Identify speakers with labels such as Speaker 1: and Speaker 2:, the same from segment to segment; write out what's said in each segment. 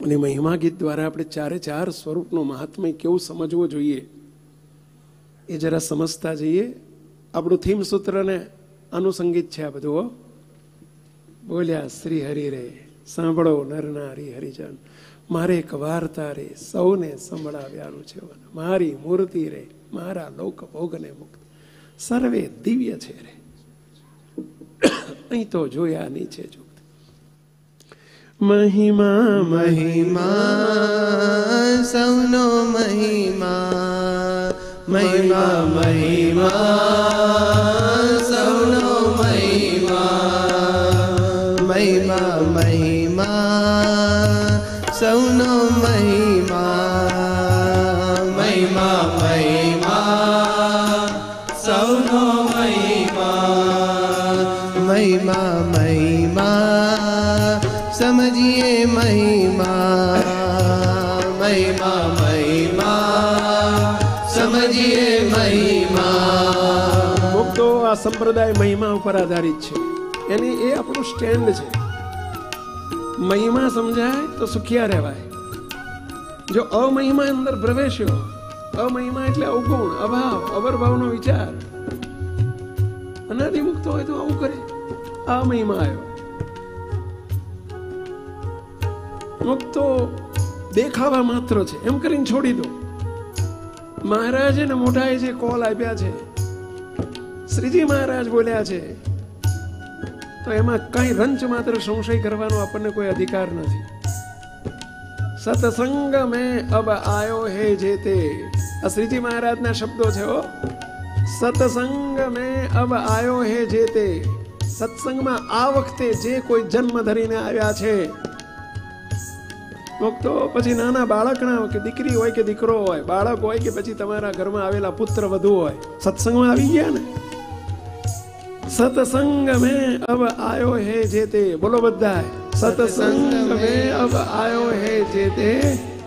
Speaker 1: અને મહિમા ગીત દ્વારા આપણે ચારે ચાર સ્વરૂપનું મહાત્મ્ય કેવું સમજવું જોઈએ એ જરા સમજતા જઈએ. આપણું થીમ સૂત્રને અનુસંગિત છે આ બધું. બોલ્યા શ્રી હરિ રે સાંભળો નર નારી હરિજન, મારે એક વાર્તા રે સૌને સંભળાવ્યાનું છે. મારી મૂર્તિ રે મારા લોક ભોગને મુક્ત સર્વે દિવ્ય છે રે, અહીં તો જોયા નીચે જો. મહિમા
Speaker 2: મહિમા સૌનો મહિમા, મહિમા મહિમા સૌનો મહિમા, મહિમા મહિમા સૌનો મહિમા, મહિમા મહિમા સૌનો મહિમા, મહિમા મહિમા સમજીએ મહિમા, મહિમા મહિમા સમજીએ મહિમા.
Speaker 1: મુક્તો આ સંપ્રદાય મહિમા ઉપર આધારિત છે, એની એ આપણું સ્ટેન્ડ છે. મહિમા સમજાય તો સુખિયા રહેવાય. જો અમહિમા અંદર પ્રવેશ્યો, અમહિમા એટલે અવગુણ, અભાવ, અવરભાવનો વિચાર, અનાદિ મુક્ત હોય તો આવું કરે. આ મહિમા આવ્યો. મુક્તો દેખાવા માત્ર છે એમ કરીને છોડી દો. મહારાજે ને મોઢાએ જે કોલ આપ્યા છે, શ્રીજી મહારાજ બોલ્યા છે, તો એમાં કઈ રંચ માત્ર સંશય કરવાનો આપણને કોઈ અધિકાર નથી. સત્સંગ મેં અબ આયો હે જેતે, આ શ્રીજી મહારાજના શબ્દો છે. સત્સંગ મેં અબ આયો હે જેતે, સત્સંગમાં આ વખતે જે કોઈ જન્મ ધરીને આવ્યા છે. તો પછી નાના બાળકના કે દીકરી હોય કે દીકરો હોય, બાળક હોય કે પછી તમારા ઘરમાં આવેલા પુત્ર વધુ હોય, સત્સંગમાં આવી ગયા ને. સત્સંગ મેં અબ આયો હે જેતે, બોલો બધા, સત્સંગ મેં અબ આયો હે જેતે,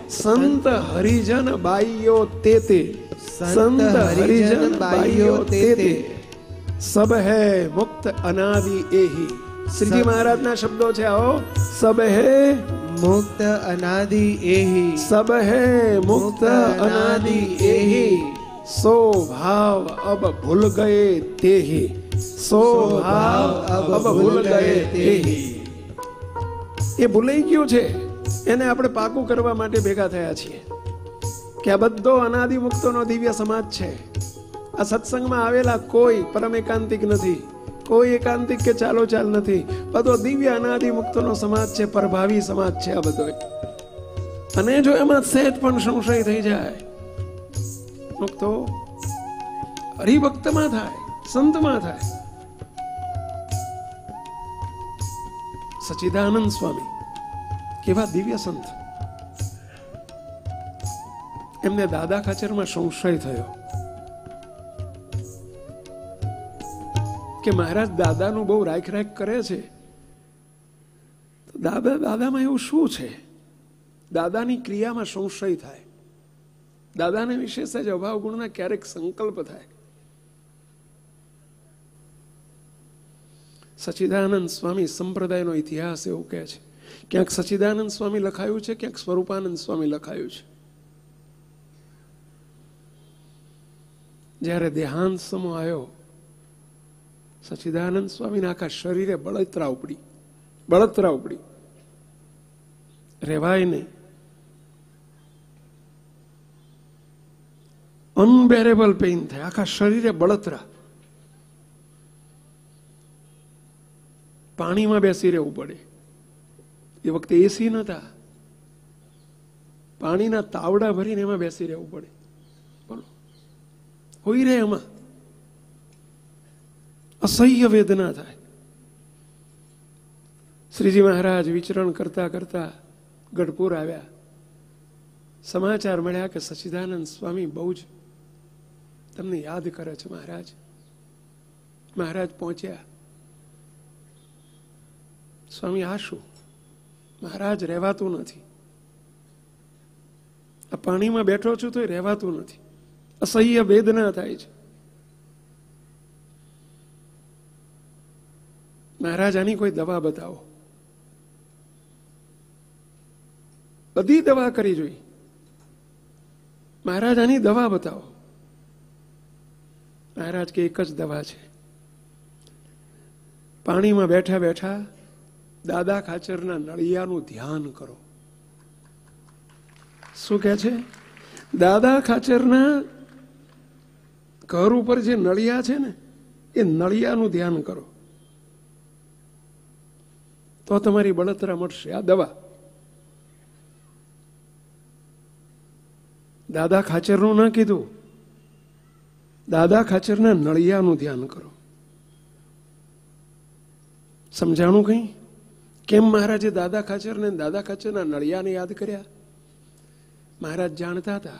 Speaker 1: સંત હરિજન બાઈયો તેતે, સંત હરિજન બાઈયો તેતે, સબ હે મુક્ત અનાદિ એહી. શ્રીજી મહારાજના શબ્દો છે. આવો, સબ હે
Speaker 2: મુક્ત અનાદિ એહી,
Speaker 1: સબ હે મુક્ત અનાદિ એહી, સો ભાવ અબ ભૂલ ગયે તેહી, સો ભાવ અબ ભૂલ ગયે તેહી. એ ભૂલાઈ ગયું છે, એને આપણે પાકું કરવા માટે ભેગા થયા છીએ કે આ બધો અનાદિ મુક્તોનો દિવ્ય સમાજ છે. આ સત્સંગમાં આવેલા કોઈ પરમ એકાંતિક નથી, કોઈ એકાંતિક કે ચાલો ચાલ નથી. બધો દિવ્ય અનાદિ મુક્તોનો સમાજ છે, પરભાવી સમાજ છે આ બધો. અને જો એમાં સહેજ પણ સંશય થઈ જાય, મુક્તો હરિભક્તમાં થાય, સંતમાં થાય. સચ્ચિદાનંદ સ્વામી કેવા દિવ્ય સંત, એમને દાદા ખાચરમાં સંશય થયો કે મહારાજ દાદાનું બહુ રાખ કરે છે. દાદામાં એવું શું છે? દાદાની ક્રિયામાં સંશય થાય, દાદાને વિશે સહેજ અભાવ ગુણના ક્યારેક સંકલ્પ થાય. સચ્ચિદાનંદ સ્વામી સંપ્રદાયનો ઇતિહાસ એવું કહે છે. ક્યાંક સચ્ચિદાનંદ સ્વામી લખાયું છે, ક્યાંક સ્વરૂપાનંદ સ્વામી લખાયું છે. જ્યારે દેહાંત સમો આવ્યો, સચ્ચિદાનંદ સ્વામીના આખા શરીરે બળતરા ઉપડી, રેવાય નહીં. અનબેરેબલ પેઇન થાય, આખા શરીરે બળતરા. પાણીમાં બેસી રહેવું પડે. એ વખતે એસી નતા, પાણીના તાવડા ભરીને એમાં બેસી રહેવું પડે. બોલો, હોઈ રહે એમાં. અસહ્ય વેદના થાય. શ્રીજી મહારાજ વિચરણ કરતા કરતા ગઢપુર આવ્યા. સમાચાર મળ્યા કે સચ્ચિદાનંદ સ્વામી બહુ જ તમને યાદ કરે છે મહારાજ. મહારાજ પહોંચ્યા. સ્વામી આ શું? મહારાજ રહેવાતું નથી, આ પાણીમાં બેઠો છું તો રહેવાતું નથી, અસહ્ય વેદના થાય છે. મહારાજ આની કોઈ દવા બતાવો. બધી દવા કરી જોઈ. મહારાજ આની દવા બતાવો. મહારાજ કે એક જ દવા છે. પાણીમાં બેઠા બેઠા દાદા ખાચરના નળિયાનું ધ્યાન કરો. શું કે છે? દાદા ખાચરના ઘર ઉપર જે નળિયા છે ને એ નળિયાનું ધ્યાન કરો તો તમારી બળતરા મળશે. આ દવા દાદા ખાચરનું ના કીધું, દાદા ખાચરના નળિયાનું ધ્યાન કરો. સમજાણું કઈ? કેમ મહારાજે દાદા ખાચરને દાદા ખાચરના નળિયાને યાદ કર્યા? મહારાજ જાણતા હતા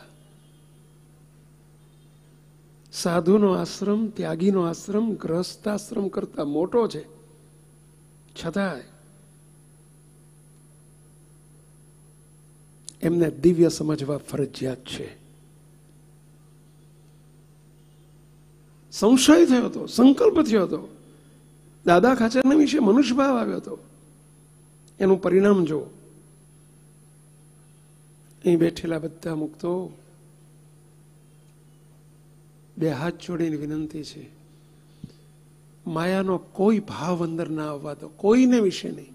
Speaker 1: સાધુનો આશ્રમ, ત્યાગીનો આશ્રમ ગ્રહસ્થાશ્રમ કરતા મોટો છે, છતાંય એમને દિવ્ય સમજવા ફરજિયાત છે. સંશય થયો હતો, સંકલ્પ થયો હતો, દાદા ખાચરના વિશે મનુષ્ય ભાવ આવ્યો હતો. એનું પરિણામ જો અહીં બેઠેલા બધા મુક્તો, બે હાથ જોડીને વિનંતી છે, માયાનો કોઈ ભાવ અંદર ના આવવા દો, કોઈને વિશે નહીં.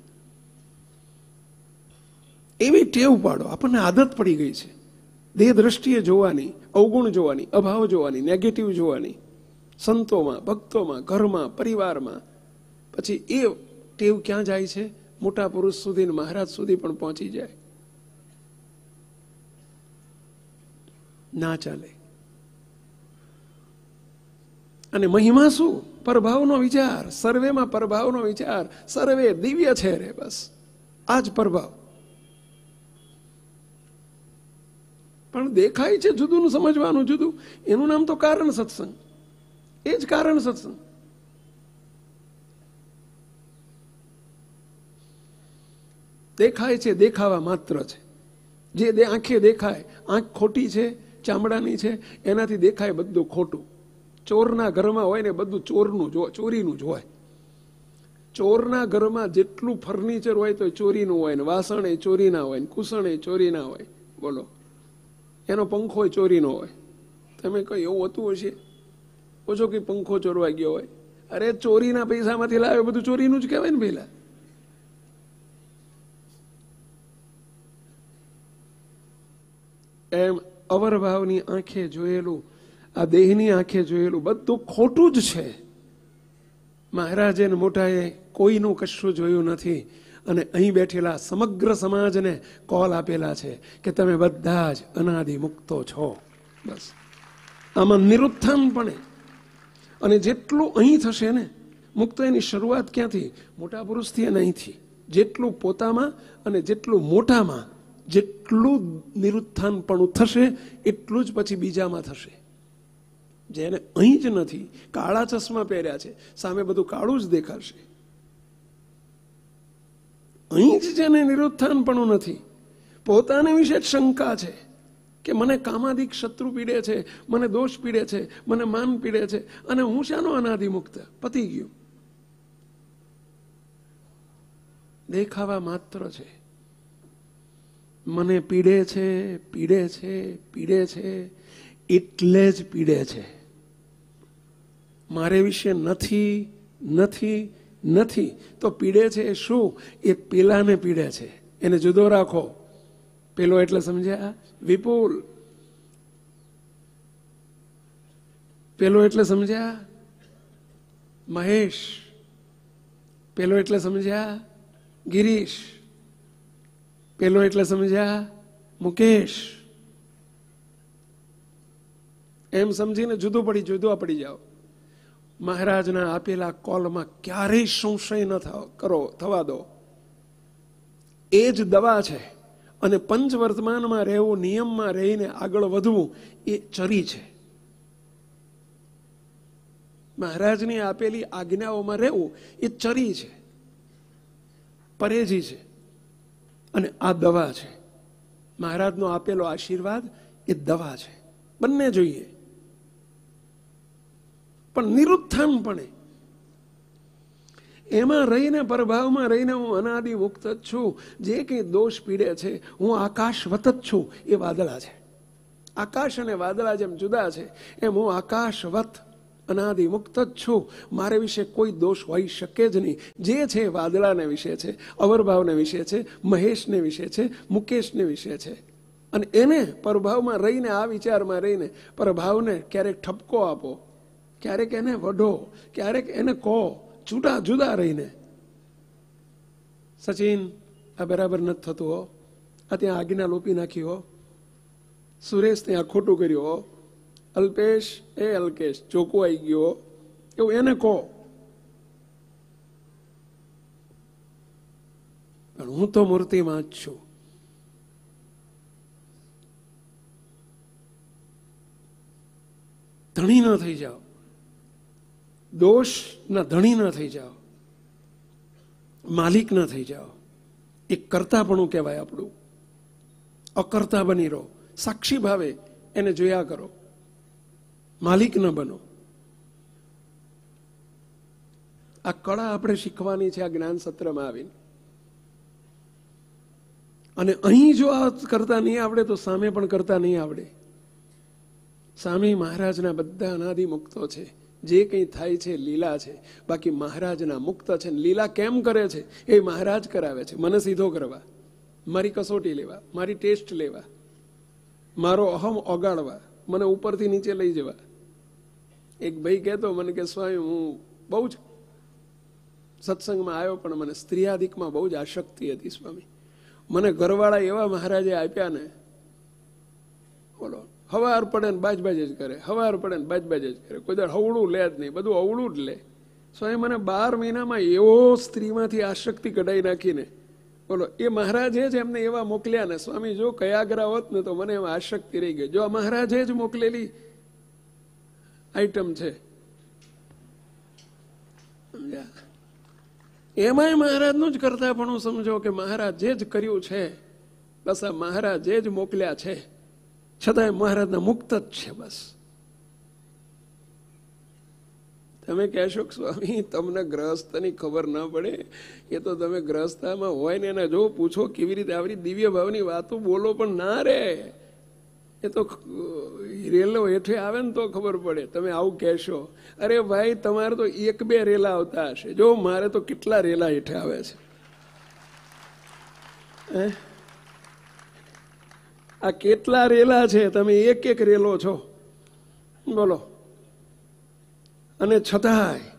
Speaker 1: એવી ટેવ પાડો. આપણને આદત પડી ગઈ છે દેહ દ્રષ્ટિએ જોવાની, અવગુણ જોવાની, અભાવ જોવાની, નેગેટિવ જોવાની, સંતોમાં, ભક્તોમાં, ઘરમાં, પરિવારમાં. પછી એ ટેવ ક્યાં જાય છે? મોટા પુરુષ સુધી, મહારાજ સુધી પણ પહોંચી જાય. ના ચાલે. અને મહિમા શું? પરભાવનો વિચાર. સર્વેમાં પરભાવનો વિચાર. સર્વે દિવ્ય છે રે, બસ આ જ પરભાવ. પણ દેખાય છે જુદું, સમજવાનું જુદું. એનું નામ તો કારણ સત્સંગ. એ જ કારણ સત્સંગ. દેખાય છે, દેખાવા માત્ર છે. જે આંખે દેખાય, આંખ ખોટી છે, ચામડાની છે, એનાથી દેખાય બધું ખોટું. ચોરના ઘરમાં હોય ને બધું ચોરીનું જ હોય. ચોરના ઘરમાં જેટલું ફર્નિચર હોય તો ચોરીનું હોય ને, વાસણ એ ચોરીના હોય ને, કુસણ એ ચોરીના હોય. બોલો, એનો પંખો ચોરીનો હોય. તમે કઈ એવું હોતું હશે? ઓછો કે પંખો ચોરવા ગયો હોય. અરે ચોરીના પૈસામાંથી લાવે, બધું ચોરીનું જ કહેવાય ને પહેલા. એમ અવરભાવની આંખે જોયેલું, આ દેહની આંખે જોયેલું બધું ખોટું જ છે. મહારાજે મોટાએ કોઈનું કશું જોયું નથી. અને અહીં બેઠેલા સમગ્ર સમાજને કોલ આપેલા છે કે તમે બધા જ અનાદિ મુક્તો છો. બસ આમાં નિરુત્થાનપણે. અને જેટલું અહીં થશે ને મુક્ત, એની શરૂઆત ક્યાંથી? મોટા પુરુષથી અને અહીંથી. જેટલું પોતામાં અને જેટલું મોટામાં જેટલું નિરુત્થાનપણું થશે એટલું જ પછી બીજામાં થશે. જેને અહીં જ નથી, કાળા ચશ્મા પહેર્યા છે, સામે બધું કાળું જ દેખાશે. અહીં જ જેને નિરુત્થાનપણું નથી, પોતાને વિશે જ શંકા છે કે મને કામાદિક શત્રુ પીડે છે, મને દોષ પીડે છે, મને માન પીડે છે, અને હું શાનો અનાદિ મુક્ત? પતી ગયું. દેખાવા માત્ર છે. મને પીડે છે, પીડે છે, પીડે છે, એટલે જ પીડે છે. મારે વિશે નથી, નથી, નથી તો પીડે છે એ શું? એ પેલાને પીડે છે. એને જુદો રાખો. પેલો એટલે સમજ્યા? વિપુલ. પેલો એટલે સમજ્યા? મહેશ. પેલો એટલે સમજ્યા? ગિરીશ. પેલો એટલે સમજ્યા? મુકેશ. એમ સમજીને જુદો પડી જાઓ. મહારાજના આપેલા કોલમાં ક્યારેય સંશય ન થવા દો. એ જ દવા છે. અને પંચવર્તમાનમાં રહેવું, નિયમમાં રહીને આગળ વધવું, એ ચરી છે. મહારાજની આપેલી આજ્ઞાઓમાં રહેવું એ ચરી છે, પરેજી છે. અને આ દવા છે. મહારાજનો આપેલો આશીર્વાદ એ દવા છે. બંને જોઈએ. પણ નિરુત્થાનપણે એમાં રહીને, પરભાવમાં રહીને હું અનાદિ મુક્ત જ છું. જે કંઈ દોષ પીડે છે, હું આકાશવત જ છું. એ વાદળા છે. આકાશ અને વાદળા જેમ જુદા છે, એમ હું આકાશવત અનાદિ મુક્ત જ છું. મારે વિશે કોઈ દોષ હોઈ શકે જ નહીં. જે છે વાદળાને વિશે છે, અવરભાવને વિશે છે, મહેશને વિશે છે, મુકેશને વિશે છે. અને એને પરભાવમાં રહીને, આ વિચારમાં રહીને પરભાવને ક્યારેક ઠપકો આપો, ક્યારેક એને વઢો, ક્યારેક એને કહો, જુદા જુદા રહીને. સચિન, આ બરાબર નથી થતું હો, આ ત્યાં આજ્ઞા લોપી નાખી હો, સુરેશ ત્યાં ખોટું કર્યું હો, અલ્પેશ એ અલ્કેશ ચોખ્ખું આવી ગયો, એવું એને કહો. પણ હું તો મૂર્તિમાં જ છું. ધણી ન થઈ જાઓ, દોષના ધણી ન થઈ જાઓ, માલિક ન થઈ જાઓ. એક કર્તાપણું કહેવાય આપણું. અકર્તા બની રહો, સાક્ષી ભાવે એને જોયા કરો, માલિક ન બનો. આ કળા આપણે શીખવાની છે આ જ્ઞાન સત્રમાં આવીને. અને અહીં જો આ કરતા નહીં આવડે તો સામે પણ કરતા નહીં આવડે. સ્વામી મહારાજના બધા અનાદિ મુક્તો છે. જે કંઈ થાય છે લીલા છે, બાકી મહારાજના મુક્ત છે. લીલા કેમ કરે છે એ મહારાજ કરાવે છે. મને સીધો કરવા, મારી કસોટી લેવા, મારી ટેસ્ટ લેવા, મારો અહમ ઓગાળવા, મને ઉપરથી નીચે લઈ જવા. એક ભાઈ કહેતો મને કે સ્વામી હું બહુ જ સત્સંગમાં આવ્યો પણ મને સ્ત્રીયાદિકમાં બહુ જ આસક્તિ હતી સ્વામી. મને ઘરવાળા એવા મહારાજે આપ્યા ને, બોલો, હવાર પડે ને બાજ જ કરે, હવાર પડે ને બાજ જ કરે, કોઈ દર હવળું લે જ નહીં, બધું અવળું જ લે. સ્વામી મને 12 મહિનામાં એવો સ્ત્રીમાંથી આસક્તિ કઢાઈ નાખીને, બોલો, એ મહારાજે જ એમને એવા મોકલ્યા ને. સ્વામી જો કયાગ્રા હોત ને તો મને એમાં આસક્તિ રહી ગઈ. જો આ મહારાજે જ મોકલેલી આઈટમ છે. એમાંય મહારાજનું જ કરતા પણ હું સમજો કે મહારાજે જ કર્યું છે, બસ આ મહારાજે જ મોકલ્યા છે, છતાંય મહારાજના મુક્ત જ છે. બસ તમે કહેશો કે સ્વામી તમને ગ્રહસ્થની ખબર ના પડે, એ તો તમે ગ્રહસ્થામાં હોય ને એને જો પૂછો કેવી રીતે આવડી દિવ્ય ભાવની વાતો બોલો, પણ ના રે. એ તો રેલો હેઠે આવે ને તો ખબર પડે. તમે આવું કહેશો, અરે ભાઈ તમારે તો 1-2 રેલા આવતા હશે, જો મારે તો કેટલા રેલા હેઠે આવે છે. આ કેટલા રેલા છે, તમે એક રેલો છો, બોલો. અને છતાંય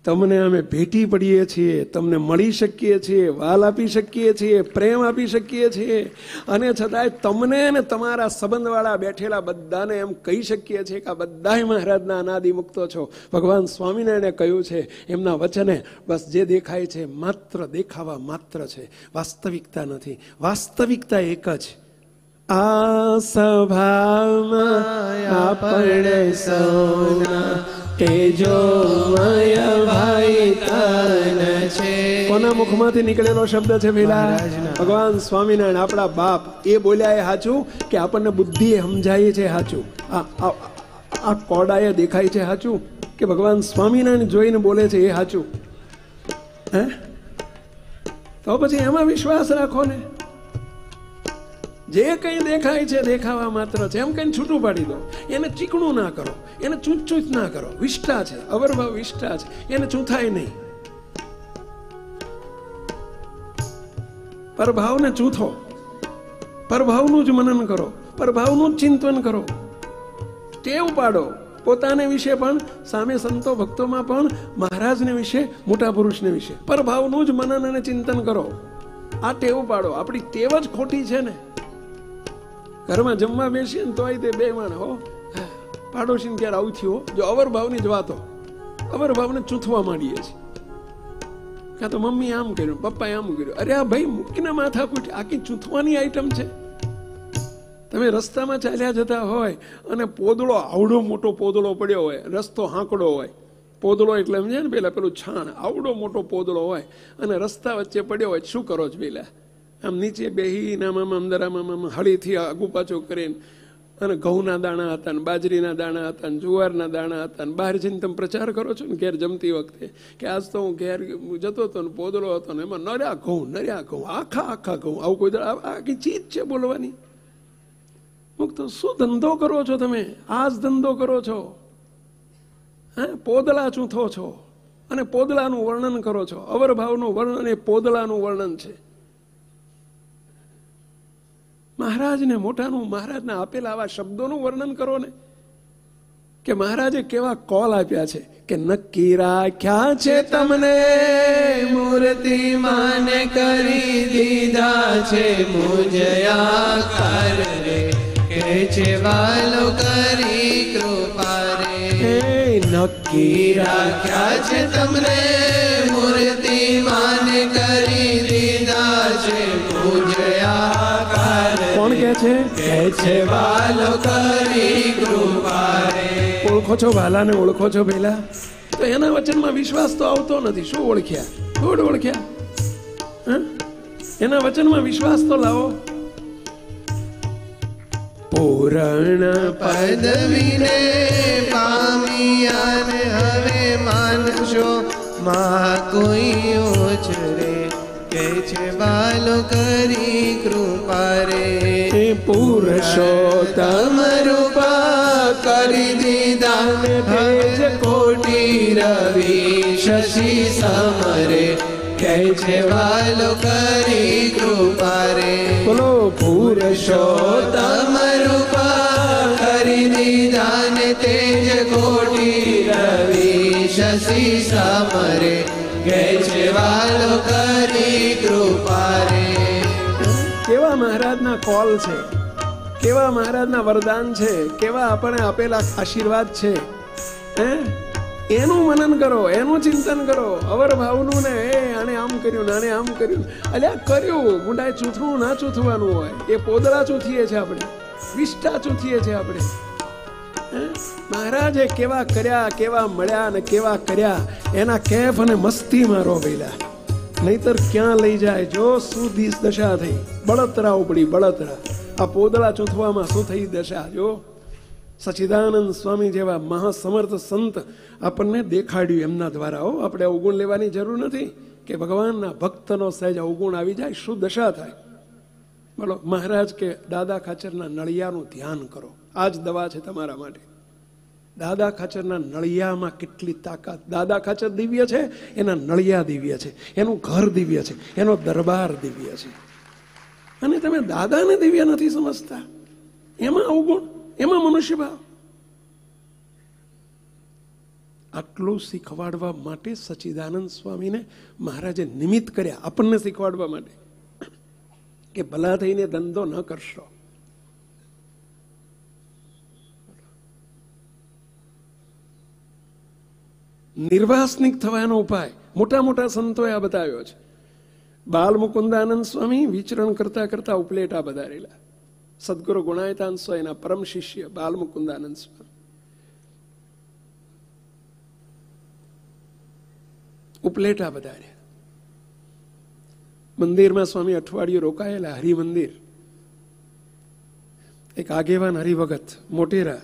Speaker 1: તમને અમે ભેટી પડીએ છીએ, તમને મળી શકીએ છીએ, વાલ આપી શકીએ છીએ, પ્રેમ આપી શકીએ છીએ. અને છતાંય તમને ને તમારા સંબંધવાળા બેઠેલા બધાને એમ કહી શકીએ છીએ કે આ બધાય મહારાજના અનાદિ મુક્તો છો. ભગવાન સ્વામિનારાયણે કહ્યું છે એમના વચને, બસ જે દેખાય છે માત્ર દેખાવા માત્ર છે, વાસ્તવિકતા નથી. વાસ્તવિકતા એક જ, આ સભામાં આપણે સૌના તેજોમય ભાઈ તન છે. કોના મુખમાંથી નીકળેલો શબ્દ છે પેલા? ભગવાન સ્વામિનારાયણ આપણા બાપ. એ બોલ્યા એ સાચું કે આપણને બુદ્ધિ સમજાય છે સાચું? આ કોડાએ દેખાય છે સાચું કે ભગવાન સ્વામિનારાયણ જોઈને બોલે છે એ સાચું? હે, તો પછી એમાં વિશ્વાસ રાખો ને. જે કંઈ દેખાય છે દેખાવા માત્ર છે એમ કઈ છૂટું પાડી દો. એને ચીકણું ના કરો, એને ચૂંચ ના કરો. વિષ્ઠા છે, અવરભાવ વિષ્ઠા છે, એને ચૂંથાય નહીં. પરભાવને ચૂંથો, પરભાવનું જ મનન કરો, પરભાવનું જ ચિંતન કરો. ટેવ પાડો પોતાને વિશે પણ, સામે સંતો ભક્તોમાં પણ, મહારાજને વિશે, મોટા પુરુષને વિશે પરભાવનું જ મનન અને ચિંતન કરો. આ ટેવ પાડો. આપણી ટેવ જ ખોટી છે ને. ઘરમાં જમવા બેસીએ ને તોય તે બે માણ હો, પાડોશીને ક્યારે આવું થયું. જો અવરભાવની જ વાતો, અવરભાવને ચૂંથવા માંડીએ છીએ. કાં તો મમ્મી આમ કર્યું, પપ્પાએ આમ કર્યું. અરે આ ભાઈ મૂકીને માથા કૂટ, આખી ચૂંથવાની આઈટમ છે. તમે રસ્તામાં ચાલ્યા જતા હોય અને પોદળો, આવડો મોટો પોદળો પડ્યો હોય, રસ્તો હાંકડો હોય, પોદળો એટલે સમજે ને પેલા પેલું છાણ, આવડો મોટો પોદળો હોય અને રસ્તા વચ્ચે પડ્યો હોય, શું કરો છો પેલા? આમ નીચે બેહીને આમ અંદર આમ હળીથી આગુ પાછું કરીને અને ઘઉંના દાણા હતા ને બાજરીના દાણા હતા ને જુવારના દાણા હતા ને બહાર જઈને તમે પ્રચાર કરો છો ને ઘેર જમતી વખતે કે આજ તો હું ઘેર જતો હતો ને પોદળો હતો ને એમાં નર્યા ઘઉં આખા ઘઉં. આવું કોઈ આખી ચીજ છે બોલવાની. મુક્ત શું ધંધો કરો છો તમે? આ જ ધંધો કરો છો. પોદળા ચૂંથો છો અને પોદળાનું વર્ણન કરો છો. અવરભાવનું વર્ણન એ પોદળાનું વર્ણન છે. મહારાજને મોટાનું, મહારાજના આપેલા આવા શબ્દોનું વર્ણન કરો ને, કે મહારાજે કેવા કોલ આપ્યા છે કે નક્કી રાખ્યા છે તમને
Speaker 2: મૂર્તિ માને કરી દીધા છે મુજયા રે, કે છે વાલો કરી કૃપા રે.
Speaker 1: નક્કી
Speaker 2: રાખ્યા છે તમને મૂર્તિ માને કરી દીધા છે મુજયા.
Speaker 1: કોણ કે
Speaker 2: છે વાલો કરી કૃપા રે.
Speaker 1: ઓળખો છો વાલાને? ઓળખો છો પેલા? તો એના વચનમાં વિશ્વાસ તો આવતો નથી. શું ઓળખ્યા? થોડ ઓળખ્યા? એના વચનમાં વિશ્વાસ તો લાવો.
Speaker 2: પૂરણ પદવીને પામ્યા ને હવે માનશો માં કોઈ ઓછ રે, કે છે વાલો કરી કૃપા રે.
Speaker 1: પુરુષોત્તમ
Speaker 2: રૂપા કરી દીધા ભેજ કોટી રવિ શશી સમરે, કે છે વાલો કરી કૃપા રે.
Speaker 1: બોલો
Speaker 2: પુરુષોત્તમ રૂપા કરી દીધા ને તેજ કોટી રવિ શશી સમરે, કે છે વાલો કરી કૃપા રે.
Speaker 1: કેવા મહારાજના કોલ છે, કેવા મહારાજના વરદાન છે, કેવા આપણે આપેલા આશીર્વાદ છે. એનું મનન કરો, એનું ચિંતન કરો. અવર ભાવનું ને આને આમ કર્યું ને આને આમ કર્યું. અલ્યા કર્યું, મુંડાએ ચૂથવું ના ચૂથવાનું હોય. એ પોદળા ચૂથીએ છે આપણે, વિષ્ટા ચૂથીએ છે આપણે. મહારાજે કેવા કર્યા, કેવા મળ્યા ને કેવા કર્યા, એના કેફ અને મસ્તીમાં રહો પેલા. નહીતર ક્યાં લઈ જાય. જો શું દશા થઈ, બળતરા ઉપડી, બળતરા. આ પોદળા ચૂંથવામાં શું થઈ દશા. જો સચ્ચિદાનંદ સ્વામી જેવા મહાસમર્થ સંત આપણને દેખાડ્યું એમના દ્વારા. આપણે અવગુણ લેવાની જરૂર નથી કે ભગવાનના ભક્તનો સહેજ અવગુણ આવી જાય શું દશા થાય. બોલો મહારાજ કે દાદા ખાચરના નળિયાનું ધ્યાન કરો. આ જ દવા છે તમારા માટે. દાદા ખાચરના નળિયામાં કેટલી તાકાત. દાદા ખાચર દિવ્ય છે, એના નળિયા દિવ્ય છે, એનું ઘર દિવ્ય છે, એનો દરબાર દિવ્ય છે. અને તમે દાદાને દિવ્ય નથી સમજતા. એમાં અવગુણ, એમાં મનુષ્ય ભાવ. આટલું શીખવાડવા માટે સચ્ચિદાનંદ સ્વામીને મહારાજે નિમિત્ત કર્યા, આપણને શીખવાડવા માટે કે ભલા થઈને ધંધો ન કરશો. નિર્વાસનિક થવાનો ઉપાય મોટા મોટા સંતોએ આ બતાવ્યો છે. બાલ મુકુંદાનંદ સ્વામી વિચરણ કરતા કરતા ઉપલેટા પધારેલા. સદગુરુ ગુણાયતાન સ્વામીના પરમ શિષ્ય બાલ મુકુંદાનંદ સ્વામી ઉપલેટા પધાર્યા. મંદિરમાં સ્વામી અઠવાડિયું રોકાયેલા. હરિમંદિર. એક આગેવાન હરિભગત મોટેરા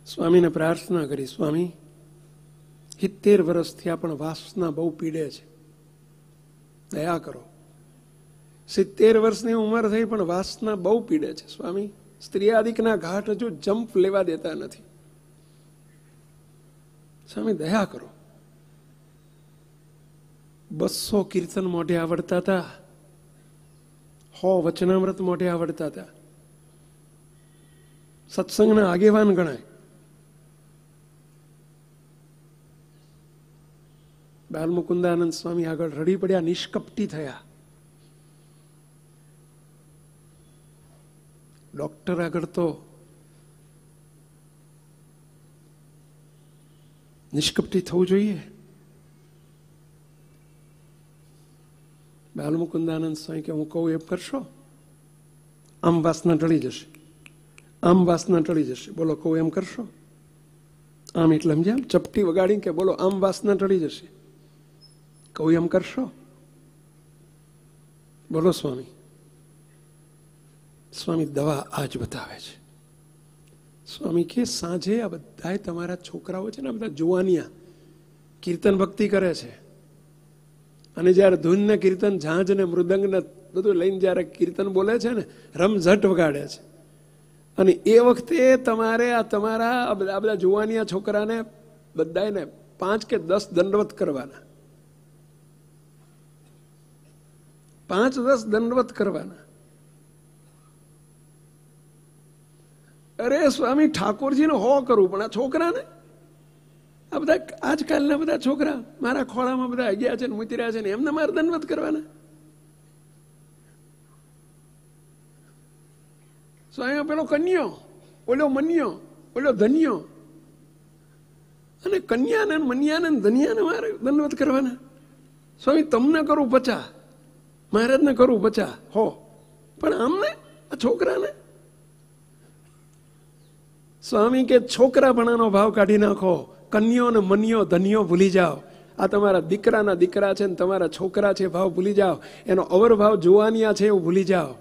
Speaker 1: સ્વામીને પ્રાર્થના કરી, સ્વામી 70 વર્ષ થયા પણ વાસના બહુ પીડે છે, દયા કરો. 70 વર્ષની ઉંમર થઈ પણ વાસના બહુ પીડે છે સ્વામી. સ્ત્રીયાદિકના ઘાટ હજુ જંપ લેવા દેતા નથી. સ્વામી દયા કરો. 200 કીર્તન મોઢે આવડતા હતા, 100 વચનામૃત મોઢે આવડતા હતા. સત્સંગના આગેવાન ગણાય. બાલ મુકુંદાનંદ સ્વામી આગળ રડી પડ્યા, નિષ્કપટી થયા. ડોક્ટર આગળ તો નિષ્કપટી થવું જોઈએ. બાલ મુકુંદાનંદ સ્વામી કે હું કહું એમ કરશો? આમ વાસના ટળી જશે, આમ વાસના ટળી જશે. બોલો કહું એમ કરશો? આમ એટલે સમજ્યા, ચપટી વગાડી કે બોલો આમ વાસના ટળી જશે. કહું એમ કરશો? બોલો સ્વામી. સ્વામી દવા આજ બતાવે છે. સ્વામી કે સાંજે આ બધા તમારા છોકરાઓ છે ને, બધા જુવાનિયા કીર્તન ભક્તિ કરે છે, અને જ્યારે ધૂન ને કીર્તન, ઝાંઝ ને મૃદંગ ને બધું લઈને જ્યારે કીર્તન બોલે છે ને, રમઝટ વગાડે છે, અને એ વખતે તમારે આ તમારા આ બધા જુવાનિયા છોકરાને બધાને 5 કે 10 દંડવત કરવાના, 5-10 દંડવત કરવાના. અરે સ્વામી, ઠાકોરજીને હો કરું, પણ આ છોકરાને, આ બધા આજકાલના બધા છોકરા મારા ખોળામાં બધા ગયા છે ને મૂતર્યા છે ને, એમને મારે દંડવત કરવાના. સ્વામી પેલો કન્યો, ઓલો મન્યો, ઓલો ધન્યો, અને કન્યાને મન્યાને ધન્યાને મારે દંડવત કરવાના. સ્વામી તમને કરું 50, મહારાજને કરું 50 હો, પણ આમને આ છોકરાને. સ્વામી કે છોકરાપણાનો ભાવ કાઢી નાખો, કન્યો ને મન્યો ધન્યો ભૂલી જાઓ. આ તમારા દીકરાના દીકરા છે ને તમારા છોકરા છે ભાવ ભૂલી જાઓ, એનો અવરભાવ જુવાનિયા છે એવું ભૂલી જાઓ,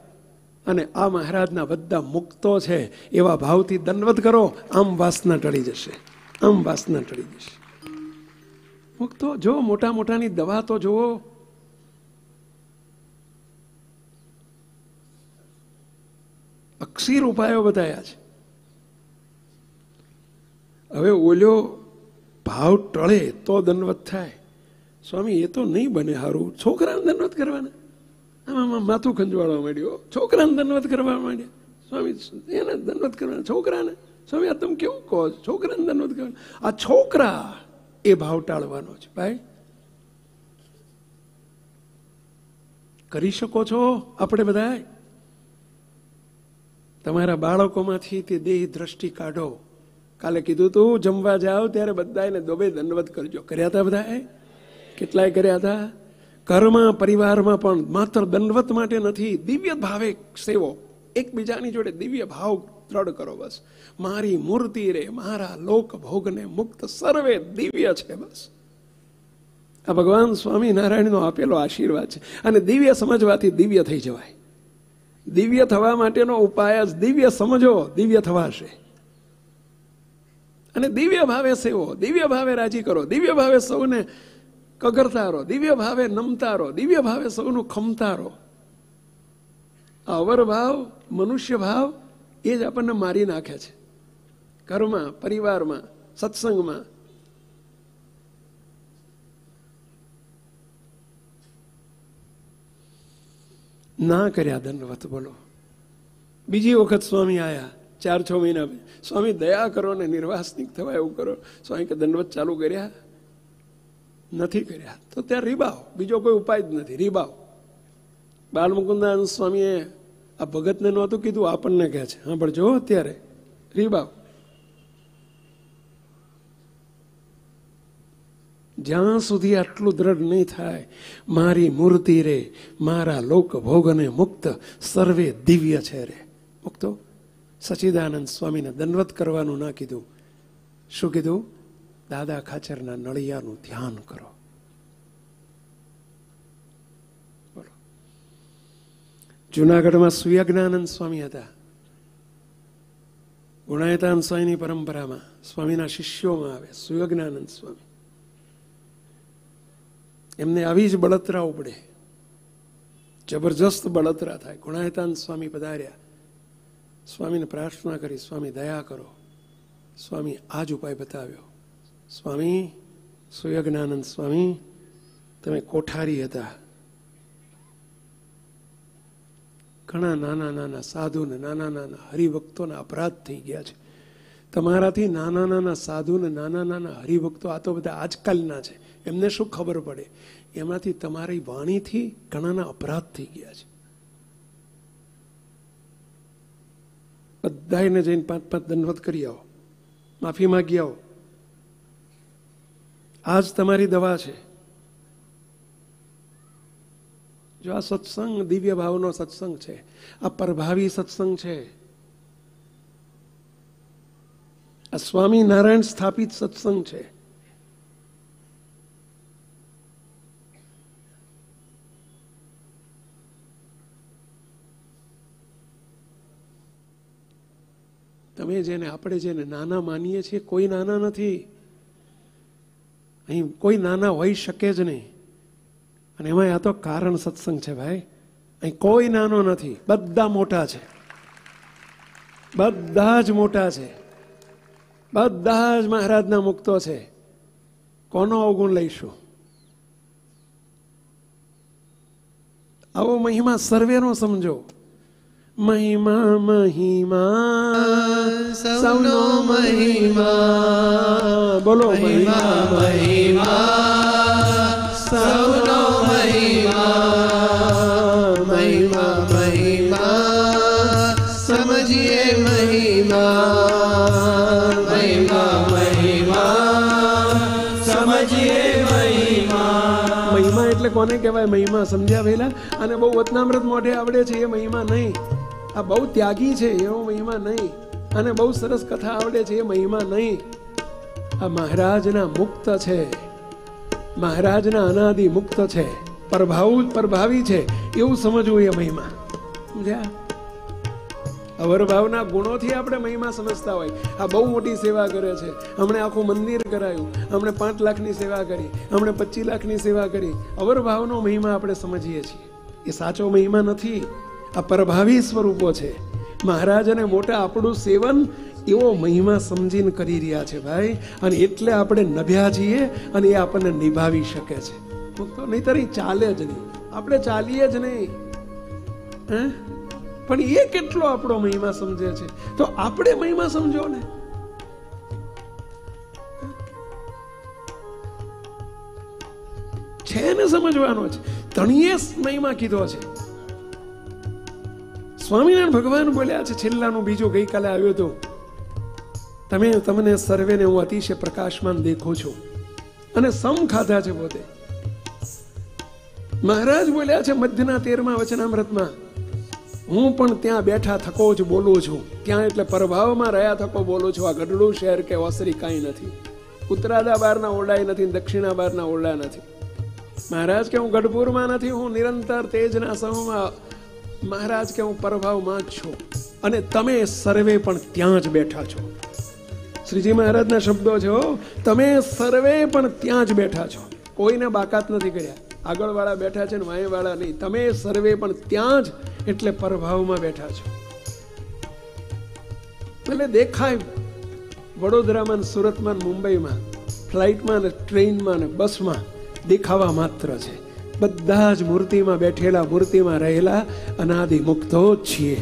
Speaker 1: અને આ મહારાજના બધા મુક્તો છે એવા ભાવથી દંડવત કરો. આમ વાસના ટળી જશે, આમ વાસના ટળી જશે. મુક્તો જો મોટા મોટાની દવા તો જુઓ, અક્ષીર ઉપાયો બતાવ્યા છે. હવે ઓલો ભાવ ટળે તો દંડવત થાય. સ્વામી એ તો નહીં બને હારું, છોકરાને દંડવત કરવાના. આમાં માથું ખંજવાળવા માંડ્યો, છોકરાને દંડવત કરવા માંડ્યા. સ્વામી એને દંડવત કરવાના છોકરાને. સ્વામી આ તમે કેવું કહો, છોકરાને દંડવત કરવાના? આ છોકરા એ ભાવ ટાળવાનો છે. ભાઈ કરી શકો છો આપણે બધા. તમારા બાળકોમાંથી તે દેહ દ્રષ્ટિ કાઢો. કાલે કીધું તું જમવા જાઓ ત્યારે બધાને દોબે દંડવત કરજો. કર્યા હતા બધા? કેટલાય કર્યા હતા. ઘરમાં પરિવારમાં પણ માત્ર દંડવત માટે નથી, દિવ્ય ભાવે સેવો. એકબીજાની જોડે દિવ્ય ભાવ દ્રઢ કરો. બસ મારી મૂર્તિ રે, મારા લોક ભોગને મુક્ત સર્વે દિવ્ય છે. બસ આ ભગવાન સ્વામિનારાયણનો આપેલો આશીર્વાદ છે. અને દિવ્ય સમજવાથી દિવ્ય થઈ જવાય. દિવ્ય થવા માટેનો ઉપાય જ દિવ્ય સમજો, દિવ્ય થવાશે. અને દિવ્ય ભાવે સેવો, દિવ્ય ભાવે રાજી કરો, દિવ્ય ભાવે સૌને કગરતા રહો, દિવ્ય ભાવે નમતા રહો, દિવ્ય ભાવે સૌનું ખમતા રહો. આ અવર ભાવ, મનુષ્ય ભાવ એ જ આપણને મારી નાખે છે. ઘરમાં, પરિવારમાં, સત્સંગમાં. ના કર્યા દંડવત. બોલો બીજી વખત સ્વામી આયા 4-6 મહિના. સ્વામી દયા કરો ને નિર્વાસનિક થવા એવું કરો. સ્વામી કે દંડવત ચાલુ કર્યા નથી કર્યા તો ત્યાં રીબાવ, બીજો કોઈ ઉપાય જ નથી. રીબાવ. બાલમુકુંદાનંદ સ્વામીએ આ ભગતને નહોતું કીધું, આપણને કહે છે. હા પણ જો અત્યારે રીબાવ. જ્યાં સુધી આટલું દ્રઢ નહીં થાય, મારી મૂર્તિ રે, મારા લોક ભોગને મુક્ત સર્વે દિવ્ય છે રે. મુક્તો સચ્ચિદાનંદ સ્વામીને દંડવત કરવાનું ના કીધું. શું કીધું? દાદા ખાચરના નળિયાનું ધ્યાન કરો. બોલો. જુનાગઢમાં સુયજ્ઞાનંદ સ્વામી હતા. ગુણાયતાન સ્વામીની પરંપરામાં સ્વામીના શિષ્યોમાં આવે સુયજ્ઞાનંદ સ્વામી. એમને આવી જ બળતરા ઉપડે, જબરજસ્ત બળતરા થાય. ગુણાયતાન સ્વામી પધાર્યા. સ્વામીને પ્રાર્થના કરી, સ્વામી દયા કરો. સ્વામી આ જ ઉપાય બતાવ્યો. સ્વામી સુયજ્ઞાનંદ સ્વામી, તમે કોઠારી હતા. ઘણા નાના નાના સાધુ ને નાના નાના હરિભક્તોના અપરાધ થઈ ગયા છે. તમારાથી નાના નાના સાધુ ને નાના નાના હરિભક્તો, આ તો બધા આજકાલના છે, એમને શું ખબર પડે? એમાંથી તમારી વાણીથી ઘણાના અપરાધ થઈ ગયા છે. બધાને જઈને 5-5 દંડવત કરી આવો, માફી માગી આવો. આ જ તમારી દવા છે. જો આ સત્સંગ દિવ્ય ભાવનો સત્સંગ છે, આ પ્રભાવી સત્સંગ છે, આ સ્વામિનારાયણ સ્થાપિત સત્સંગ છે. તમે જેને આપણે જેને નાના માનીએ છીએ કોઈ નાના નથી. અહીં કોઈ નાના હોઈ શકે જ નહીં. અને એમાં આ તો કારણ સત્સંગ છે ભાઈ. અહીં કોઈ નાનો નથી, બધા મોટા છે, બધા જ મોટા છે, બધા જ મહારાજના મુક્તો છે. કોનો અવગુણ લઈશું? આવો મહિમા સર્વેનો સમજો. મહિમા મહિમા
Speaker 2: સૌનો મહિમા,
Speaker 1: બોલો
Speaker 2: મહિમા મહિમા સૌનો મહિમા, મહિમા મહિમા સમજીએ મહિમા, મહિમા મહિમા સમજીએ મહિમા.
Speaker 1: મહિમા એટલે કોને કહેવાય? મહિમા સમજ્યા પહેલા. અને બહુ વતનામૃત મોઢે આવડે છે એ મહિમા નહીં. આ બહુ ત્યાગી છે એવો મહિમા નહીં. અને બહુ સરસ કથા આવડે છે એ મહિમા નહીં. આ મહારાજના મુક્ત છે, મહારાજના અનાદિ મુક્ત છે, પરભાવી છે એવું સમજવું એ મહિમા. સમજ્યા? અવરભાવના ગુણોથી આપણે મહિમા સમજતા હોય. આ બહુ મોટી સેવા કરે છે, હમણે આખું મંદિર કરાયું, હમણે 5 લાખની સેવા કરી, હમણે 25 લાખની સેવા કરી. અવરભાવનો મહિમા આપણે સમજીએ છીએ. એ સાચો મહિમા નથી. આ પરભાવી સ્વરૂપો છે. મહારાજ અને મોટા આપણું સેવન એવો મહિમા સમજીને કરી રહ્યા છે ભાઈ. અને એટલે આપણે નભ્યા છીએ અને એ આપણને નિભાવી શકે છે. નહીતર ચાલે જ નહીં, આપણે ચાલીએ જ નહીં. પણ એ કેટલો આપણો મહિમા સમજે છે, તો આપણે મહિમા સમજો ને. છે ને સમજવાનો છે. ધણીએ મહિમા કીધો છે. સ્વામિનારાયણ ભગવાન બોલ્યા છે છેલ્લાનું બીજું ગઈકાલે આવ્યો હતો, તમને સર્વેને હું અતિશય પ્રકાશમાન દેખું છું. અને સમ ખાધા છે પોતે. મહારાજ બોલ્યા છે મધ્યના 13મા વચનામૃતમાં, હું પણ ત્યાં બેઠા થકો જ બોલું છું. ત્યાં એટલે પ્રભાવમાં રહ્યા થકો બોલું છું. આ ગઢડું શહેર કે ઓસરી કાંઈ નથી. ઉત્તરાદા બારના ઓરડાય નથી, દક્ષિણા બારના ઓરડા નથી. મહારાજ કે હું ગઢપુરમાં નથી, હું નિરંતર તેજના સમૂહમાં. મહારાજ કે હું પ્રભાવમાં જ છું અને તમે સર્વે પણ ત્યાં જ બેઠા છો. શ્રીજી મહારાજના શબ્દો છે, તમે સર્વે પણ ત્યાં જ બેઠા છો. કોઈને બાકાત નથી કર્યા. આગળ વાળા બેઠા છે ને વાય વાળા નહીં. તમે સર્વે પણ ત્યાં જ એટલે પ્રભાવમાં બેઠા છો. એટલે દેખાય વડોદરામાં, સુરતમાં, મુંબઈમાં, ફ્લાઇટમાં ને ટ્રેનમાં ને બસમાં દેખાવા માત્ર છે. બધા જ મૂર્તિમાં બેઠેલા, મૂર્તિમાં રહેલા અનાદિ મુક્તો છીએ.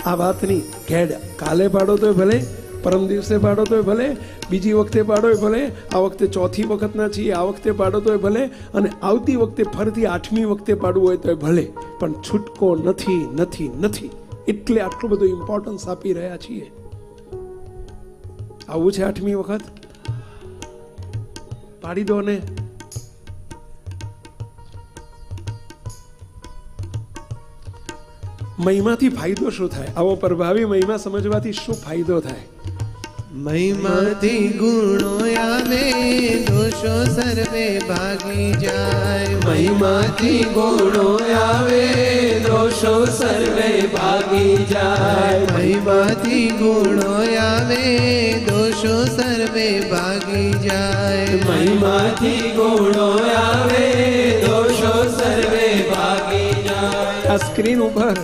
Speaker 1: આ વાતની ખેડ કાલે પાડો તોય ભલે, પરમ દિવસે પાડો તોય ભલે, બીજી વખતે પાડોય ભલે, આ વખતે 4થી વખતના છીએ, આ વખતે પાડો તોય ભલે, અને આવતી વખતે ફરીથી 8મી વખતે પાડવું હોય તોય ભલે. પણ છૂટકો નથી, નથી, નથી. એટલે આટલું બધું ઇમ્પોર્ટન્સ આપી રહ્યા છીએ. આવું છે 8મી વખત પાડી દો ને. મહિમાથી ફાયદો શું થાય? આવો પ્રભાવી મહિમા સમજવાથી શું ફાયદો થાય?
Speaker 2: મહિમાથી ગુણો આવે, દોષો સર્વે ભાગી જાય. મહિમાથી ગુણો આવે, દોષો સર્વે ભાગી જાય. મહિમાથી ગુણો આવે, દોષો સર્વે ભાગી જાય. મહિમાથી ગુણો આવે, દોષો સર્વે ભાગી જાય.
Speaker 1: આ સ્ક્રીન ઉપર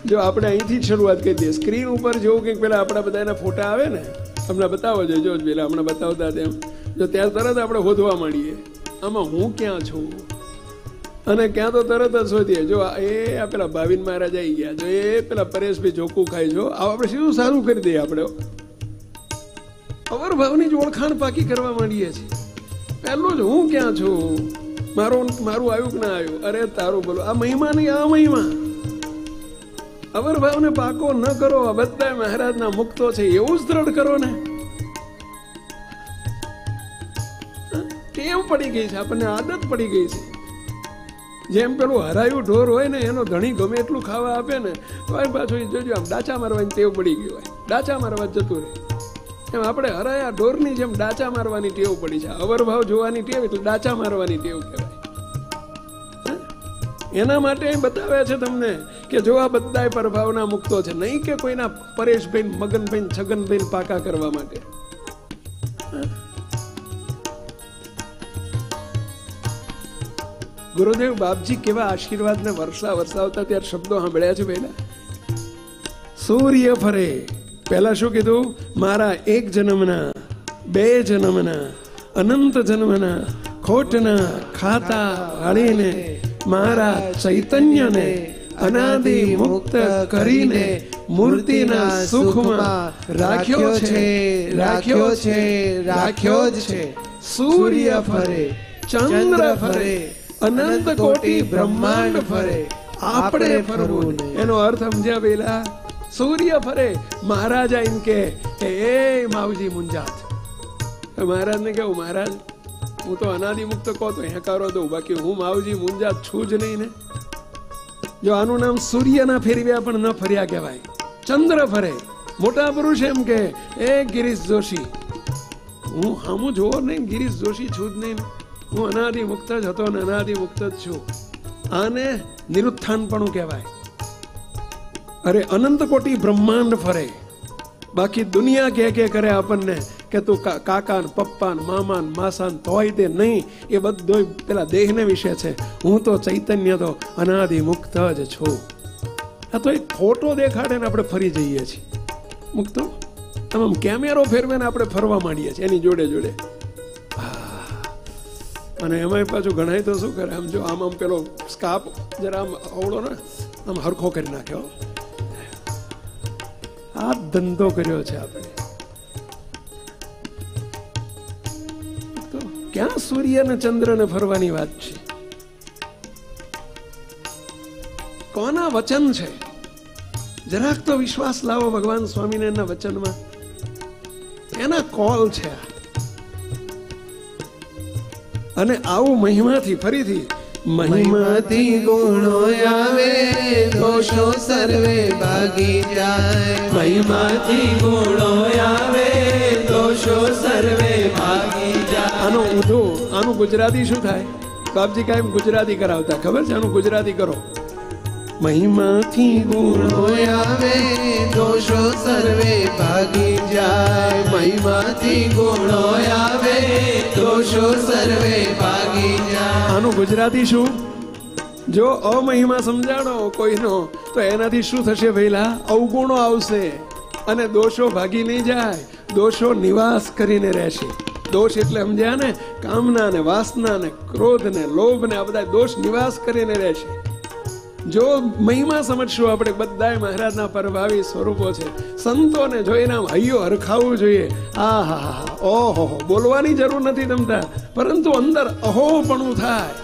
Speaker 1: જો આપણે અહીંથી જ શરૂઆત કરી દઈએ. સ્ક્રીન ઉપર જોવું કંઈક પેલા આપણા બધાના ફોટા આવે ને, હમણાં બતાવો જો પેલા હમણાં બતાવતા તેમ, જો ત્યાં તરત આપણે શોધવા માંડીએ આમાં હું ક્યાં છું, અને ક્યાં તો તરત જ શોધીએ. જો એ આ પેલા ભાવિન મહારાજ આવી ગયા, જો એ પેલા પરેશભાઈ ચોખ્ખું ખાય, જો આપણે સીધું સારું કરી દઈએ. આપણે અવરભાવની જ ઓળખાણ પાકી કરવા માંડીએ છીએ. પહેલું જ હું ક્યાં છું, મારું આવ્યું કે ના આવ્યું, અરે તારું બોલો. આ મહિમા નહીં, આ મહિમા. અવરભાવને પાકો ન કરો. આ બધા મહારાજના મુક્તો છે એવું જ દ્રઢ કરો ને. ટેવ પડી ગઈ છે, આપણને આદત પડી ગઈ છે. જેમ પેલું હરાયું ઢોર હોય ને, એનો ધણી ગમે એટલું ખાવા આપે ને તો પાછું જોજો આમ ડાચા મારવાની ટેવ પડી ગઈ હોય, ડાચા મારવા જતું રહે. એમ આપણે હરાયા ઢોરની જેમ ડાચા મારવાની ટેવ પડી છે. અવરભાવ જોવાની ટેવ એટલે ડાચા મારવાની ટેવ કહેવાય. એના માટે બતાવે છે તમને કે જો આ બધાય પ્રભાવના મુક્તો છે, નહીં કે કોઈના પરેશભાઈ, મગનભાઈ, છગનભાઈ પાકા કરવા માટે. ગુરુદેવ બાપજી કેવા આશીર્વાદ ને વરસાવતા ત્યારે શબ્દો સાંભળ્યા છે. પહેલા સૂર્ય ફરે, પહેલા શું કીધું? મારા એક જન્મના, બે જન્મના, અનંત જન્મના ખોટના ખાતા વાળીને મારા ચૈતન્યને અનાદિ મુક્ત કરીને મૂર્તિના સુખમાં રાખ્યો છે, રાખ્યો છે, રાખ્યો જ છે. સૂર્ય ફરે, ચંદ્ર ફરે, અનંત કોટી બ્રહ્માંડ ફરે, આપણે ફરવું. એનો અર્થ સમજ્યા પેલા? સૂર્ય ફરે, મહારાજા એમ કે એ માવજી મુંજાત. મહારાજ ને કેવું, મહારાજ હું તો અનાદિ મુક્ત કહો તો હેકારો દઉં, બાકી હું માવજી મુંજાત છું જ નહીં ને. જો આનું નામ સૂર્યના ફેરવ્યા પણ ન ફર્યા કહેવાય. ચંદ્ર ફરે, મોટા પુરુષ એમ કે એ ગિરીશ જોશી, હું હામું જોવો નહીં, ગિરીશ જોશી છું જ નહીં, હું અનાદિ મુક્ત જ હતો ને અનાદિ મુક્ત જ છું. આને નિરુત્થાનપણું કહેવાય. અરે અનંત કોટી બ્રહ્માંડ ફરે, બાકી દુનિયા કે કરે આપણને કે તું કાકા ને પપ્પા ને મામા ને માસા ને તોય તે નહીં. એ બધો પેલા દેહને વિશે છે. હું તો ચૈતન્ય તો અનાદિ મુક્ત જ છું. આ તો એક ફોટો દેખાડે ને આપણે ફરી જઈએ છીએ. મુક્તો આમ કેમેરો ફેરવે ને આપણે ફરવા માંડીએ છીએ એની જોડે જોડે. અને એમાં પાછું ઘણાય તો શું કરે, આમ જો આમ પેલો સ્કાર્પ જરા આમ અવળો ને આમ હરખો કરી નાખ્યો. આ ધંધો કર્યો છે આપણે. તો ક્યાં સૂર્ય ને ચંદ્ર ને ફરવાની વાત છે? કોના વચન છે? જરાક તો વિશ્વાસ લાવો ભગવાન સ્વામિનારાયણના વચનમાં. એના કોલ છે. અને આવું મહિમાથી ફરીથી
Speaker 2: મહિમાથી ગુણો આવે, દોષો સર્વે ભાગી જાય. મહિમાથી ગુણો આવે, દોષો સર્વે ભાગી જાય.
Speaker 1: આનું ગુજરાતી શું થાય? બાપજી કાયમ ગુજરાતી કરાવતા, ખબર છે? આનું ગુજરાતી કરો. મહિમાથી ગુણો
Speaker 2: આવે, દોષો સર્વે ભાગી જાય. મહિમાથી ગુણો આવે, દોષો સર્વે ભાગી જાય.
Speaker 1: આનું ગુજરાતી શું? જો અમહિમા સમજાણો કોઈનો તો એનાથી શું થશે? ભઈલા અવગુણો આવશે અને દોષો ભાગી નહીં જાય. દોષો નિવાસ કરીને રહેશે. દોષ એટલે સમજ્યા ને? કામના ને વાસના ને ક્રોધ ને લોભ ને આ બધા દોષ નિવાસ કરીને રહેશે. જો મહિમા સમજશું આપણે, બધાય મહારાજના પ્રભાવી સ્વરૂપો છે. સંતોને જોઈને આમ હૈયો હરખાવવું જોઈએ. આ હા, ઓહો, બોલવાની જરૂર નથી તમતા, પરંતુ અંદર અહોપણું થાય.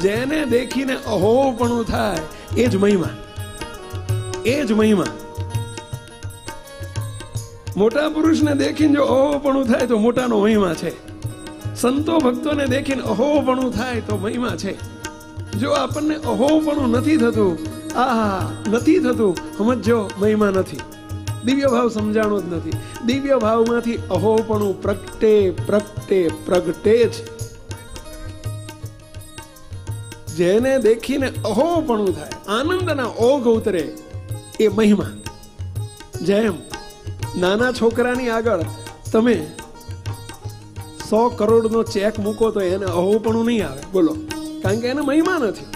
Speaker 1: જેને દેખીને અહોપણું થાય એ જ મહિમા, એ જ મહિમા. મોટા પુરુષને દેખીને જો અહોપણું થાય તો મોટાનો મહિમા છે. સંતો ભક્તોને દેખીને અહોપણું થાય તો મહિમા છે. જો આપણને અહોપણું નથી થતું, નથી થતું, સમજો મહિમા નથી. દિવ્ય ભાવ સમજાણો જ નથી. દિવ્ય ભાવમાંથી અહોપણું પ્રગટે પ્રગટે પ્રગટે છે. જેને દેખીને અહોપણું થાય, આનંદના ઓઘ ઉતરે, એ મહિમા. જેમ નાના છોકરાની આગળ તમે 100 કરોડનો ચેક મૂકો તો એને અહોપણું નહીં આવે, બોલો, કારણ કે એને મહિમા નથી.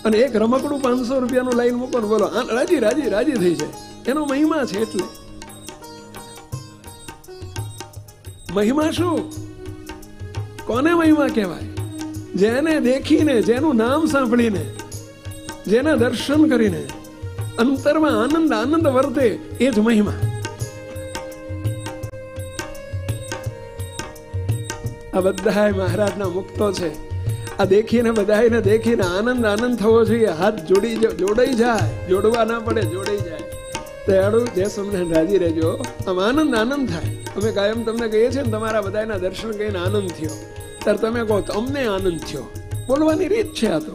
Speaker 1: અને એક રમકડું 500 રૂપિયાનું લાઈન મૂકો ને બોલો, રાજી રાજી રાજી થઈ જાય, એનો મહિમા છે. એટલે મહિમા શું? કોને મહિમા કહેવાય? જેને દેખીને, જેનું નામ સાંભળીને, જેના દર્શન કરીને અંતરમાં આનંદ આનંદ વર્તે, એ જ મહિમા. આ બધા મહારાજના મુક્તો છે. આ દેખીને, બધાને દેખીને આનંદ આનંદ થવો જોઈએ. હાથ જોડાઈ જાય, જોડવા ના પડે, જોડાઈ જાય. દયાળુ જે સમજણ રાજી રહેજો. આમ આનંદ આનંદ થાય. અમે કાયમ તમને કહીએ છીએ ને, તમારા બધાના દર્શન કરીને આનંદ થયો, ત્યારે તમે કહો તો અમને આનંદ થયો. બોલવાની રીત છે આ તો.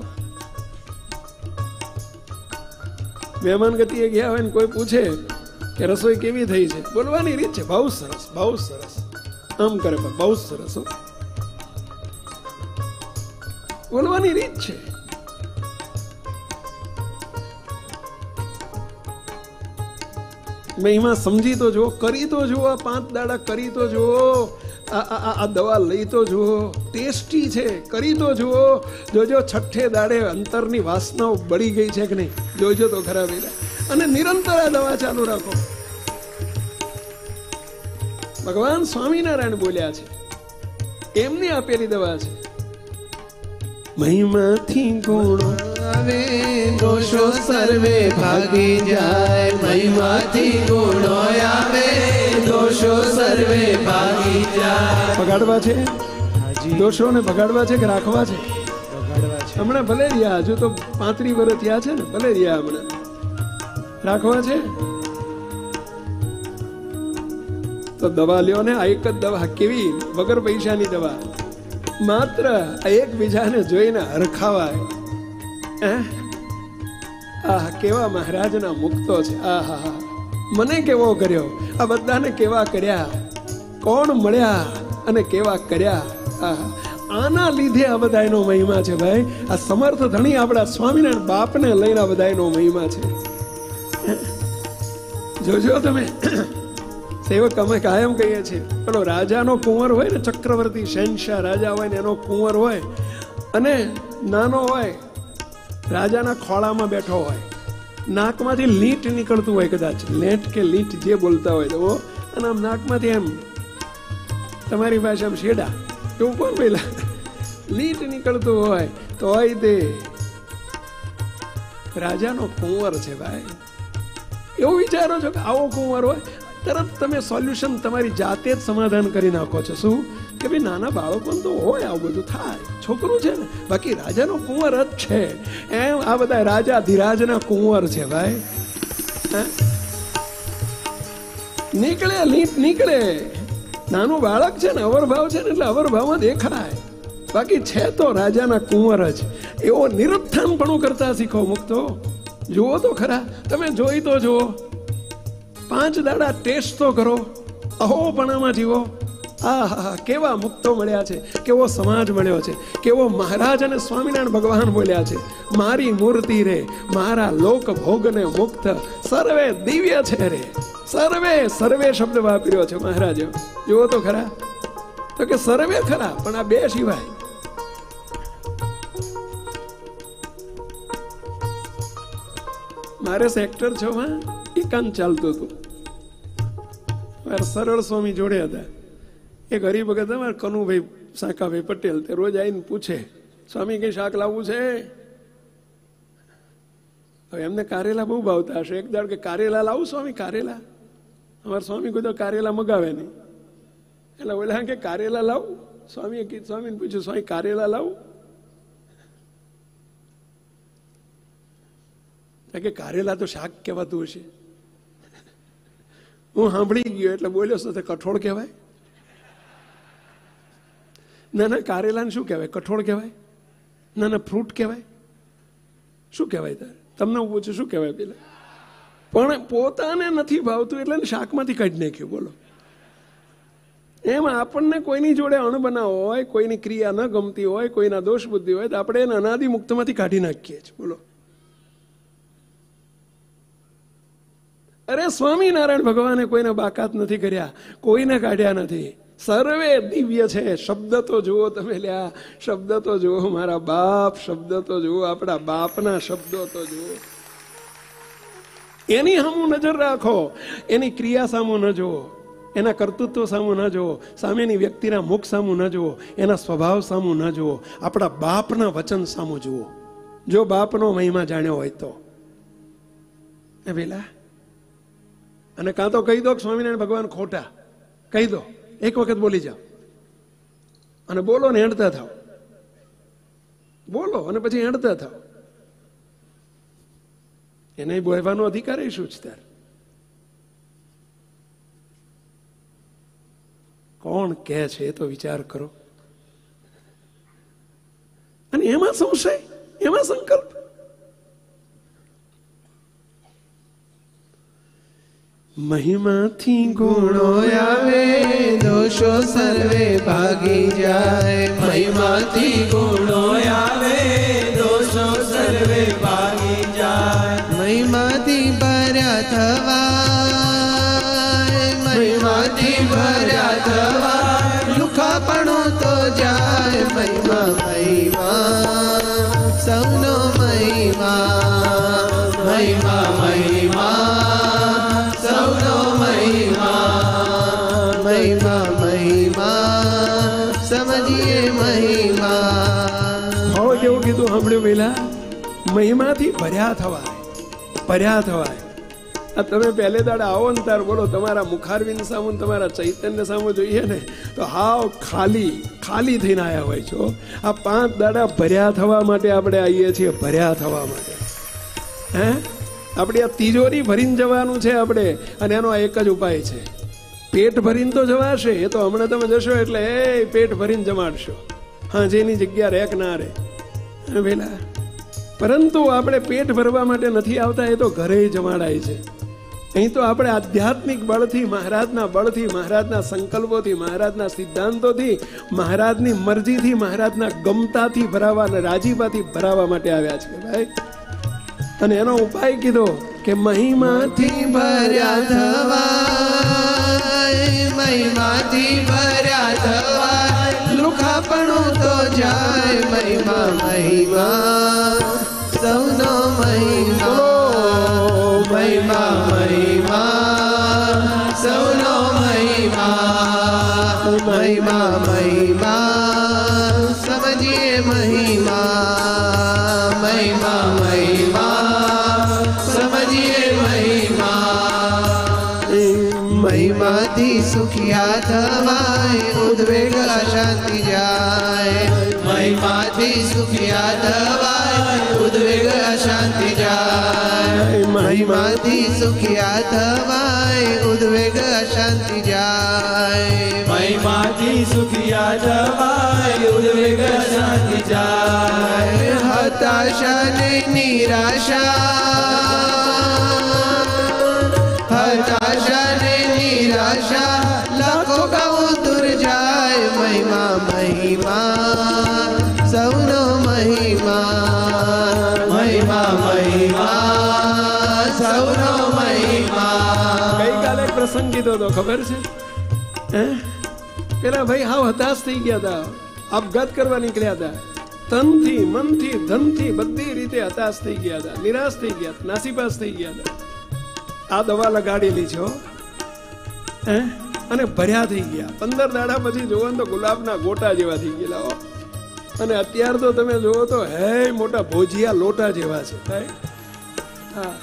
Speaker 1: મહેમાન ગતિએ ગયા હોય ને કોઈ પૂછે કે રસોઈ કેવી થઈ છે, બોલવાની રીત છે, બહુ સરસ, બહુ સરસ, આમ કરે, બહુ સરસ. બોલવાની રીત છે. મહિમા સમજી તો જુઓ, કરી તો જુઓ, 5 દાડા કરી તો જુઓ, આ દવા લઈ તો જુઓ, ટેસ્ટી છે, કરી તો જુઓ. જોજો 6 દાડે અંતરની વાસનાઓ બળી ગઈ છે કે નહીં, જોજો તો ખરા બેટા. અને નિરંતર આ દવા ચાલુ રાખો. ભગવાન સ્વામિનારાયણ બોલ્યા છે, એમની આપેલી દવા છે. મહિમાથી ગુણો
Speaker 2: આવે દોષો સર્વે ભાગી જાય. મહિમાથી ગુણો આવે દોષો સર્વે ભાગી જાય.
Speaker 1: ભગાડવા છે દોષો ને, ભગાડવા છે કે રાખવા છે? હમણાં ભલે રહ્યા, હજુ તો 35 વર્ષ થયા છે ને, ભલે રહ્યા. હમણાં રાખવા છે તો દવા લ્યો ને. આ એક જ દવા, કેવી વગર પૈસાની દવા, માત્ર એકબીજાને જોઈને હરખાવાય. આહ, કેવા મહારાજના મુક્તો છે. આહા, મને કેવો કર્યો, આ બધાને કેવા કર્યા, કોણ મળ્યા અને કેવા કર્યા. આહા, આના લીધે આ બધાનો મહિમા છે ભાઈ. આ સમર્થ ધણી આપણા સ્વામિનારાયણ બાપને લઈને આ બધાનો મહિમા છે. જોજો તમે, સેવક અમે કાયમ કહીએ છીએ, પેલો રાજાનો કુંવર હોય ને, ચક્રવર્તી શહેનશાહ રાજા હોય ને, એનો કુંવર હોય અને નાનો હોય, રાજાના ખોળામાં બેઠો હોય, નાકમાંથી લીટ નીકળતું હોય, કદાચ લેટ કે લીટ જે બોલતા હોય તો, અને આમ નાકમાંથી એમ, તમારી ભાષામાં શેડા એવું કોણ પેલા લીટ નીકળતું હોય, તો હોય તે રાજાનો કુંવર છે ભાઈ. એવું વિચારો છો કે આવો કુંવર હોય, તરત તમે સોલ્યુશન તમારી જાતે જ સમાધાન કરી નાખો છો. શું કે ભાઈ નાના બાળકો તો હોય, આવું બધું થાય, છોકરું છે ને, બાકી રાજાનો કુંવર જ છે. એમ આ બધા રાજા ધીરાજના કુંવર છે ભાઈ. નીકળે લીટ નીકળે, નાનું બાળક છે ને, અવરભાવ છે ને, એટલે અવરભાવમાં દેખાય, બાકી છે તો રાજાના કુંવર જ. એવો નિરથાનપણું કરતા શીખો મુક્તો. જુઓ તો ખરા, તમે જોઈ તો જુઓ, 5 દાડા ટેસ્ટ તો કરો, અહોપણામાં જીવો. આહા, કેવા મુક્તો મળ્યા છે, કેવો સમાજ મળ્યો છે, કેવો મહારાજ અને સ્વામિનારાયણ ભગવાન બોલ્યા છે, મારી મૂર્તિ રે મારા લોક ભોગને મુક્ત સર્વે દિવ્ય છે રે. સર્વે સર્વે શબ્દ વાપર્યો છે મહારાજો. જુઓ તો ખરા, તો કે સર્વે ખરા, પણ આ 2 સિવાય. મારે સેક્ટર 6 એકાંત ચાલતું હતું. મારા સરળ સ્વામી જોડે હતા. એક હરિભગત અમારા કનુભાઈ સાકાભાઈ પટેલ, તે રોજ આવીને પૂછે, સ્વામી કઈ શાક લાવવું છે? હવે એમને કારેલા બહુ ભાવતા હશે. એક દાડ કે કારેલા લાવું સ્વામી, કારેલા? અમારા સ્વામી કોઈ તો કારેલા મગાવે નહીં. એટલે બોલ્યા કે કારેલા લાવું? સ્વામીએ સ્વામીને પૂછ્યું, સ્વામી કારેલા લાવું? કે કારેલા તો શાક કહેવાતું હશે. હું સાંભળી ગયો એટલે બોલ્યો, શું કઠોળ કહેવાય? ના ના, કારેલાને શું કહેવાય? કઠોળ કહેવાય? ના ના, ફ્રૂટ કહેવાય? શું કહેવાય? તારે તમને હું પૂછું, શું કહેવાય પેલા? પણ પોતાને નથી ભાવતું એટલે શાકમાંથી કાઢી નાખ્યું. બોલો, એમ આપણને કોઈની જોડે અણબનાવ હોય, કોઈની ક્રિયા ન ગમતી હોય, કોઈના દોષ બુદ્ધિ હોય, તો આપણે એને અનાદિ મુક્તમાંથી કાઢી નાખીએ છીએ. બોલો, અરે સ્વામિનારાયણ ભગવાને કોઈને બાકાત નથી કર્યા, કોઈને કાઢ્યા નથી. સર્વે દિવ્ય છે. શબ્દ તો જુઓ તમે, લ્યા શબ્દ તો જુઓ, મારા બાપ શબ્દ તો જુઓ, આપણા બાપના શબ્દો તો જુઓ. એની સામું નજર રાખો, એની ક્રિયા સામું ન જુઓ, એના કર્તૃત્વ સામું ન જુઓ, સામેની વ્યક્તિના મુખ સામું ન જુઓ, એના સ્વભાવ સામું ન જુઓ, આપણા બાપના વચન સામું જુઓ. જો બાપનો મહિમા જાણ્યો હોય તો એ પેલા. અને કાં તો કહી દો કે સ્વામિનારાયણ ભગવાન ખોટા, કહી દો, એક વખત બોલી જાઓ અને બોલો ને હેણતા થાવ. બોલો અને પછી હેણતા થાવ. એને બોલવાનો અધિકાર શું છે? તાર કોણ કે છે એ તો વિચાર કરો. અને એમાં સંશય, એમાં સંકલ્પ. મહિમાથી ગુણો આવે
Speaker 2: દોષો સર્વે ભાગી જાય. મહિમાથી ગુણો આવે દોષો સર્વે ભાગી જાય. મહિમાથી ભર્યા થવા મહિમાથી ભર્યા થવા લુખાપણું તો જાય મહિમા મહિમા સૌનો મહિમા મહિમા મહિમા સૌનો મહિમા મહિમા મહિમા સમજીએ મહિમા
Speaker 1: હવે કેવું કીધું સાંભળ્યું પેલા મહિમાથી ભર્યા થવાય આ તમે પહેલે દાડે આવો ને તાર બોલો તમારા મુખારવિંદ સામુ તમારા ચૈતન્ય સામુ જોઈએ ને તો હાવ ખાલી થઈને આવ્યા હોય છો. આ 5 દાડા ભર્યા થવા માટે આપણે આવીએ છીએ, ભર્યા થવા માટે. હે આપણી આ તિજોરી ભરીને જવાનું છે આપણે, અને એનો આ એક જ ઉપાય છે. પેટ ભરીને તો જવાશે, એ તો હમણાં તમે જશો એટલે એ પેટ ભરીને જમાડશો. હા, જેની જગ્યા રેક ના રે પેલા. પરંતુ આપણે પેટ ભરવા માટે નથી આવતા, એ તો ઘરે જમાડાય છે. અહીં તો આપણે આધ્યાત્મિક બળથી, મહારાજના બળથી, મહારાજના સંકલ્પોથી, મહારાજના સિદ્ધાંતોથી, મહારાજની મરજીથી, મહારાજના ગમતાથી ભરાવા અને રાજીપાથી ભરાવા માટે આવ્યા છે ભાઈ. અને એનો ઉપાય કીધો કે મહિમાથી
Speaker 2: ભર્યા થવાય મહિમાથી ભર્યા થવાય લુખાપણું તો જાય મહિમા મહિમા સૌનો મહિમા મહિમા મહિમા સૌનો મહિમા મહિમા મહિમા સમજીએ મહિમા મહિમા મહિમા સમજીએ મહિમા મહિમાથી સુખિયા થવાય ઉદ્વેગ અશાંતિ જાય મહિમાથી સુખિયા થવાય ઉદ્વેગ અશાંતિ જાય મહિમાથી સુખિયા થવાય ઉદ્વેગ અશાંતિ જાય
Speaker 3: મહિમાથી સુખિયા થવાય ઉદ્વેગ અશાંતિ જાય
Speaker 2: હતાશા ને નિરાશા હતાશા ને નિરાશા લાખો ગાઉં દૂર જાય મહિમા મહિમા સૌનો મહિમા મહિમા મહિમા સૌનો મહિમા.
Speaker 1: ગઈકાલે પ્રસંગ કીધો તો ખબર છે, પેલા ભાઈ હાવ હતાશ થઈ ગયા હતા, આપઘાત કરવા નીકળ્યા હતા. તનથી, મનથી, ધનથી બધી રીતે હતાશ થઈ ગયા હતા, નિરાશ થઈ ગયા, નાસીપાસ થઈ ગયા હતા. આ દવા લગાડેલી છે અને ભર્યા થઈ ગયા. 15 દાડા પછી જોવો તો ગુલાબના ગોટા જેવા થઈ ગયેલા. અને અત્યાર તો તમે જોવો તો હે મોટા ભોજિયા લોટા જેવા છે ભાઈ. હા,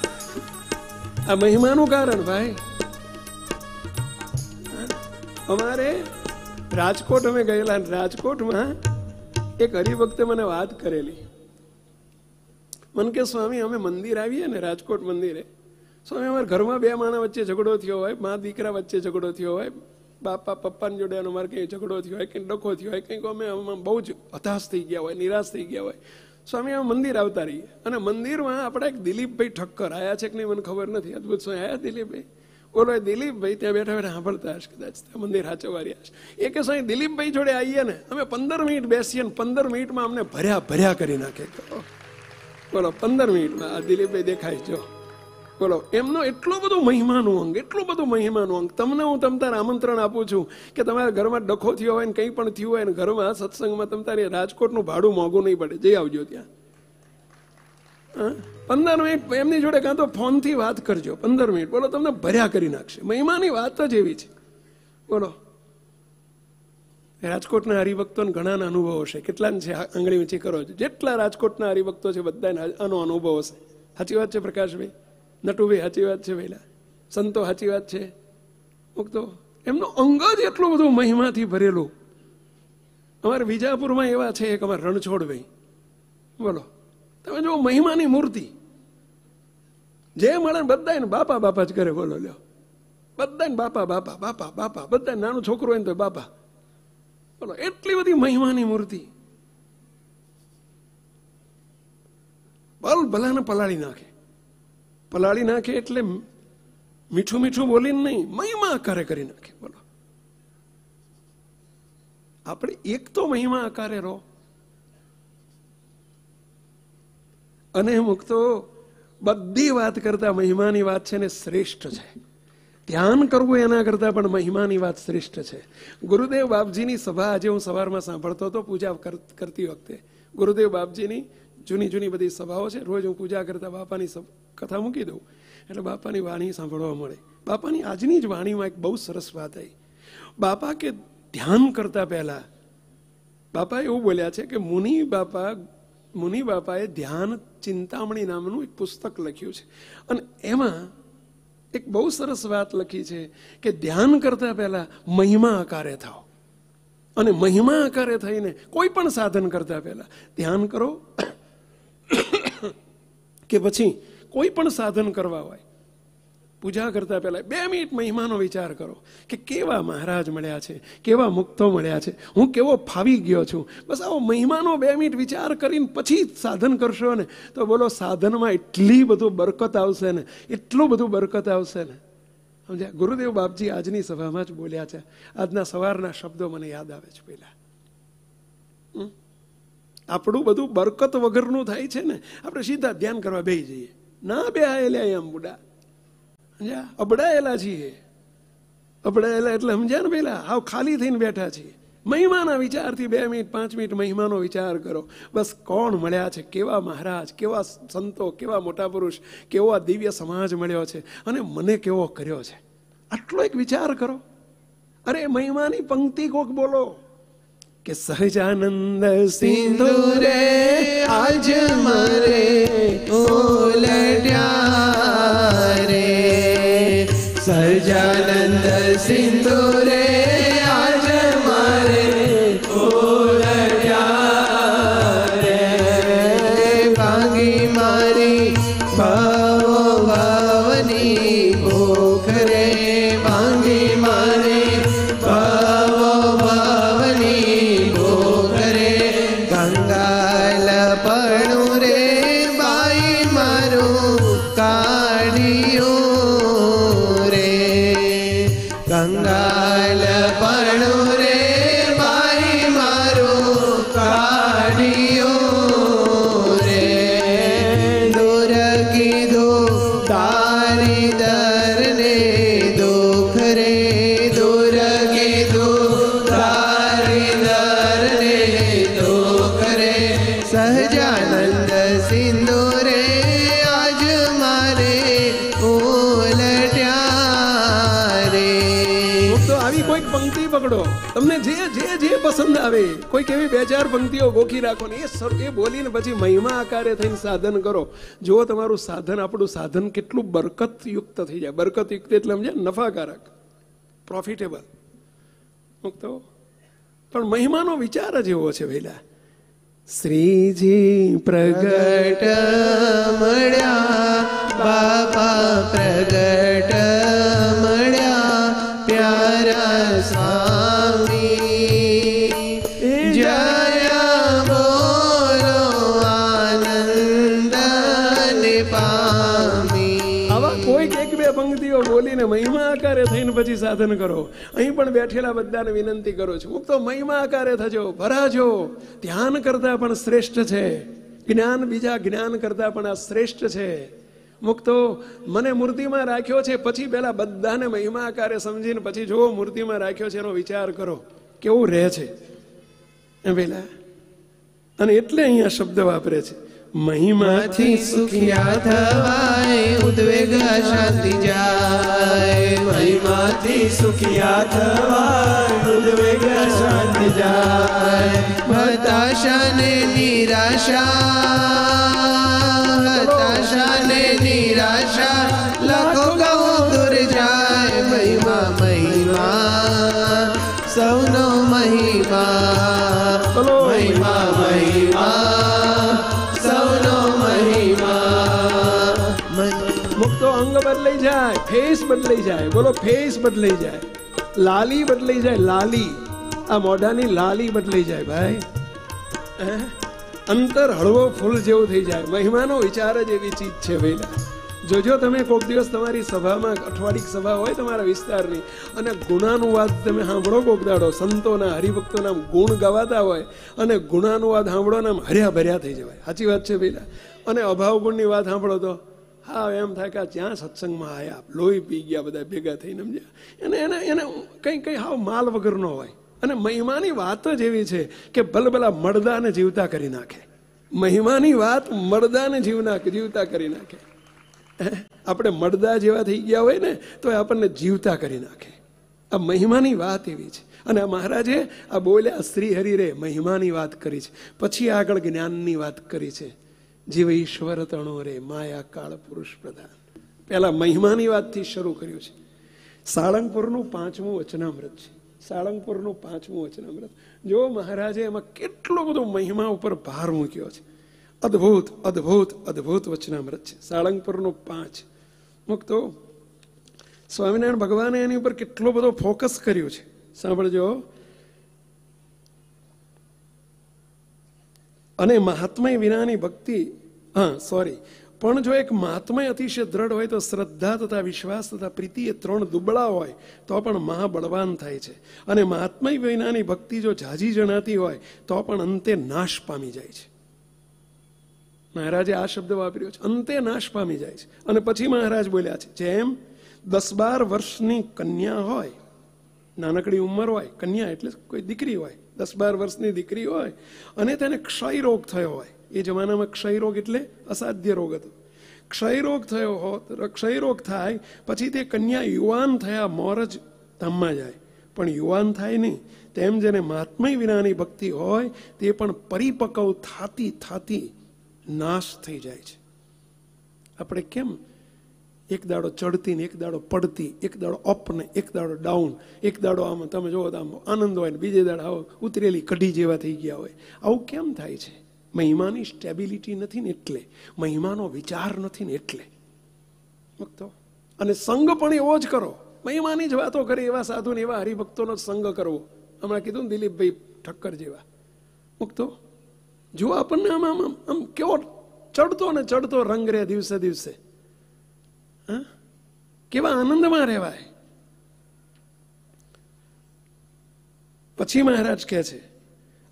Speaker 1: આ મહિમાનું કારણ ભાઈ. અમારે રાજકોટ અમે ગયેલા, રાજકોટમાં એક હરિભક્તે મને વાત કરેલી. મન કે સ્વામી અમે મંદિર આવીએ ને રાજકોટ મંદિરે, સ્વામી અમારા ઘરમાં 2 માણસ વચ્ચે ઝઘડો થયો હોય, મા દીકરા વચ્ચે ઝઘડો થયો હોય, બાપા પપ્પાની જોડે અમારે કંઈ ઝઘડો થયો હોય, કંઈ ડખો થયો હોય, કંઈક અમે બહુ જ હતાશ થઈ ગયા હોય, નિરાશ થઈ ગયા હોય, સ્વામી અમે મંદિર આવતા રહીએ. અને મંદિરમાં આપણા એક દિલીપભાઈ ઠક્કર આયા છે કે નહીં મને ખબર નથી, અદભુત સ્વામી આયા દિલીપભાઈ. બોલો એ દિલીપભાઈ ત્યાં બેઠા બેઠા સાંભળતા હશે, કદાચ મંદિર સાચવવાર્યા હશે. એ કે સાંઈ દિલીપભાઈ જોડે આવીએ ને અમે 15 મિનિટ બેસીએ ને 15 મિનિટમાં અમને ભર્યા કરી નાખે. બોલો 15 મિનિટમાં આ દિલીપભાઈ દેખાય જો. બોલો એમનો એટલો બધો મહિમાનું અંગ, એટલું બધું મહિમાનું અંગ. તમને હું તમતારે આમંત્રણ આપું છું કે તમારા ઘરમાં ડખો થયો હોય ને કંઈ પણ થયું હોય ને ઘરમાં સત્સંગમાં તમતારે રાજકોટનું ભાડું મોંઘું નહીં પડે, જઈ આવજો ત્યાં. 15 મિનિટ એમની જોડે કાં તો ફોનથી વાત કરજો, 15 મિનિટ બોલો તમને ભર્યા કરી નાખશે. મહિમાની વાત જ એવી છે. બોલો રાજકોટના હરિભક્તોને ઘણાના અનુભવ હશે, કેટલાને છે આંગળી ઊંચી કરો છો. જેટલા રાજકોટના હરિભક્તો છે બધાને આનો અનુભવ હશે. સાચી વાત છે પ્રકાશભાઈ, નટુભાઈ સાચી વાત છે, પહેલા સંતો સાચી વાત છે. મુક્તો એમનો અંગ જ એટલું બધું મહિમાથી ભરેલું. અમારે વિજાપુરમાં એવા છે એક અમારા રણછોડભાઈ, બોલો તમે જો મહિમાની મૂર્તિ, જે મળે બધાને બાપા બાપા જ કરે. બોલો લ્યો બધાને બાપા બાપા બાપા બાપા, બધા નાનું છોકરું હોય ને તો બાપા. બોલો એટલી બધી મહિમાની મૂર્તિ. ભલાને પલાળી નાખે એટલે મીઠું મીઠું બોલીને નહીં, મહિમા આકારે કરી નાખે. બોલો આપણે એક તો મહિમા આકારે રહો. અને મુક્તો બધી વાત કરતા મહિમાની વાત છે ને શ્રેષ્ઠ છે. ધ્યાન કરવું એના કરતાં પણ મહિમાની વાત શ્રેષ્ઠ છે. ગુરુદેવ બાપજીની સભા આજે હું સવારમાં સાંભળતો હતો પૂજા કરતી વખતે. ગુરુદેવ બાપજીની જૂની બધી સભાઓ છે, રોજ હું પૂજા કરતા બાપાની કથા મૂકી દઉં એટલે બાપાની વાણી સાંભળવા મળે. બાપાની આજની જ વાણીમાં એક બહુ સરસ વાત આવી. બાપા કે ધ્યાન કરતા પહેલા બાપા એવું બોલ્યા છે કે મુનિ બાપાએ ધ્યાન ચિંતામણી નામનું એક પુસ્તક લખ્યું છે અને એમાં એક બહુ સરસ વાત લખી છે કે ધ્યાન કરતા પહેલા મહિમા આકારે થાઓ. અને મહિમા આકારે થઈને કોઈ પણ સાધન કરતા પહેલા ધ્યાન કરો કે પછી કોઈ પણ સાધન કરવા હોય, પૂજા કરતા પહેલા 2 મિનિટ મહિમાનો વિચાર કરો કે કેવા મહારાજ મળ્યા છે, કેવા મુક્તો મળ્યા છે, હું કેવો ફાવી ગયો છું. બસ આવો મહિમાનો 2 મિનિટ વિચાર કરીને પછી સાધન કરશો ને તો બોલો સાધનમાં એટલી બધું બરકત આવશે ને, એટલું બધું બરકત આવશે ને. સમજ્યા? ગુરુદેવ બાપજી આજની સભામાં જ બોલ્યા છે. આજના સવારના શબ્દો મને યાદ આવે છે. પહેલા આપણું બધું બરકત વગરનું થાય છે ને, આપણે સીધા ધ્યાન કરવા બેસી જઈએ. ના બેહાયેલા એમ બુડા અબડાયેલા છીએ. અબડાયેલા એટલે સમજ્યા ને, પેલા હાવ ખાલી થઈને બેઠા છીએ. મહિમાના વિચારથી 2 મિનિટ 5 મિનિટ મહિમાનો વિચાર કરો. બસ કોણ મળ્યા છે, કેવા મહારાજ, કેવા સંતો, કેવા મોટા પુરુષ, કેવો આ દિવ્ય સમાજ મળ્યો છે અને મને કેવો કર્યો છે, આટલો એક વિચાર કરો. અરે મહિમાની પંક્તિ કોક બોલો કે સહજાનંદ સિંધુ રે આજ મારે ઓલટ્યા રે, સહજાનંદ સિંધુ રે આજ મારે ઓલટ્યા રે, ભાંગી મારી ભાવો ભાવની ભૂખ રે, ભાંગી મારી ભાવો ભાવની ભૂખ રે, કંગાલ પડું રે બાઈ મારું કાઢ્યું રે, કંગાલ પડું રે બાઈ મારું કાઢ્યું રે, દૂર કીધું તારી દરને દુઃખ રે, દૂર કીધું તારી દરને દુઃખ રે, સહજાનંદ સિંધુ રે આજ મારે ઉલટ્યા રે. તો આવી કોઈક પંક્તિ પકડો, તમને જે જે જે પસંદ આવે, કોઈક એવી 2-4 પંક્તિઓ ગોખી રાખો ને એ બોલીને પછી મહિમા આકારે થઈને સાધન કરો. જો તમારું સાધન, આપણું સાધન કેટલું બરકતયુક્ત થઈ જાય. બરકતયુક્ત એટલે સમજે નફાકારક, પ્રોફિટેબલ મુક્તો. પણ મહિમાનો વિચાર જ એવો છે ભઈલા. શ્રીજી પ્રગટ મળ્યા, બાપા પ્રગટ મળ્યા, પ્યારા સ્વામી જય બોલો આનંદ ને પામી. આવા કોઈક 1-2 પંક્તિઓ બોલીને મહિમા આકારે થઈને પછી સાધન કરો. અહીં પણ બેઠેલા બધાને વિનંતી કરું છું, હું તો મહિમા આકારે થજો, ભરાજો. ધ્યાન કરતા પણ શ્રેષ્ઠ છે જ્ઞાન, બીજા જ્ઞાન કરતા પણ આ શ્રેષ્ઠ છે. મુક્તો મને મૂર્તિમાં રાખ્યો છે, પછી પેલા બધાને મહિમા આકારે સમજીને પછી જો મૂર્તિમાં રાખ્યો છે એનો વિચાર કરો કેવું રહે છે પેલા. અને એટલે અહીંયા શબ્દ વાપરે છે, મહિમાથી સુખિયા થવાય ઉદ્વેગ શાંતિ જાય, મહિમાથી સુખિયા થવાય ઉદ્વેગ શાંતિ જાય, હતાશા ને નિરાશા લાખો કહું દૂર જાય, મહિમા મહિમા સૌનો મહિમા, મહિમા મહિમા સૌનો મહિમા. મુક્તો અંગ બદલાઈ જાય, ફેસ બદલાઈ જાય, બોલો ફેસ બદલાઈ જાય, લાલી બદલાઈ જાય, લાલી આ મોઢાની લાલી બદલાઈ જાય ભાઈ, અંતર હળવો ફૂલ જેવું થઈ જાય. મહિમાનો વિચાર જ એવી ચીજ છે ભઈલા. જોજો તમે કોઈક દિવસ તમારી સભામાં, અઠવાડિક સભા હોય તમારા વિસ્તારની, અને ગુણાનુવાદ તમે સાંભળો કોક દાડો, સંતોના હરિભક્તોના ગુણ ગવાતા હોય અને ગુણાનુવાદ સાંભળો ને આમ હર્યા ભર્યા થઈ જવાય. સાચી વાત છે ભઈલા. અને અભાવ ગુણની વાત સાંભળો તો હા એમ થાય કે જ્યાં સત્સંગમાં આવ્યા લોહી પી ગયા બધા ભેગા થઈને સમજ્યા. એને કઈ હાવ માલ વગરનો હોય. અને મહિમાની વાત જ એવી છે કે ભલભલા મળદાને જીવતા કરી નાખે. મહિમાની વાત મળદાને જીવતા કરી નાખે. આપણે મળદા જેવા થઈ ગયા હોય ને તો આપણને જીવતા કરી નાખે. આ મહિમાની વાત એવી છે. અને મહારાજે આ બોલ્યા શ્રી હરિ રે મહિમાની વાત કરી છે. પછી આગળ જ્ઞાનની વાત કરી છે. જીવ ઈશ્વર તણો રે માયા કાળ પુરુષ પ્રધાન. પેલા મહિમાની વાતથી શરૂ કર્યું છે. સાળંગપુરનું 5મું વચનામૃત છે. સાળંગપુરનું 5મું વચનામૃત. જો મહારાજે એમાં કેટલો બધો મહિમા ઉપર ભાર મૂક્યો છે. અદ્ભુત અદ્ભુત અદ્ભુત વચનામૃત છે. સાળંગપુરનું 5 મુક્તો સ્વામિનારાયણ ભગવાને એની ઉપર કેટલો બધો ફોકસ કર્યું છે. સાંભળજો. અને મહાત્મય વિનાની ભક્તિ પણ જો એક મહાત્મય અતિશય દ્રઢ હોય તો શ્રદ્ધા તથા વિશ્વાસ તથા પ્રીતિ એ 3 દુબળા હોય તો પણ મહાબળવાન થાય છે. અને મહાત્મય વિનાની ભક્તિ જો ઝાઝી જણાતી હોય તો પણ અંતે નાશ પામી જાય છે. મહારાજે આ શબ્દ વાપર્યો છે, અંતે નાશ પામી જાય છે. અને પછી મહારાજ બોલ્યા છે, જેમ 10-12 વર્ષની કન્યા હોય, નાનકડી ઉંમર હોય, કન્યા એટલે કોઈ દીકરી હોય, 10-12 વર્ષની દીકરી હોય અને તેને ક્ષય રોગ થયો હોય. એ જમાનામાં ક્ષય રોગ એટલે અસાધ્ય રોગ હતો. ક્ષય રોગ થયો હોત, ક્ષય રોગ થાય પછી તે કન્યા યુવાન થયા મોરજ ધામમાં જાય, પણ યુવાન થાય નહીં. તેમ જેને મહાત્મય વિનાની ભક્તિ હોય તે પણ પરિપક્વ થાતી નાશ થઈ જાય છે. આપણે કેમ એક દાડો ચડતી ને એક દાડો પડતી, એક દાડો અપ ને એક દાડો ડાઉન, એક દાડો આમ તમે જોવો તો આમ આનંદ હોય ને બીજે દાડો આવો ઉતરેલી કઢી જેવા થઈ ગયા હોય. આવું કેમ થાય છે? મહિમાની સ્ટેબિલિટી નથી ને એટલે, મહિમાનો વિચાર નથી ને એટલે. અને સંગ પણ એવો જ કરો. મહિમાની જ વાતો કરે એવા સાધુ ને એવા હરિભક્તોનો સંગ કરવો. હમણાં કીધું ને દિલીપભાઈ ઠક્કર જેવા મુક્તો. જો આપણને આમ કેવો ચડતો રંગ રહે દિવસે દિવસે. કેવા આનંદમાં રહેવાય. પછી મહારાજ કહે છે,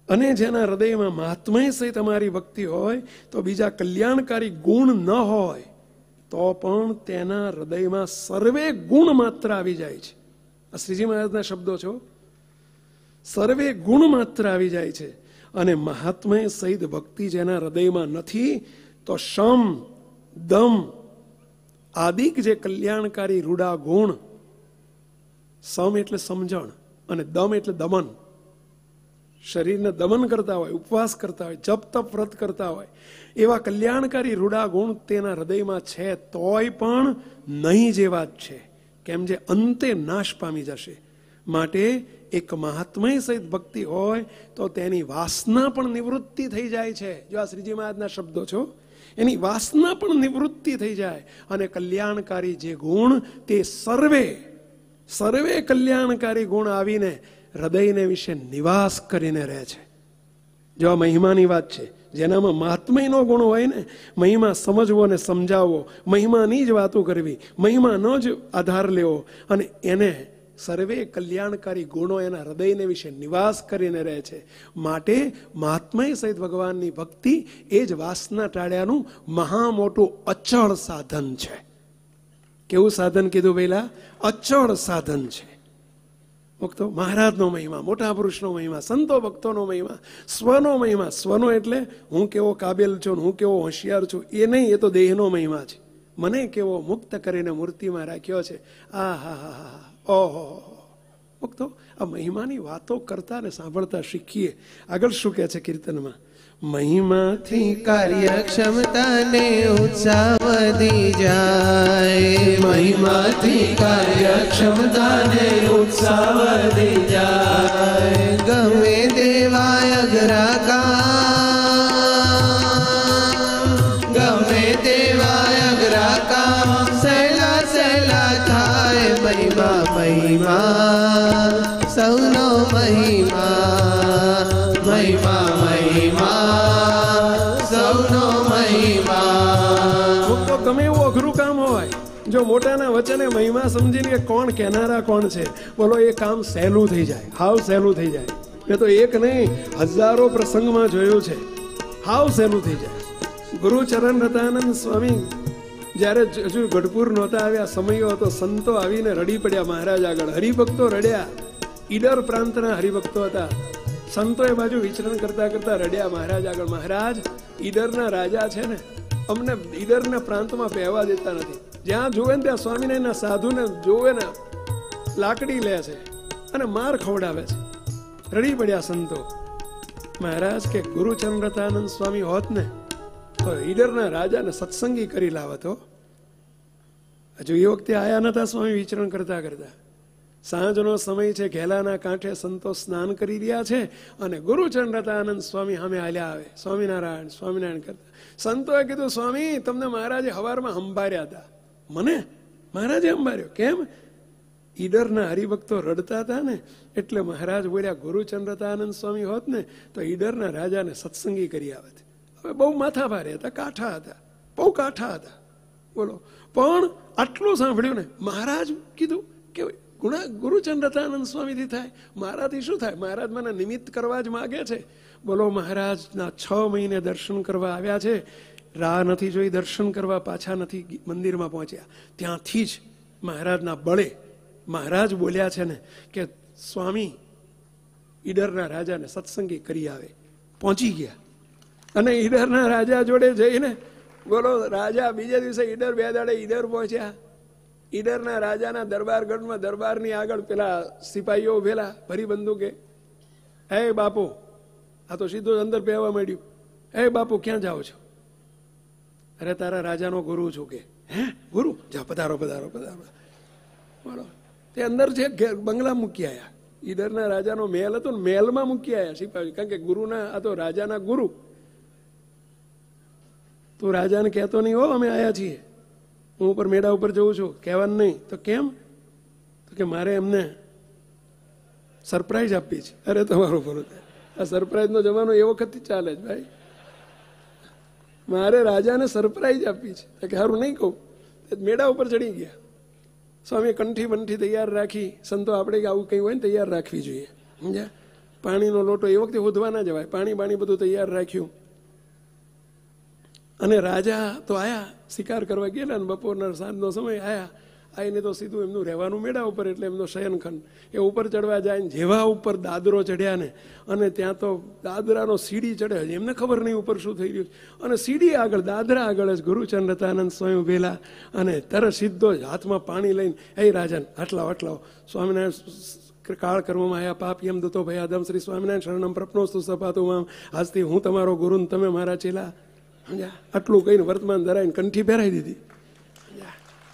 Speaker 1: અને જેના હૃદયમાં મહાત્મય સહિત તમારી ભક્તિ હોય તો બીજા કલ્યાણકારી ગુણ ન હોય તો પણ તેના હૃદયમાં સર્વે ગુણ માત્ર આવી જાય છે. આ શ્રીજી મહારાજના શબ્દો છો. સર્વે ગુણ માત્ર આવી જાય છે. અને મહાત્મય સહિત ભક્તિ જેના હૃદયમાં નથી તો શમ, દમ આદિક જે કલ્યાણકારી રૂડા ગુણ, સમ એટલે સમજણ અને દમ એટલે દમન, શરીરને દમન કરતા હોય, ઉપવાસ કરતા હોય, જપ તપ વ્રત કરતા હોય, એવા કલ્યાણકારી રૂડા ગુણ તેના હૃદયમાં છે તોય પણ નહીં જેવા જ છે. કેમ જે અંતે નાશ પામી જશે. માટે એક મહાત્મય સહિત ભક્તિ હોય તો તેની વાસના પણ નિવૃત્તિ થઈ જાય છે. જો આ શ્રીજી મહારાજના શબ્દો છો. એની વાસના પણ નિવૃત્તિ થઈ જાય અને કલ્યાણકારી જે ગુણ તે સર્વે કલ્યાણકારી ગુણ આવીને હૃદયને વિશે નિવાસ કરીને રહે છે. જો આ મહિમાની વાત છે. જેનામાં મહાત્મયનો ગુણ હોય ને, મહિમા સમજવો અને સમજાવવો, મહિમાની જ વાતો કરવી, મહિમાનો જ આધાર લેવો અને એને સર્વે કલ્યાણકારી ગુણો એના હૃદયને વિશે નિવાસ કરીને રહે છે. માટે મહાત્મય સહિત ભગવાનની ભક્તિ એ જ વાસના ટાળ્યાનું મહા મોટું અચળ સાધન છે. કેવું સાધન કીધું પહેલા? અચળ સાધન છે. ભક્તો મહારાજનો મહિમા, મોટા પુરુષનો મહિમા, સંતો ભક્તોનો મહિમા, સ્વનો મહિમા. સ્વનો એટલે હું કેવો કાબેલ છું, હું કેવો હોશિયાર છું એ નહીં, એ તો દેહનો મહિમા છે. મને કેવો મુક્ત કરીને મૂર્તિમાં રાખ્યો છે. આ ઓહો ભક્તો આ મહિમાની વાતો કરતા ને સાંભળતા શીખીએ. આગળ શું કહે છે કીર્તનમાં? મહિમાથી
Speaker 2: કાર્યક્ષમતાને ઉત્સાહ વધી જાય,
Speaker 3: મહિમાથી કાર્યક્ષમતાને ઉત્સાહ વધી જાય.
Speaker 2: ગમે તેવા અઘરા કામ, ગમે તેવા અઘરા કામ સહેલા સહેલા થાય. મહિમા મહિમા સૌનો મહિમા, મહિમા સૌનો મહિમા.
Speaker 1: ગમે એવું અઘરું કામ હોય, જો મોટાના વચને મહિમા સમજીને કોણ કહેનારા કોણ છે, બોલો એ કામ સહેલું થઈ જાય, હાવ સહેલું થઈ જાય. મેં તો એક નહીં હજારો પ્રસંગમાં જોયું છે, હાવ સહેલું થઈ જાય. ગુરુ ચરણ રતાનંદ સ્વામી જ્યારે હજુ ગઢપુર નહોતા આવ્યા, સમયો હતો, સંતો આવીને રડી પડ્યા મહારાજ આગળ. હરિભક્તો રડ્યા. ઈડર પ્રાંતના હરિભક્તો હતા. સંતો એ બાજુ વિચરણ કરતા કરતા રડ્યા મહારાજ આગળ. મહારાજ, ઈડરના રાજા છે ને, અમને ઈડરના પ્રાંતમાં પહેવા દેતા નથી. જ્યાં જોવે ને ત્યાં સ્વામિનારાયણના સાધુને જોવે ને લાકડી લે છે અને માર ખવડાવે છે. રડી પડ્યા સંતો. મહારાજ કે ગુરુચંદ્રતાનંદ સ્વામી હોત ને તો ઈડરના રાજાને સત્સંગી કરી લાવતો. હજુ એ વખતે આયા નતા સ્વામી વિચરણ કરતા કરતા. સાંજનો સમય છે, ઘેલાના કાંઠે સંતો સ્નાન કરી રહ્યા છે અને ગુરુચંદ્રતાનંદ સ્વામી સામે હાલ્યા આવે. સ્વામિનારાયણ સ્વામિનારાયણ કરતા. સંતોએ કીધું, સ્વામી તમને મહારાજે હવારમાં હંભાર્યા હતા. મને મહારાજે હંભાર્યો? કેમ? ઈડરના હરિભક્તો રડતા હતા ને એટલે મહારાજ બોલ્યા, ગુરુચંદ્રતાનંદ સ્વામી હોત ને તો ઈડરના રાજાને સત્સંગી કરી આવત. હવે બહુ માથા ભારે હતા, કાઠા હતા, બહુ કાઠા હતા. બોલો, પણ આટલું સાંભળ્યું ને, મહારાજ કીધું કે ગુરુચંદ્રતાનંદ સ્વામીથી થાય, મારાથી શું થાય? મહારાજ મને નિમિત્ત કરવા જ માગે છે. બોલો, મહારાજના 6 મહિને દર્શન કરવા આવ્યા છે. રાહ નથી જોઈ દર્શન કરવા, પાછા નથી મંદિરમાં પહોંચ્યા. ત્યાંથી જ મહારાજના બળે મહારાજ બોલ્યા છે ને કે સ્વામી ઈડરના રાજાને સત્સંગી કરી આવે. પહોંચી ગયા અને ઈડરના રાજા જોડે જઈને, બોલો, રાજા બીજે દિવસે ઈડર, 2 દાડે ઈડર પહોંચ્યા. ઈડરના રાજાના દરબારગઢમાં, દરબારની આગળ પેલા સિપાહીઓ ઉભેલા ભરી બંદૂકે. હે બાપુ, આ તો સીધું અંદર પહેવા માંડ્યું. હે બાપુ, ક્યાં જાઓ છો? અરે તારા રાજાનો ગુરુ છું. કે હે ગુરુ? જા, પધારો પધારો પધારો. બોલો, તે અંદર છે બંગલા મૂકી આવ્યા. ઈડરના રાજાનો મહેલ હતો ને, મહેલમાં મૂકી આવ્યા સિપાહી. કારણ કે ગુરુના, આ તો રાજાના ગુરુ. તું રાજાને કહેતો નહીં હો અમે આવ્યા છીએ, હું ઉપર મેળા ઉપર જઉં છું, કહેવાનું નહીં. તો કેમ? તો કે મારે એમને સરપ્રાઈઝ આપી છે. અરે તમારો ભલો થાય, આ સરપ્રાઈઝનો જમાનો એ વખતથી ચાલે છે ભાઈ. મારે રાજાને સરપ્રાઈઝ આપી છે. કે સારું નહીં કહું. મેળા ઉપર ચડી ગયા. સ્વામી કંઠી બંઠી તૈયાર રાખી. સંતો આપણે આવું કંઈ હોય ને તૈયાર રાખવી જોઈએ, સમજ્યા? પાણીનો લોટો એ વખતે હોધવા ના જવાય. પાણી બધું તૈયાર રાખ્યું. અને રાજા તો આયા, શિકાર કરવા ગયેલા ને બપોરના સાંજનો સમય આયા. આવીને તો સીધું એમનું રહેવાનું મેળા ઉપર, એટલે એમનો શયનખંડ. એ ઉપર ચડવા જાય ને જેવા ઉપર દાદરો ચડ્યા ને, અને ત્યાં તો દાદરાનો સીડી ચડે. એમને ખબર નહીં ઉપર શું થઈ રહ્યું. અને સીડી આગળ, દાદરા આગળ જ ગુરુચંદ્રતાનંદ સ્વામી ઉભેલા. અને તરત સીધો જ હાથમાં પાણી લઈને, હે રાજન આટલાઓ સ્વામિનારાયણ કાળ કરવામાં આવ્યા પાપ યમ દતો ભયાદમ શ્રી સ્વામિનારાયણ શરણમ પ્રપનોસ્તુ સપાતું આમ આજથી હું તમારો ગુરુ ને તમે મારા ચેલા. આટલું કહીને વર્તમાન ધરાઈને કંઠી પહેરાઈ દીધી.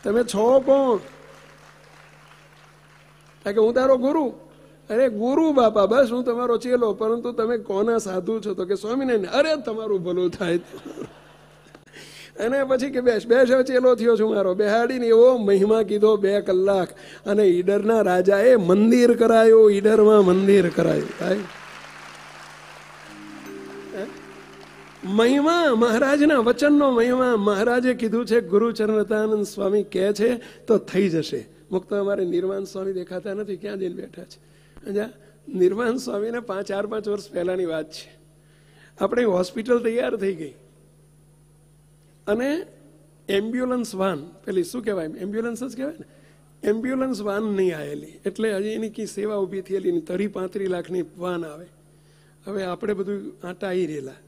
Speaker 1: તમે છો કોણ? કે હું તારો ગુરુ. અરે ગુરુ બાપા, બસ હું તમારો ચેલો. પરંતુ તમે કોના સાધુ છો? તો કે સ્વામિનારાયણ. અરે તમારું ભલું થાય. અને પછી કે બેસ ચેલો થયો છું મારો. બેહાડીને એવો મહિમા કીધો 2 કલાક. અને ઈડરના રાજાએ મંદિર કરાયું. ઈડરમાં મંદિર કરાયું. ભાઈ મહિમા, મહારાજના વચનનો મહિમા. મહારાજે કીધું છે, ગુરુચંદ્રતાનંદ સ્વામી કહે છે તો થઈ જશે. મુક્ત અમારે નિર્વાણ સ્વામી દેખાતા નથી, ક્યાં જઈને બેઠા છે? નિર્વાણ સ્વામીને 4-5 વર્ષ પહેલાની વાત છે. આપણે હોસ્પિટલ તૈયાર થઈ ગઈ અને એમ્બ્યુલન્સ વાન, પેલી શું કહેવાય, એમ્બ્યુલન્સ જ કહેવાય ને, એમ્બ્યુલન્સ વાન નહીં આવેલી. એટલે હજી એની કઈ સેવા ઊભી થયેલી નહીં. 30-35 લાખની વાન આવે. હવે આપણે બધું આટા આવી રહેલા.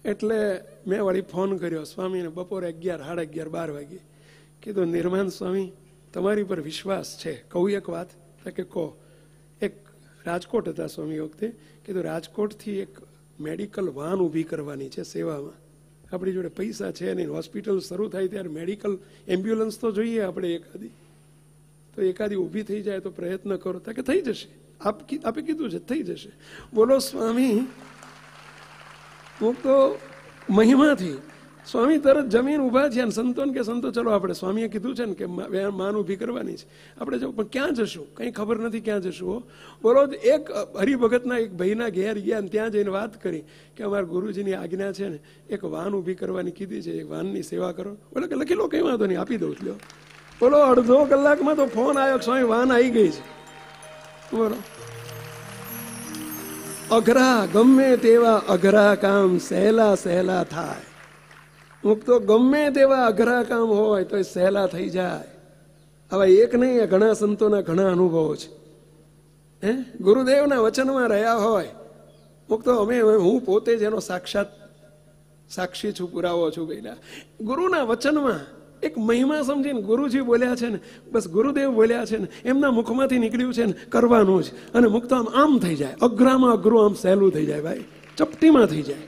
Speaker 1: એટલે મેં વળી ફોન કર્યો સ્વામીને બપોરે 11, 11:30, 12 વાગે. કીધું, નિર્માણ સ્વામી તમારી પર વિશ્વાસ છે, કહું એક વાત? કે કહો. એક રાજકોટ હતા સ્વામી વખતે. કીધું, રાજકોટથી એક મેડિકલ વાન ઊભી કરવાની છે સેવામાં. આપણી જોડે પૈસા છે નહીં. હોસ્પિટલ શરૂ થાય ત્યારે મેડિકલ એમ્બ્યુલન્સ તો જોઈએ આપણે એકાદી ઊભી થઈ જાય તો પ્રયત્ન કરો. કે થઈ જશે, આપે કીધું છે થઈ જશે. બોલો સ્વામી, હું તો મહિમાથી સ્વામી તરત જમીન ઊભા થયા. સંતોન કે સંતો ચલો આપણે, સ્વામીએ કીધું છે ને કે માન ઊભી કરવાની છે, આપણે જવું. પણ ક્યાં જશું? કંઈ ખબર નથી ક્યાં જશું. બોલો, એક હરિભગતના એક ભાઈના ઘેર ગયા ને ત્યાં જઈને વાત કરી કે અમારા ગુરુજીની આજ્ઞા છે ને, એક વાન ઊભી કરવાની કીધી છે, એક વાનની સેવા કરો. બોલો કે લખી લો, કંઈ વાંધો નહીં, આપી દઉં લ્યો. બોલો, અડધો કલાકમાં તો ફોન આવ્યો, સ્વામી વાન આવી ગઈ છે. બોલો, અઘરા ગમે તેવા અઘરા કામ સહેલા થાય. મુક્તો ગમે તેવા અઘરા કામ હોય તો એ સહેલા થઈ જાય. હવે એક નહીં, ઘણા સંતોના ઘણા અનુભવો છે. ગુરુદેવના વચનમાં રહ્યા હોય. મુક્તો હું પોતે જ એનો સાક્ષાત સાક્ષી છું, પુરાવો છું. પહેલા ગુરુના વચનમાં એક મહિમા સમજીને ગુરુજી બોલ્યા છે ને, બસ ગુરુદેવ બોલ્યા છે ને, એમના મુખમાંથી નીકળ્યું છે ને, કરવાનું જ. અને મુક્ત આમ થઈ જાય, અઘરામાં અઘરું આમ સહેલું થઈ જાય ભાઈ, ચપટીમાં થઈ જાય.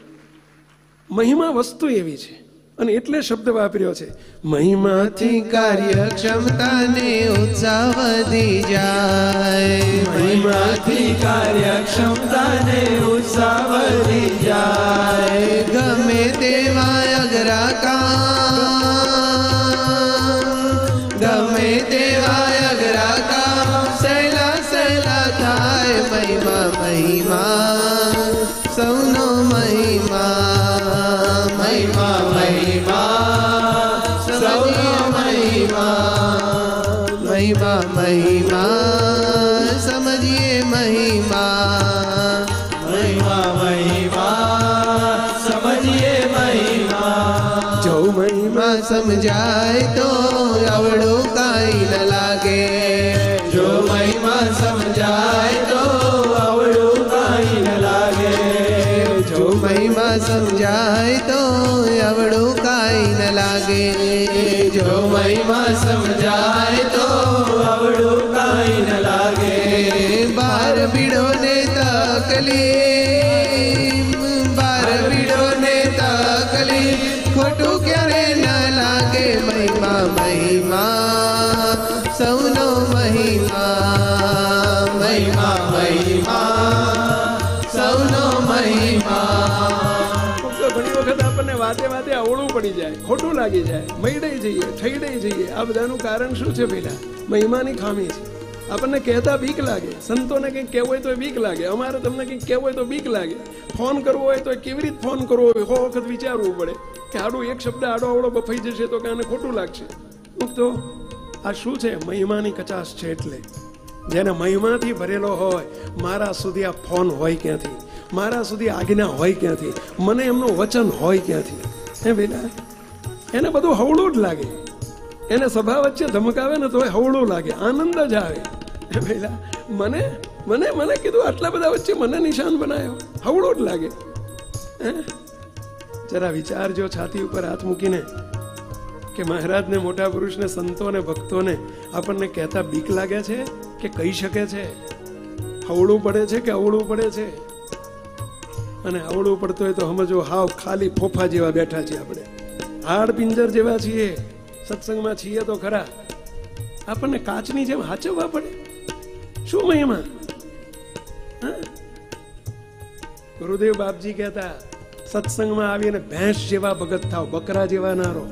Speaker 1: મહિમા વસ્તુ એવી છે, અને એટલે શબ્દ વાપર્યો છે, મહિમાથી
Speaker 2: કાર્યક્ષમતા ને ઉત્સાહ વધી જાય.
Speaker 3: મહિમાથી કાર્યક્ષમતા ને ઉત્સાહ વધી જાય.
Speaker 2: ગમે તેવા અઘરા કામ, ગમે તેવા અઘરા કામ સહેલા સહેલા થાય. મહિમા મહિમા સૌનો મહિમા, મહિમા મહિમા સૌનો મહિમા, મહિમા મહિમા સમજીએ મહિમા,
Speaker 3: મહિમા મહિમા સમજીએ મહિમા.
Speaker 1: જો મહિમા
Speaker 2: સમજાય તો અવળું કાંઈ ન લાગે.
Speaker 3: જો મહિમા સમજાય તો અવળું કાંઈ ન લાગે.
Speaker 2: જો મહિમા સમજાય તો અવળું કાંઈ ન લાગે.
Speaker 3: જો મહિમા સમજાય તો અવળું કાંઈ ન લાગે.
Speaker 2: બાર પીડોને તકલીફ, બાર પીડોને તકલીફ ખોટું ક્યારે ન લાગે. મહિમા મહિમા સૌનો મહિમા,
Speaker 3: મહિમા મહિમા સૌનો મહિમા.
Speaker 1: ઘણી વખત આપણને વાતે વાતે અવળું પડી જાય, ખોટું લાગી જાય, મૈડાઈ જઈએ, ઠઈડાઈ જઈએ. આ બધાનું કારણ શું છે? પેલા મહિમાની ખામી છે. આપણને કહેતા બીક લાગે, સંતોને કંઈક કહેવું હોય તો બીક લાગે, અમારે તમને કંઈક કહેવું હોય તો બીક લાગે, ફોન કરવો હોય તો કેવી રીતે ફોન કરવો હોય 100 વખત વિચારવું પડે કે આડું એક શબ્દ આડો અવળો બફાઈ જશે તો કે આને ખોટું લાગશે. તો આ શું છે? મહિમાની કચાશ છે. એટલે જેને મહિમાથી ભરેલો હોય, મારા સુધી આ ફોન હોય ક્યાંથી, મારા સુધી આજ્ઞા હોય ક્યાંથી, મને એમનું વચન હોય ક્યાંથી? હે બેટા, એને બધું હવળું જ લાગે. એને સભા વચ્ચે ધમકાવે ને તો હવળું લાગે, આનંદ જ આવે. હે બેટા, મને મને મને કીધું આટલા બધા વચ્ચે મને નિશાન બનાવ્યો, હવળું જ લાગે. હે, જરા વિચારજો છાતી ઉપર હાથ મૂકીને કે મહારાજને, મોટા પુરુષને, સંતોને, ભક્તોને આપણને કહેતા બીક લાગે છે કે કહી શકે છે? હવળું પડે છે કે અવળું પડે છે? અને અવળું પડતું હોય તો સમજો હાવ ખાલી ફોફા જેવા બેઠા છીએ આપણે, હાડ પિંજર જેવા છીએ. સત્સંગમાં છીએ તો ખરા, આપણને કાચની જેમ હાચવવા પડે. શું મહિમા? ગુરુદેવ બાપજી કહેતા, સત્સંગમાં આવીને ભેંસ જેવા ભગત થાવ, બકરા જેવા ના રહો.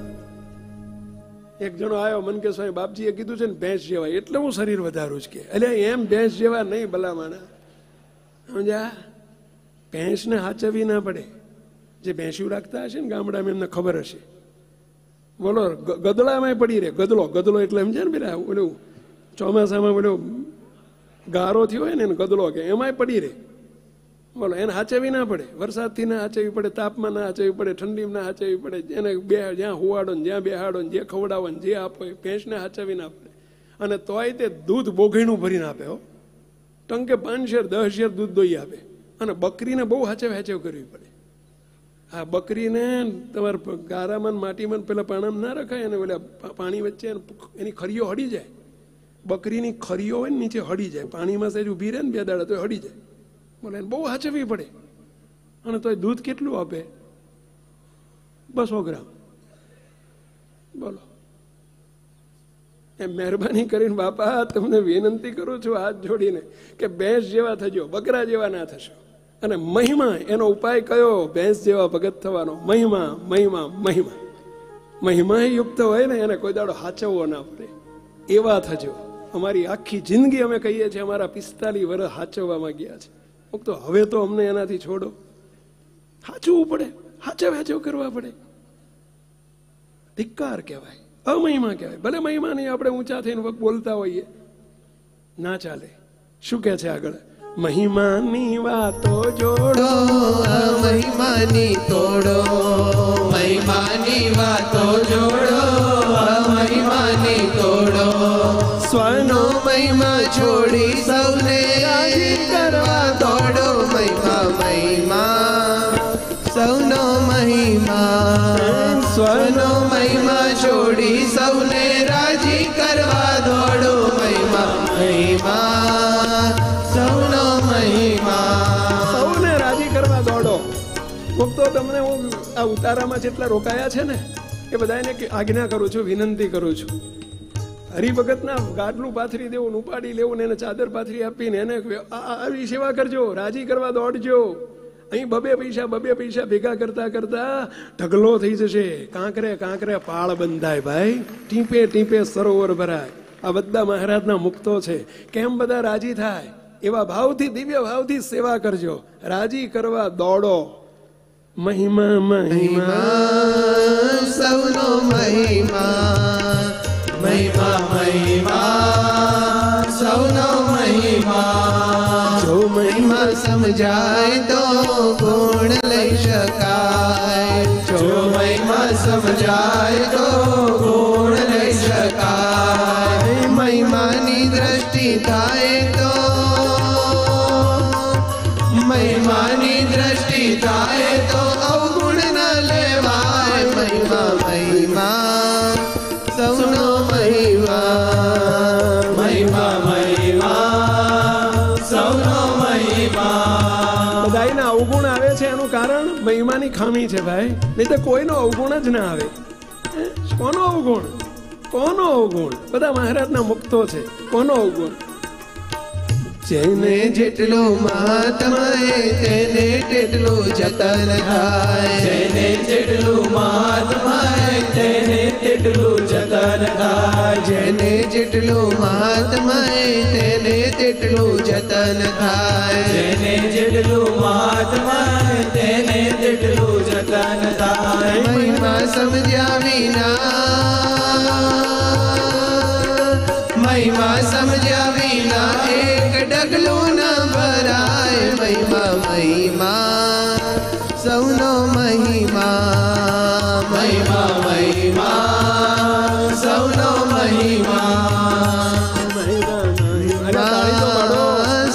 Speaker 1: એક જણો આવ્યો, મન કે સ્વામી બાપજીએ કીધું છે ને ભેંસ જેવા, એટલે હું શરીર વધારું જ કે. એટલે એમ ભેંસ જેવા નહીં ભલામાણા, સમજ્યા? ભેંસને હાચવી ના પડે. જે ભેંસ્યું રાખતા હશે ને ગામડામાં એમને ખબર હશે. બોલો, ગદડામાં પડી રહે. ગદલો એટલે સમજે ને પેલા ઓલું ચોમાસામાં બોલો ગારો થયો હોય ને ગદલો કે એમાંય પડી રહે. બોલો, એને હાચવી ના પડે. વરસાદથી ના હાચવી પડે, તાપમાં ના હાચવી પડે, ઠંડીમાં ના હાચવી પડે. એને જ્યાં હુવાડો ને જ્યાં બેહાડો ને જે ખવડાવો ને જે આપો એ ભેંસને હાચવી ના પડે. અને તોય તે દૂધ બોઘીનું ભરીને આપે. હો, ટંકે 5 શેર 10 શેર દૂધ દોઈ આપે. અને બકરીને બહુ હાચવ કરવી પડે. આ બકરીને તમારે ગારામાં માટીમાં પેલા પાણામાં ના રખાય, અને પેલા પાણી વચ્ચે એની ખરીઓ હડી જાય. બકરીની ખરીઓ હોય ને નીચે હડી જાય, પાણીમાં સહેજ ઊભી રહે ને 2 દાડા તો હડી જાય. બોલે, એને બહુ હાચવવી પડે. અને તો દૂધ કેટલું આપે? 200 ગ્રામ. બોલો, એમ મહેરબાની કરીને બાપા તમને વિનંતી કરું છું હાથ જોડીને કે ભેંસ જેવા થજો, બકરા જેવા ના થશો. અને મહિમા, એનો ઉપાય કયો? ભેંસ જેવા ભગત થવાનો. મહિમા મહિમા મહિમા મહિમા યુક્ત હોય ને એને કોઈ દાડો હાચવવો ના પડે, એવા થજો. અમારી આખી જિંદગી અમે કહીએ છીએ અમારા 45 વર્ષ હાચવવામાં ગયા છે. તો હવે તો અમને એનાથી છોડો. હાચવવું પડે, હાચવ કરવા પડે. ધિક્કાર કહેવાય, અમહિમા કહેવાય. ભલે મહિમા નહીં આપણે ઊંચા થઈને બોલતા હોઈએ, ના ચાલે. શું કહે છે આગળ? મહિમાની વાતો જોડો,
Speaker 3: મહિમાની તોડો, મહિમાની વાતો જોડો, મહિમાની તોડો. સ્વનો મહિમા છોડી સૌને કરવા દોડો. મહિમા મહિમા સૌનો મહિમા, સ્વનો મહિમા છોડી સૌને રાજી કરવા દોડો. મહિમા મહિમા સૌનો મહિમા,
Speaker 1: સૌને રાજી કરવા દોડો. મુક્તો તમને હું આ ઉતારામાં જેટલા રોકાયા છે ને એ બધાને આજ્ઞા કરું છું, વિનંતી કરું છું. હરિભગતના ગાડલું પાથરી દેવું, ઉપાડી લેવું ને એને ચાદર પાથરી આપીને એને આવી સેવા કરજો, રાજી કરવા દોડજો. અહીં બબે પૈસા ભેગા કરતા કરતા ઢગલો થઈ જશે. કાંકરે કાંકરે પાળ બંધાય ભાઈ, ટીપે ટીપે સરોવર ભરાય. આ બધા મહારાજના મુક્તો છે. કેમ બધા રાજી થાય એવા ભાવથી, દિવ્ય ભાવથી સેવા કરજો, રાજી કરવા દોડો. મહિમા મહિમા
Speaker 3: સૌનો મહિમા, મહિમા મહિમા સૌનો મહિમા. જો મહિમા સમજાય તો ગુણ લઈ શકાય, જો મહિમા સમજાય તો ગુણ લઈ શકાય. મહિમાની દ્રષ્ટિ થાય તો, મહિમાની દ્રષ્ટિ થાય તો અવગુણ ન લેવાય. મહિમા મહિમા સૌનો મહિમા, મહિમા મહિમા સૌનો મહિમા.
Speaker 1: બધાયના અવગુણ આવે છે એનું કારણ મહિમાની ખામી છે ભાઈ, નહીં તો કોઈનો અવગુણ જ ના આવે. કોનો અવગુણ, કોનો અવગુણ? બધા મહારાજના મુક્તો છે, કોનો અવગુણ?
Speaker 3: જેને જેટલું મહાત્મા તેને તેટલું જતન થાય, જેને જેટલું મહાત્મા તેને તેટલું જતન થાય, જેને જેટલું મહાત્મા તેને તેટલું જતન થાય, જેને જેટલું મહાત્મા તેને તેટલું જતન થાય. મહિમા સમજ્યા વિના, મહિમા સમજ્યા વિના એક ડગલું ન ભરાય. મહિમા મહિમા સૌનો મહિમા, મહિમા મહિમા સૌનો મહિમા.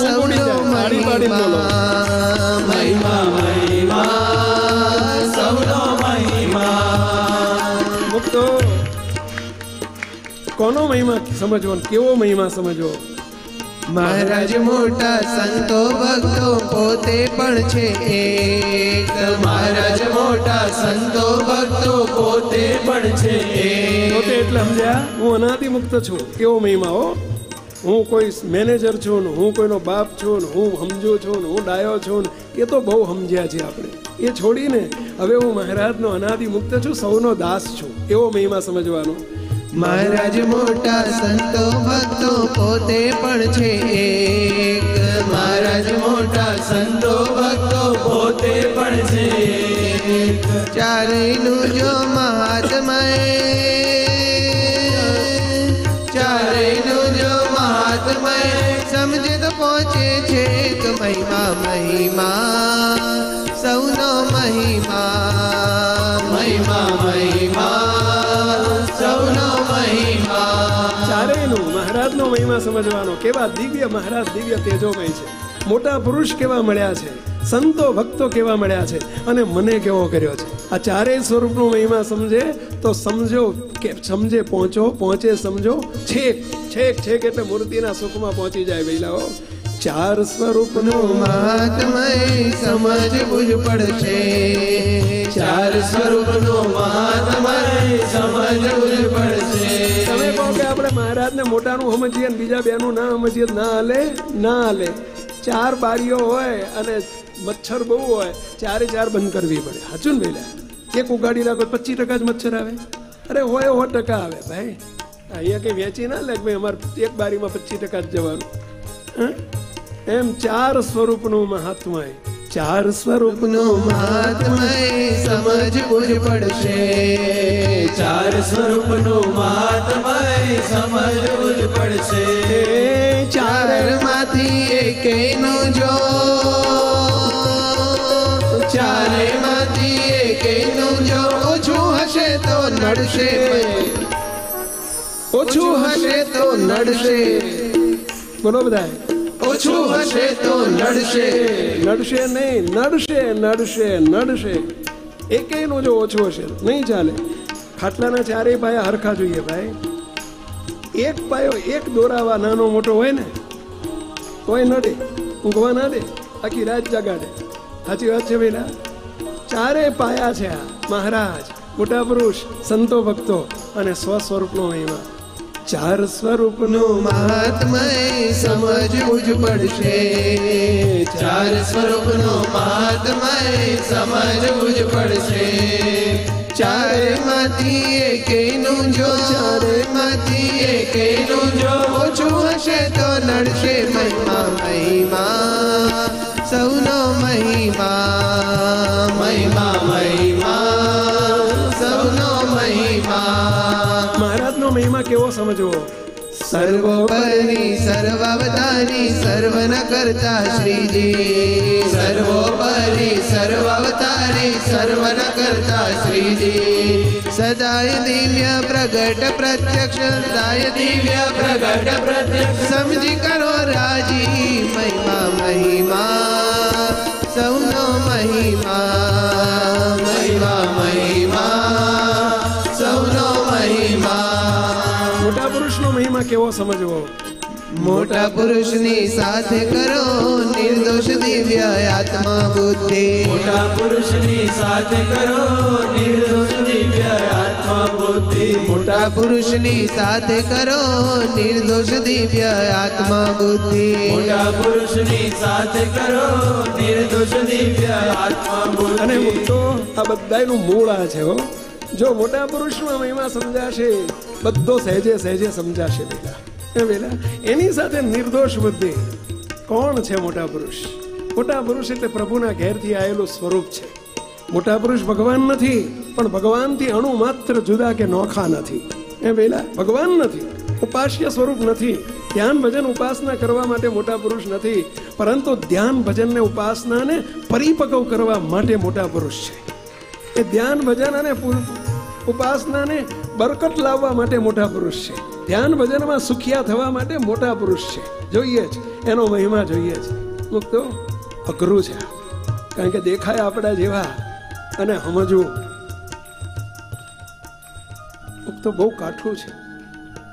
Speaker 3: સૌનો મહિમા, મહિમા મહિમા સૌનો મહિમા.
Speaker 1: મુક્તો કોનો મહિમા સમજવો, કેવો મહિમા સમજવો?
Speaker 3: મહારાજ મોટા સંતો ભક્તો પોતે પણ છે એક, મહારાજ મોટા સંતો ભક્તો પોતે પણ છે એક.
Speaker 1: પોતે એટલે સમજ્યા હું અનાદિ મુક્ત છું. કેવો મહિમા હો! હું કોઈ મેનેજર છું ને, હું કોઈનો બાપ છું ને, હું સમજુ છું ને, હું ડાયો છું ને, એ તો બહુ સમજ્યા છે આપણે. એ છોડીને હવે હું મહારાજનો અનાદિ મુક્ત છું, સૌનો દાસ છું, એવો મહિમા સમજવાનો.
Speaker 3: મહારાજ મોટા સંતો ભક્તો પોતે પણ છે એક, મહારાજ મોટા સંતો ભક્તો પોતે પણ છે એક. ચારેયનું જો મહાત્મા, ચારેયનું જો મહાત્મા સમજે તો પહોંચે છે. મહિમા મહિમા સૌનો મહિમા, મહિમા મહિમા સૌનો મહિમા.
Speaker 1: ચારેયનું મહારાજનો મહિમા સમજવાનો. કેવા દિવ્ય મહારાજ, દિવ્ય તેજોમય છે. મોટા પુરુષ કેવા મળ્યા છે, સંતો ભક્તો કેવા મળ્યા છે, અને મને કેવો કર્યો છે. આ ચારેય સ્વરૂપનો મહિમા સમજે તો સમજો કે સમજે પહોંચો, પહોંચે સમજો, છેક છેક છેક એટલે મૂર્તિના સુખમાં પહોંચી જાય વૈલાઓ. ચાર સ્વરૂપનો
Speaker 3: મહાત્મય સમજવું જ પડશે, ચાર સ્વરૂપનો મહાત્મય સમજવું જ પડશે.
Speaker 1: તમે કહો કે આપણે મહારાજને મોટાનું સમજીએ ને બીજા બેનું ના સમજીએ, ના હાલે, ના હાલે. ચાર બારીઓ હોય અને મચ્છર બહુ હોય, ચારે ચાર બંધ કરવી પડે. સાચું ને ભાઈ? એક ઉગાડી રાખો 25% જ મચ્છર આવે? અરે હોય 100% આવે ભાઈ. અહીંયા કઈ વેચી ના લે ભાઈ અમારે એક બારીમાં 25% જ જવાનું. એમ ચાર સ્વરૂપનું મહાત્મય, ચાર સ્વરૂપનું
Speaker 3: મહાત્મય સમજવું જ પડશે, ચાર સ્વરૂપનું મહાત્મય સમજવું જ પડશે. ચાર માંથી માંથી એકેયનું જો, ચારે માંથી એકેયનું જો ઓછું હશે તો નડશે, ઓછું હશે તો નડશે.
Speaker 1: બોલો બધા,
Speaker 3: ઓછું હશે તો નડશે.
Speaker 1: નડશે નહીં, નડશે નડશે નડશે. એકેયનું જો ઓછું હશે નહીં ચાલે. ખાટલાના ચારેય પાયા હરખા જોઈએ ભાઈ. એક પાયો એક દોરાવા નાનો મોટો હોય ને તોય નડે, ઊંઘવા ના દે, આખી રાત જગાડે. સાચી વાત છે ભાઈ. ચારે પાયા છે આ મહારાજ, મોટા પુરુષ, સંતો, ભક્તો અને સ્વસ્વરૂપનો મહિમા. ચાર સ્વરૂપનું
Speaker 3: મહાત્મય સમજવું જ પડશે. ચાર સ્વરૂપનું મહાત્મય સમજવું જ પડશે. ચારે માંથી એકેયનું જો, ચારે માંથી એકેયનું જો ઓછું હશે તો નડશે. મહિમા મહિમા સૌનો મહિમા, મહિમા મહિમા સૌનો મહિમા.
Speaker 1: મહારાજનો મહિમા કેવો સમજવો?
Speaker 3: સર્વોપરી સર્વાવતારી સર્વ ન કરતા શ્રીજી. સર્વોપરી સર્વાવતારી સર્વ ન કરતા શ્રીજી. સદાય દિવ્ય પ્રગટ પ્રત્યક્ષ, સદાય દિવ્ય પ્રગટ પ્રત્યક્ષ સમજી કરો રાજી. મહિમા મહિમા સૌનો મહિમા, મહિમા મહિમા સૌનો મહિમા.
Speaker 1: મોટા પુરુષનો મહિમા કેવો સમજવો?
Speaker 3: મોટા પુરુષની સાથે કરો નિર્દોષ દિવ્ય આત્મા બુદ્ધિ.
Speaker 2: મોટા પુરુષની સાથે કરો નિર્દોષ દિવ્ય આત્મા બુદ્ધિ.
Speaker 3: મોટા પુરુષની સાથે કરો નિર્દોષ દિવ્ય આત્મા બુદ્ધિ.
Speaker 2: મોટા પુરુષની સાથે કરો નિર્દોષ દિવ્ય આત્મા બુદ્ધિ.
Speaker 1: અને તો આ બધાયનું મૂળ આ છે હો. જો મોટા પુરુષનો મહિમા સમજાશે, બધો સહેજે સહેજે સમજાશે બેટા. એ બેટા એની સાથે નિર્દોષ બુદ્ધિ. કોણ છે મોટા પુરુષ? મોટા પુરુષ એટલે પ્રભુના ઘેરથી આવેલું સ્વરૂપ છે. મોટા પુરુષ ભગવાન નથી, પણ ભગવાનથી અણુ માત્ર જુદા કે નોખા નથી. એ બેલા ભગવાન નથી, ઉપાસ્ય સ્વરૂપ નથી. ધ્યાન ભજન ઉપાસના કરવા માટે મોટા પુરુષ નથી, પરંતુ ધ્યાન ભજનને ઉપાસનાને પરિપક્વ કરવા માટે મોટા પુરુષ છે. એ ધ્યાન ભજન અને ઉપાસનાને બરકત લાવવા માટે મોટા પુરુષ છે. ધ્યાન ભજનમાં સુખિયા થવા માટે મોટા પુરુષ છે. જોઈએ જ એનો મહિમા જોઈએ જ. મુક્તો અઘરું છે, કારણ કે દેખાય આપણા જેવા અને સમજવું મુક્તો બહુ કાઠું છે.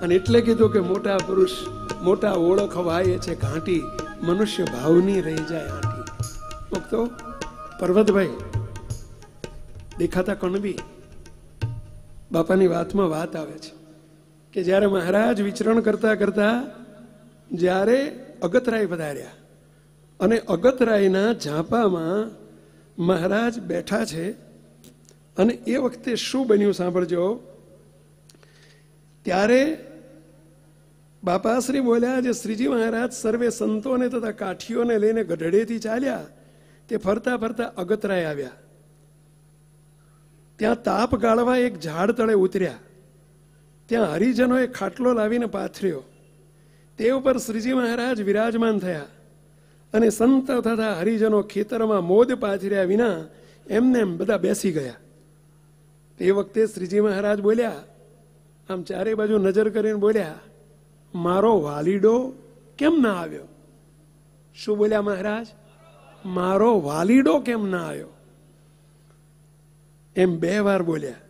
Speaker 1: અને એટલે કીધું કે મોટા પુરુષ મોટા ઓળખવાય છે ઘાંટી, મનુષ્ય ભાવની રહી જાય આંટી. મુક્તો પર્વતભાઈ દેખાતા કણબી બાપાની વાતમાં વાત આવે છે કે જ્યારે મહારાજ વિચરણ કરતા કરતા જ્યારે અગતરાય પધાર્યા અને અગતરાયના ઝાંપામાં મહારાજ બેઠા છે. અને એ વખતે શું બન્યું સાંભળજો. ત્યારે બાપાશ્રી બોલ્યા, જે શ્રીજી મહારાજ સર્વે સંતોને તથા કાઠીઓને લઈને ગઢડેથી ચાલ્યા, તે ફરતા ફરતા અગતરાય આવ્યા. ત્યાં તાપ ગાળવા એક ઝાડ તળે ઉતર્યા. ત્યાં હરિજનોએ ખાટલો લાવીને પાથર્યો. તે ઉપર શ્રીજી મહારાજ વિરાજમાન થયા અને સંત તથા હરિજનો ખેતરમાં મોદ પાથર્યા વિના એમને એમ બધા બેસી ગયા. તે વખતે શ્રીજી મહારાજ બોલ્યા, આમ ચારે બાજુ નજર કરીને બોલ્યા, મારો વાલીડો કેમ ના આવ્યો? શું બોલ્યા મહારાજ? મારો વાલીડો કેમ ના આવ્યો? એમ 2 વાર બોલ્યા.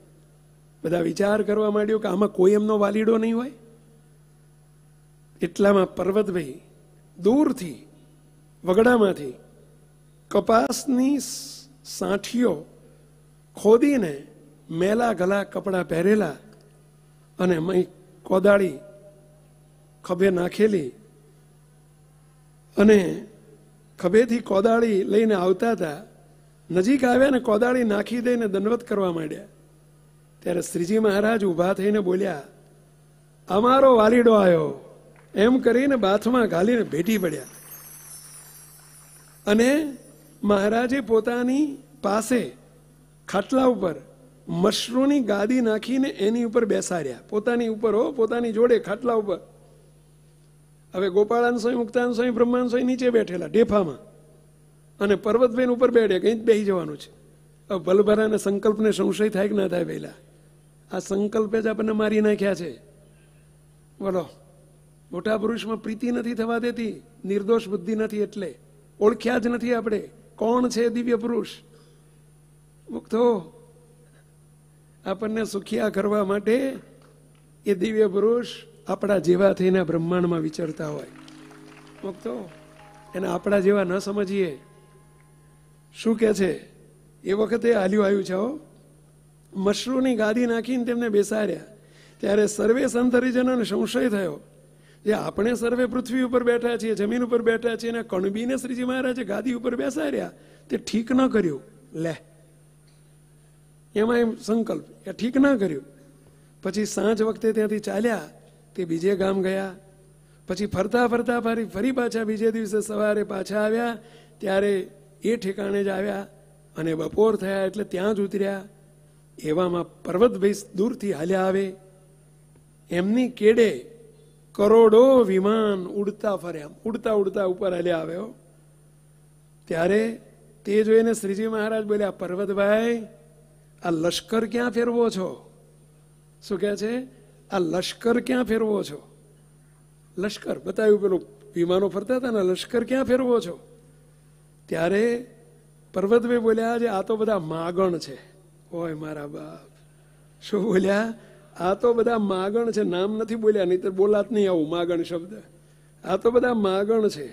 Speaker 1: બધા વિચાર કરવા માંડ્યો કે આમાં કોઈ એમનો વાલીડો નહીં હોય. એટલામાં પર્વતભાઈ દૂરથી વગડામાંથી કપાસની સાંઠીઓ ખોદીને મેલા ગલા કપડાં પહેરેલા અને કોદાળી ખભે નાખેલી અને ખભેથી કોદાળી લઈને આવતા હતા. નજીક આવ્યા ને કોદાળી નાખી દઈને દંડવત કરવા માંડ્યા. ત્યારે શ્રીજી મહારાજ ઊભા થઈને બોલ્યા, અમારો વાલીડો આવ્યો એમ કરીને બાથમાં ઘાલીને ભેટી પડ્યા. અને મહારાજે પોતાની પાસે ખાટલા ઉપર મશરૂની ગાદી નાખીને એની ઉપર બેસાડ્યા. પોતાની ઉપર પોતાની જોડે ખાટલા ઉપર. હવે ગોપાળાન સ્વામી, મુક્તાન સ્વામી, બ્રહ્માન સ્વામી નીચે બેઠેલા ડેફામાં, અને પર્વતભાઈ ઉપર બેઠે, કઈ જ બેસી જવાનું છે. હવે ભલભરાને સંકલ્પને સંશય થાય કે ના થાય? પહેલા આ સંકલ્પે જ આપણને મારી નાખ્યા છે. બોલો, મોટા પુરુષમાં પ્રીતિ નથી થવા દેતી, નિર્દોષ બુદ્ધિ નથી, એટલે ઓળખ્યા જ નથી આપણે કોણ છે દિવ્ય પુરુષ. મુક્તો આપણને સુખિયા કરવા માટે એ દિવ્ય પુરુષ આપણા જેવા થઈને બ્રહ્માંડમાં વિચરતા હોય. મુક્તો એને આપણા જેવા ન સમજીએ. શું કે છે? એ વખતે હાલ્યું આવ્યું છે, મશરૂની ગાદી નાખીને તેમને બેસાડ્યા, ત્યારે સર્વે સંત હરિજનોને સંશય થયો, જે આપણે સર્વે પૃથ્વી ઉપર બેઠા છીએ, જમીન ઉપર બેઠા છીએ, અને કણબીને શ્રીજી મહારાજે ગાદી ઉપર બેસાડ્યા, તે ઠીક ન કર્યું. લે, એમાં એમ સંકલ્પ એ ઠીક ના કર્યું. પછી સાંજ વખતે ત્યાંથી ચાલ્યા, તે બીજે ગામ ગયા. પછી ફરતા ફરતા ફરી પાછા બીજે દિવસે સવારે પાછા આવ્યા, ત્યારે એ ઠેકાણે જ આવ્યા, અને બપોર થયા એટલે ત્યાં જ ઉતર્યા. એવામાં પર્વતભાઈ દૂરથી હાલ્યા આવે, એમની કેડે કરોડો વિમાન ઉડતા ફર્યા, ઉડતા ઉડતા ઉપર હાલ્યા આવ્યો. ત્યારે તે જોઈને શ્રીજી મહારાજ બોલ્યા, પર્વતભાઈ, આ લશ્કર ક્યાં ફેરવો છો? શું કહે છે? આ લશ્કર ક્યાં ફેરવો છો? લશ્કર બતાવ્યું, પેલું વિમાનો ફરતા હતા ને, લશ્કર ક્યાં ફેરવો છો? ત્યારે પર્વતભાઈ બોલ્યા, જે આ તો બધા માગણ છે. ઓય મારા બાપ, શું બોલ્યા? આ તો બધા માગણ છે. નામ નથી બોલ્યા, નહીં તો બોલાત નહીં આવું માગણ શબ્દ. આ તો બધા માગણ છે.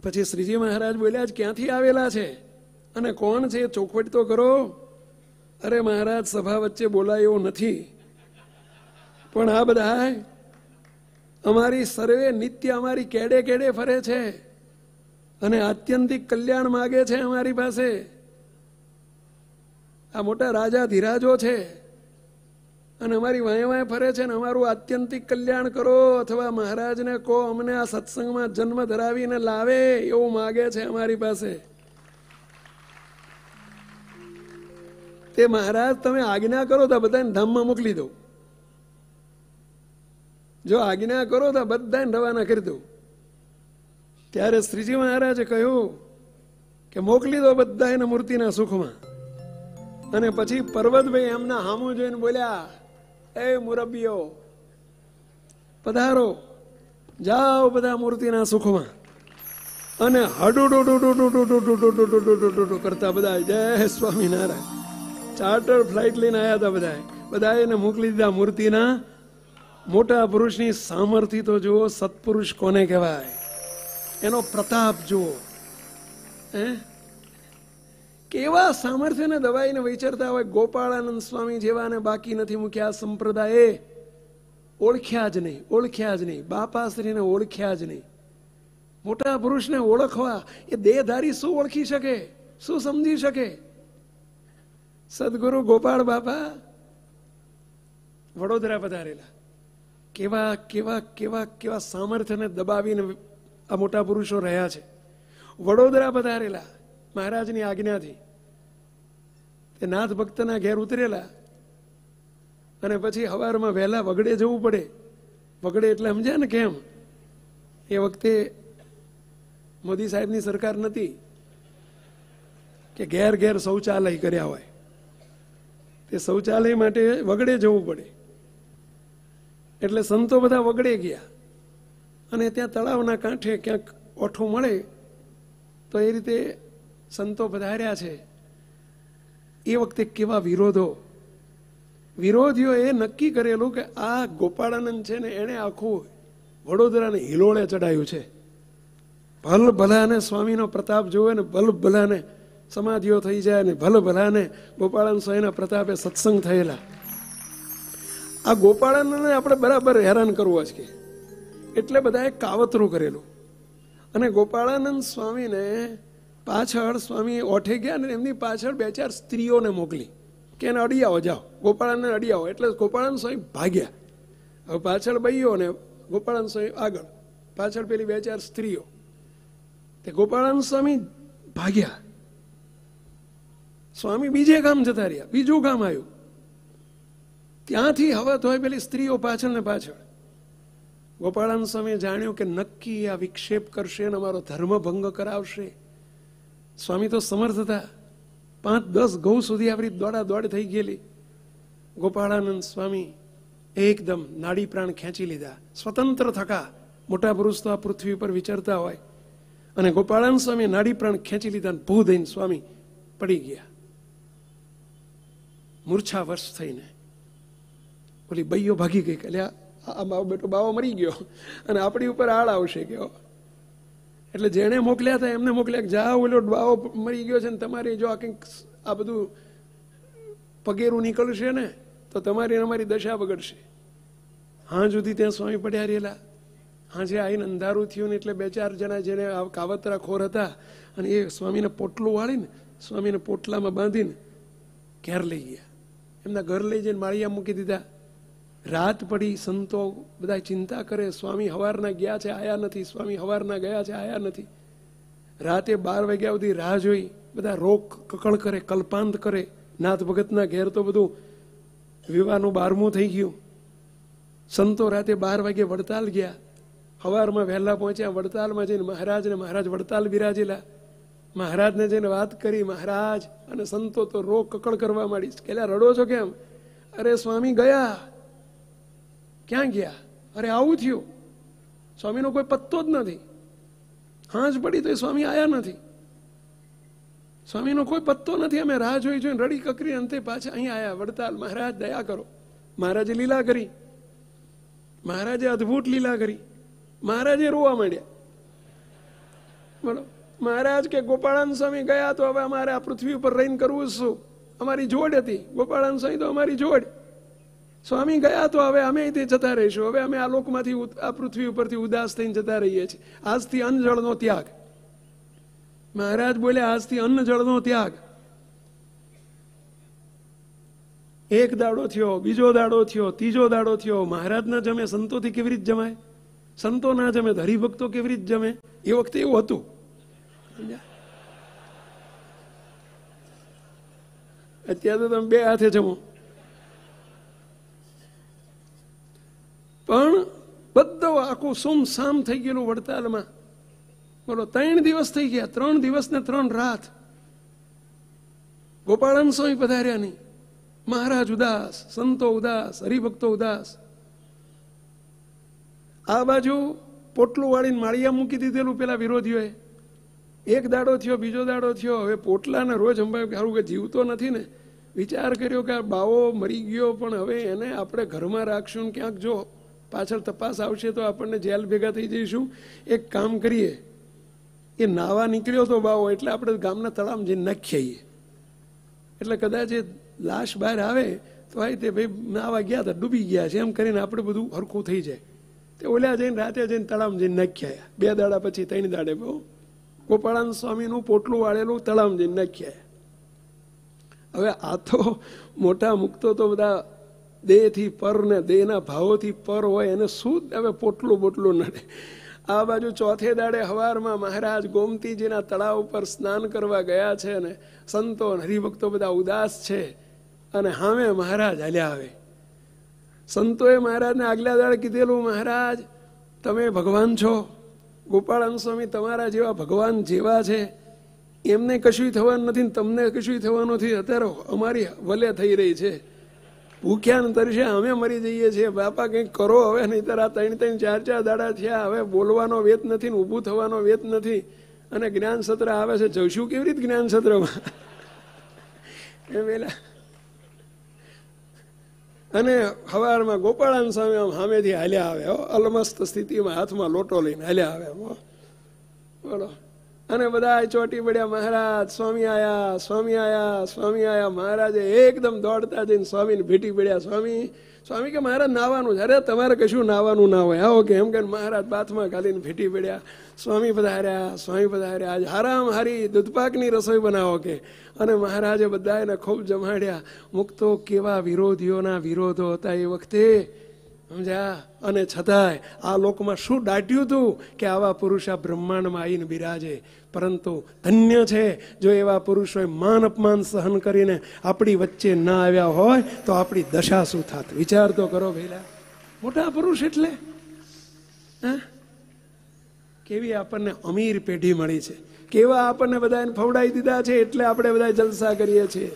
Speaker 1: પછી શ્રીજી મહારાજ બોલ્યા, ક્યાંથી આવેલા છે અને કોણ છે? ચોખવટ તો કરો. અરે મહારાજ, સભા વચ્ચે બોલાય એવું નથી, પણ આ બધા અમારી સર્વે નિત્ય અમારી કેડે કેડે ફરે છે અને આત્યંતિક કલ્યાણ માગે છે અમારી પાસે. આ મોટા રાજા ધીરાજો છે અને અમારી વાંય વાંય ફરે છે ને અમારું આત્યંતિક કલ્યાણ કરો, અથવા મહારાજને કહો અમને આ સત્સંગમાં જન્મ ધરાવીને લાવે, એવું માગે છે અમારી પાસે. તે મહારાજ તમે આજ્ઞા કરો તો બધાને ધામમાં મોકલી દો. જો આજ્ઞા કરો તો બધાને રવાના કરી દો. ત્યારે શ્રીજી મહારાજે કહ્યું કે મોકલી દો બધા એને મૂર્તિના સુખમાં. અને પછી પર્વતભાઈ એમના હામું જોઈને બોલ્યા, એ મુરબ્બીઓ, પધારો, જાઓ બધા મૂર્તિના સુખમાં. અને હડુડુડુડુડુડુડુડુડુડુડુડુડુડુડુ કરતા બધા જય સ્વામિનારાયણ ચાર્ટર ફ્લાઇટ લઈને આવ્યા હતા. બધા એને મોકલી દીધા મૂર્તિના. મોટા પુરુષની સામર્થ્ય તો જુઓ, સત્પુરુષ કોને કહેવાય, એનો પ્રતાપ જુઓ. કેવા સામર્થ્યને દબાઈને વિચરતા હોય. ગોપાળાનંદ સ્વામી જેવાને બાકી નથી મૂક્યા. સંપ્રદાયે ઓળખ્યા જ નહીં, ઓળખ્યા જ નહીં. બાપાશ્રીને ઓળખ્યા જ નહીં. મોટા પુરુષને ઓળખવા એ દેહધારી શું ઓળખી શકે, શું સમજી શકે? સદગુરુ ગોપાળ બાપા વડોદરા પધારેલા. કેવા કેવા કેવા કેવા સામર્થ્યને દબાવીને આ મોટા પુરુષો રહ્યા છે. વડોદરા પધારેલા મહારાજની આજ્ઞાથી. તે નાથ ભક્તના ઘેર ઉતરેલા અને પછી સવારમાં વહેલા વગડે જવું પડે. વગડે એટલે સમજ્યા ને કેમ? એ વખતે મોદી સાહેબની સરકાર નથી કે ઘેર ઘેર શૌચાલય કર્યા હોય. તે શૌચાલય માટે વગડે જવું પડે. એટલે સંતો બધા વગડે ગયા અને ત્યાં તળાવના કાંઠે ક્યાંક ઓઠું મળે તો એ રીતે સંતો પધાર્યા છે. એ વખતે કેવા વિરોધીઓએ નક્કી કરેલું કે આ ગોપાળાનંદ છે ને એણે આખું વડોદરાને હિલોળે ચડાયું છે. ભલ ભલાને સ્વામીનો પ્રતાપ જોવે ને ભલ ભલાને સમાધિઓ થઈ જાય ને ભલ ભલાને ગોપાળાનંદ સ્વામીના પ્રતાપે સત્સંગ થયેલા. આ ગોપાળાનંદને આપણે બરાબર હેરાન કરવો છે એટલે બધાએ કાવતરું કરેલું. અને ગોપાળાનંદ સ્વામીને પાછળ સ્વામી ઓઠે ગયા ને એમની પાછળ 2-4 સ્ત્રીઓને મોકલી કે એને અડી આવો, જાઓ ગોપાળાનંદ અડી આવો. એટલે ગોપાળાનંદ સ્વામી ભાગ્યા. હવે પાછળ બઈઓ ને ગોપાળાનંદ સ્વામી આગળ, પાછળ પેલી 2-4 સ્ત્રીઓ. તે ગોપાળાનંદ સ્વામી ભાગ્યા. સ્વામી બીજે ગામ જતા રહ્યા. બીજું ગામ આવ્યું. ત્યાંથી હવત હોય પેલી સ્ત્રીઓ પાછળ ને પાછળ. ગોપાળાનંદ સ્વામીએ જાણ્યું કે નક્કી આ વિક્ષેપ કરશે અને અમારો ધર્મ ભંગ કરાવશે. સ્વામી તો સમર્થ હતા. 5-10 ગૌ સુધી આપણી દોડાદોડ થઈ ગયેલી. ગોપાળાનંદ સ્વામી એકદમ નાડી પ્રાણ ખેંચી લીધા. સ્વતંત્ર થકા. મોટા પુરુષ તો આ પૃથ્વી પર વિચરતા હોય. અને ગોપાળાનંદ સ્વામી નાડી પ્રાણ ખેંચી લીધા. ભૂ દઈને સ્વામી પડી ગયા મૂર્છાવશ થઈને. ઓલી બૈયો ભાગી ગઈ કે આ મારો બેટો બાવો મરી ગયો અને આપણી ઉપર આળ આવશે કે. એટલે જેણે મોકલ્યા હતા એમને મોકલ્યા કે જાઓ ઓલો બાવો મરી ગયો છે ને તમારી જો આ કંઈક આ બધું પગેરું નીકળશે ને તો તમારી અમારી દશા બગડશે. હા સુધી ત્યાં સ્વામી પડ્યા રહેલા. હાજે આવીને અંધારું થયું ને એટલે 2-4 જણા જેને કાવતરા ખોર હતા અને એ સ્વામીને પોટલું વાળીને સ્વામીને પોટલામાં બાંધીને ઘેર લઈ ગયા. એમના ઘર લઈ જઈને માળિયા મૂકી દીધા. રાત પડી. સંતો બધા ચિંતા કરે સ્વામી હવારના ગયા છે આયા નથી, સ્વામી હવારના ગયા છે આયા નથી. રાતે 12 વાગ્યા સુધી રાહ જોઈ. બધા રોક કકળ કરે, કલ્પાંત કરે. નાથ ભગતના ઘેર તો બધું વિવાહનું 12મું થઈ ગયું. સંતો રાતે 12 વાગે વડતાલ ગયા. સવારમાં વહેલા પહોંચ્યા. વડતાલમાં જઈને મહારાજ વડતાલ બિરાજેલા. મહારાજને જઈને વાત કરી. મહારાજ અને સંતો તો રોક કકળ કરવા માંડી. કે રડો છો કેમ? અરે સ્વામી ગયા. ક્યાં ગયા? અરે આવું થયું. સ્વામીનો કોઈ પત્તો જ નથી. હાંજ પડી તો સ્વામી આયા નથી. સ્વામીનો કોઈ પત્તો નથી. અમે રાહ જોઈને રડી કકરી અંતે પાછા અહીં આયા વડતાલ. મહારાજ દયા કરો. મહારાજે લીલા કરી. મહારાજે અદભુત લીલા કરી. મહારાજે રોવા માંડ્યા. બોલો. મહારાજ કે ગોપાળાનંદ સ્વામી ગયા તો હવે અમારે આ પૃથ્વી ઉપર રહીને કરવું શું? અમારી જોડ હતી. ગોપાળાનંદ સ્વામી તો અમારી જોડ. સ્વામી ગયા તો હવે અમે અહીંથી જતા રહીશું. હવે અમે આ લોકમાંથી આ પૃથ્વી ઉપરથી ઉદાસ થઈને જતા રહીએ છીએ. આજથી અન્ન જળનો ત્યાગ. મહારાજ બોલ્યા આજથી અન્ન જળનો ત્યાગ. એક દાડો થયો, બીજો દાડો થયો, ત્રીજો દાડો થયો. મહારાજ ના જમે સંતોથી કેવી રીતે જમાય? સંતો ના જમે તો હરિભક્તો કેવી રીતે જમે? એ વખતે એવું હતું. અત્યારે તો તમે 2 હાથે જમો. પણ બધું આખું સુમસામ થઈ ગયેલું વડતાલમાં. બોલો. 3 દિવસ થઈ ગયા. 3 દિવસ ને 3 રાત. ગોપાળાનંદ સ્વામી પધાર્યા નહીં. મહારાજ ઉદાસ, સંતો ઉદાસ, હરિભક્તો ઉદાસ. આ બાજુ પોટલું વાળીને માળિયા મૂકી દીધેલું પેલા વિરોધીઓએ. એક દાડો થયો, બીજો દાડો થયો. હવે પોટલાને રોજ અંબાયું સારું કે જીવતો નથી ને. વિચાર કર્યો કે આ બાવો મરી ગયો પણ હવે એને આપણે ઘરમાં રાખશું ને ક્યાંક જો પાછળ તપાસ આવશે તો આપણને જેલ ભેગા થઈ જઈશું. એક કામ કરીએ. એ નાવા નીકળ્યો તો બાવો એટલે આપણે ગામના તળાવમાં જઈને નાખી આવીએ. એટલે કદાચ એ લાશ બહાર આવે તો આ તે ભાઈ નાવા ગયા હતા, ડૂબી ગયા છે એમ કરીને આપણે બધું હરખું થઈ જાય. તે ઓલ્યા જઈને રાતે જઈને તળાવમાં જઈને નાખી આવ્યા. 2 દાડા પછી 3 દાડે બહુ ગોપાળાનંદ સ્વામીનું પોટલું વાળેલું તળાવમાં જઈને નાખી આવ્યા. હવે આ તો મોટા મુક્તો તો બધા દેહથી પર ને દેહના ભાવોથી પર હોય એને શું હવે પોટલું બોટલું નડે. આ બાજુ 4થે દાડે સવારમાં મહારાજ ગોમતીજીના તળાવ ઉપર સ્નાન કરવા ગયા છે ને સંતો હરિભક્તો બધા ઉદાસ છે અને સામે મહારાજ હાલ્યા આવે. સંતોએ મહારાજને આગલા દાડે કીધેલું મહારાજ તમે ભગવાન છો. ગોપાળાનંદ સ્વામી તમારા જેવા ભગવાન જેવા છે. એમને કશું થવાનું નથી ને તમને કશું થવાનું નથી. અત્યારે અમારી વલે થઈ રહી છે. ભૂખ્યા ને તરસે અમે મરી જઈએ છીએ. બાપા કંઈક કરો હવે, નહીંતર આ 3-3, 4-4 દાડા થયા. હવે બોલવાનો વેત નથી ને ઊભું થવાનો વેત નથી. અને જ્ઞાન સત્ર આવે છે. જઈશું કેવી રીતે જ્ઞાન સત્રમાં? એ પેલા અને સવારમાં ગોપાળાનંદ સ્વામી આમ સામેથી હાલ્યા આવે. અલમસ્ત સ્થિતિમાં હાથમાં લોટો લઈને હાલ્યા આવે. બોલો. અને બધા ચોટી પડ્યા. મહારાજ સ્વામી આયા, સ્વામી આયા, સ્વામી આયા. મહારાજે એકદમ દોડતા જઈને સ્વામીને ભેટી પડ્યા. સ્વામી કે મહારાજ નાવાનું છે. અરે તમારે કશું નાવાનું ના હોય. આવો કે એમ કે મહારાજ બાથમાં ઘાલીને ભેટી પડ્યા. સ્વામી પધાર્યા, સ્વામી પધાર્યા. આજ હારામ હારી દૂધપાકની રસોઈ બનાવો કે. અને મહારાજે બધાને ખૂબ જમાડ્યા. મુક્તો કેવા વિરોધીઓના વિરોધો હતા એ વખતે. સમજ્યા? અને છતાંય આ લોકમાં શું દાટ્યું હતું કે આવા પુરુષ આ બ્રહ્માંડમાં આવીને બિરાજે. પરંતુ ધન્ય છે જો એવા પુરુષોએ માન અપમાન સહન કરીને આપણી વચ્ચે ના આવ્યા હોય તો આપણી દશા શું થાત? વિચાર તો કરો ભઈલા. મોટા પુરુષ એટલે કેવી આપણને અમીર પેઢી મળી છે, કેવા આપણને બધાને ફવડાવી દીધા છે, એટલે આપણે બધા જલસા કરીએ છીએ,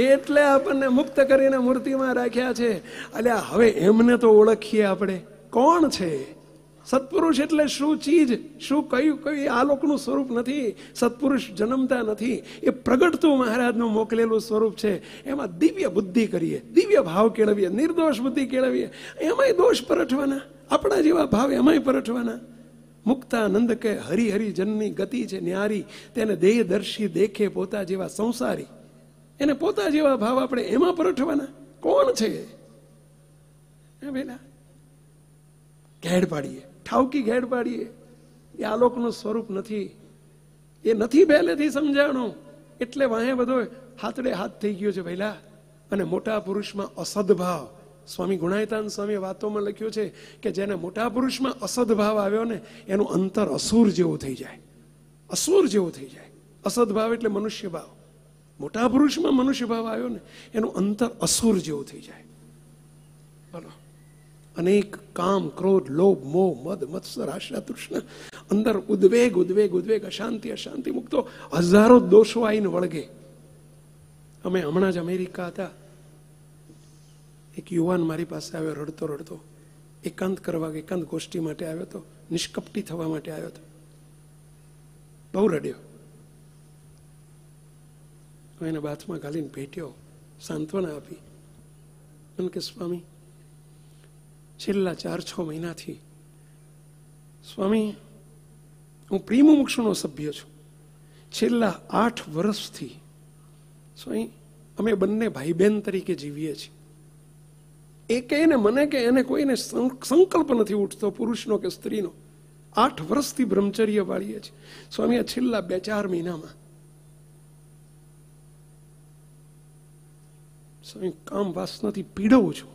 Speaker 1: એટલે આપણને મુક્ત કરીને મૂર્તિમાં રાખ્યા છે. અલ્યા હવે એમને તો ઓળખીએ આપણે કોણ છે. સત્પુરુષ એટલે શું ચીજ, શું કયું આ લોકનું સ્વરૂપ નથી. સત્પુરુષ જન્મતા નથી, એ પ્રગટતું મહારાજનું મોકલેલું સ્વરૂપ છે. એમાં દિવ્ય બુદ્ધિ કરીએ, દિવ્ય ભાવ કેળવીએ, નિર્દોષ બુદ્ધિ કેળવીએ, એમાંય દોષ પરઠવાના, આપણા જેવા ભાવ એમાંય પરઠવાના. મુક્તાનંદ કે હરિહરિ જનની ગતિ છે ન્યારી, તેને દેહદર્શી દેખે પોતા જેવા સંસારી. એને પોતા જેવા ભાવ આપણે એમાં પરઠવાના. કોણ છે પેલા? ઘેડ પાડીએ, ઠાવકી ઘેડ પાડીએ. એ આલોકનું સ્વરૂપ નથી, એ નથી પહેલેથી સમજાણું, એટલે વાહે બધો હાથડે હાથ થઈ ગયો છે પહેલા. અને મોટા પુરુષમાં અસદભાવ, સ્વામી ગુણાયતાન સ્વામી વાતોમાં લખ્યું છે કે જેને મોટા પુરુષમાં અસદભાવ આવ્યો ને એનું અંતર અસુર જેવું થઈ જાય, અસુર જેવું થઈ જાય. અસદભાવ એટલે મનુષ્ય ભાવ. મોટા પુરુષમાં મનુષ્ય ભાવ આવ્યો ને એનું અંતર અસુર જેવું થઈ જાય. બોલો, અનેક કામ, ક્રોધ, લોભ, મોહ, મદ, મત્સર, આશા, તૃષ્ણા, અંદર ઉદ્વેગ ઉદ્વેગ ઉદ્વેગ, અશાંતિ અશાંતિ મુક્તો હજારો દોષો આવીને વળગે. અમે હમણાં જ અમેરિકા હતા, એક યુવાન મારી પાસે આવ્યો રડતો રડતો, એકાંત કરવા, એકાંત ગોષ્ઠી માટે આવ્યો હતો, નિષ્કપટી થવા માટે આવ્યો હતો. બહુ રડ્યો. એને બાથમાં ઘાલીને ભેટ્યો, સાંત્વના આપી. એમ કે સ્વામી, છેલ્લા 4-6 મહિનાથી સ્વામી હું પ્રીમુમુક્ષુનો સભ્ય છું. છેલ્લા 8 વર્ષથી સ્વામી અમે બંને ભાઈ બહેન તરીકે જીવીએ છીએ. એ કે એને મને કે એને કોઈને સંકલ્પ નથી ઉઠતો પુરુષનો કે સ્ત્રીનો. 8 વર્ષથી બ્રહ્મચર્ય પાળીએ છીએ સ્વામી. આ છેલ્લા 2-4 મહિનામાં સ્વામી કામ વાસનાથી પીડવું છું,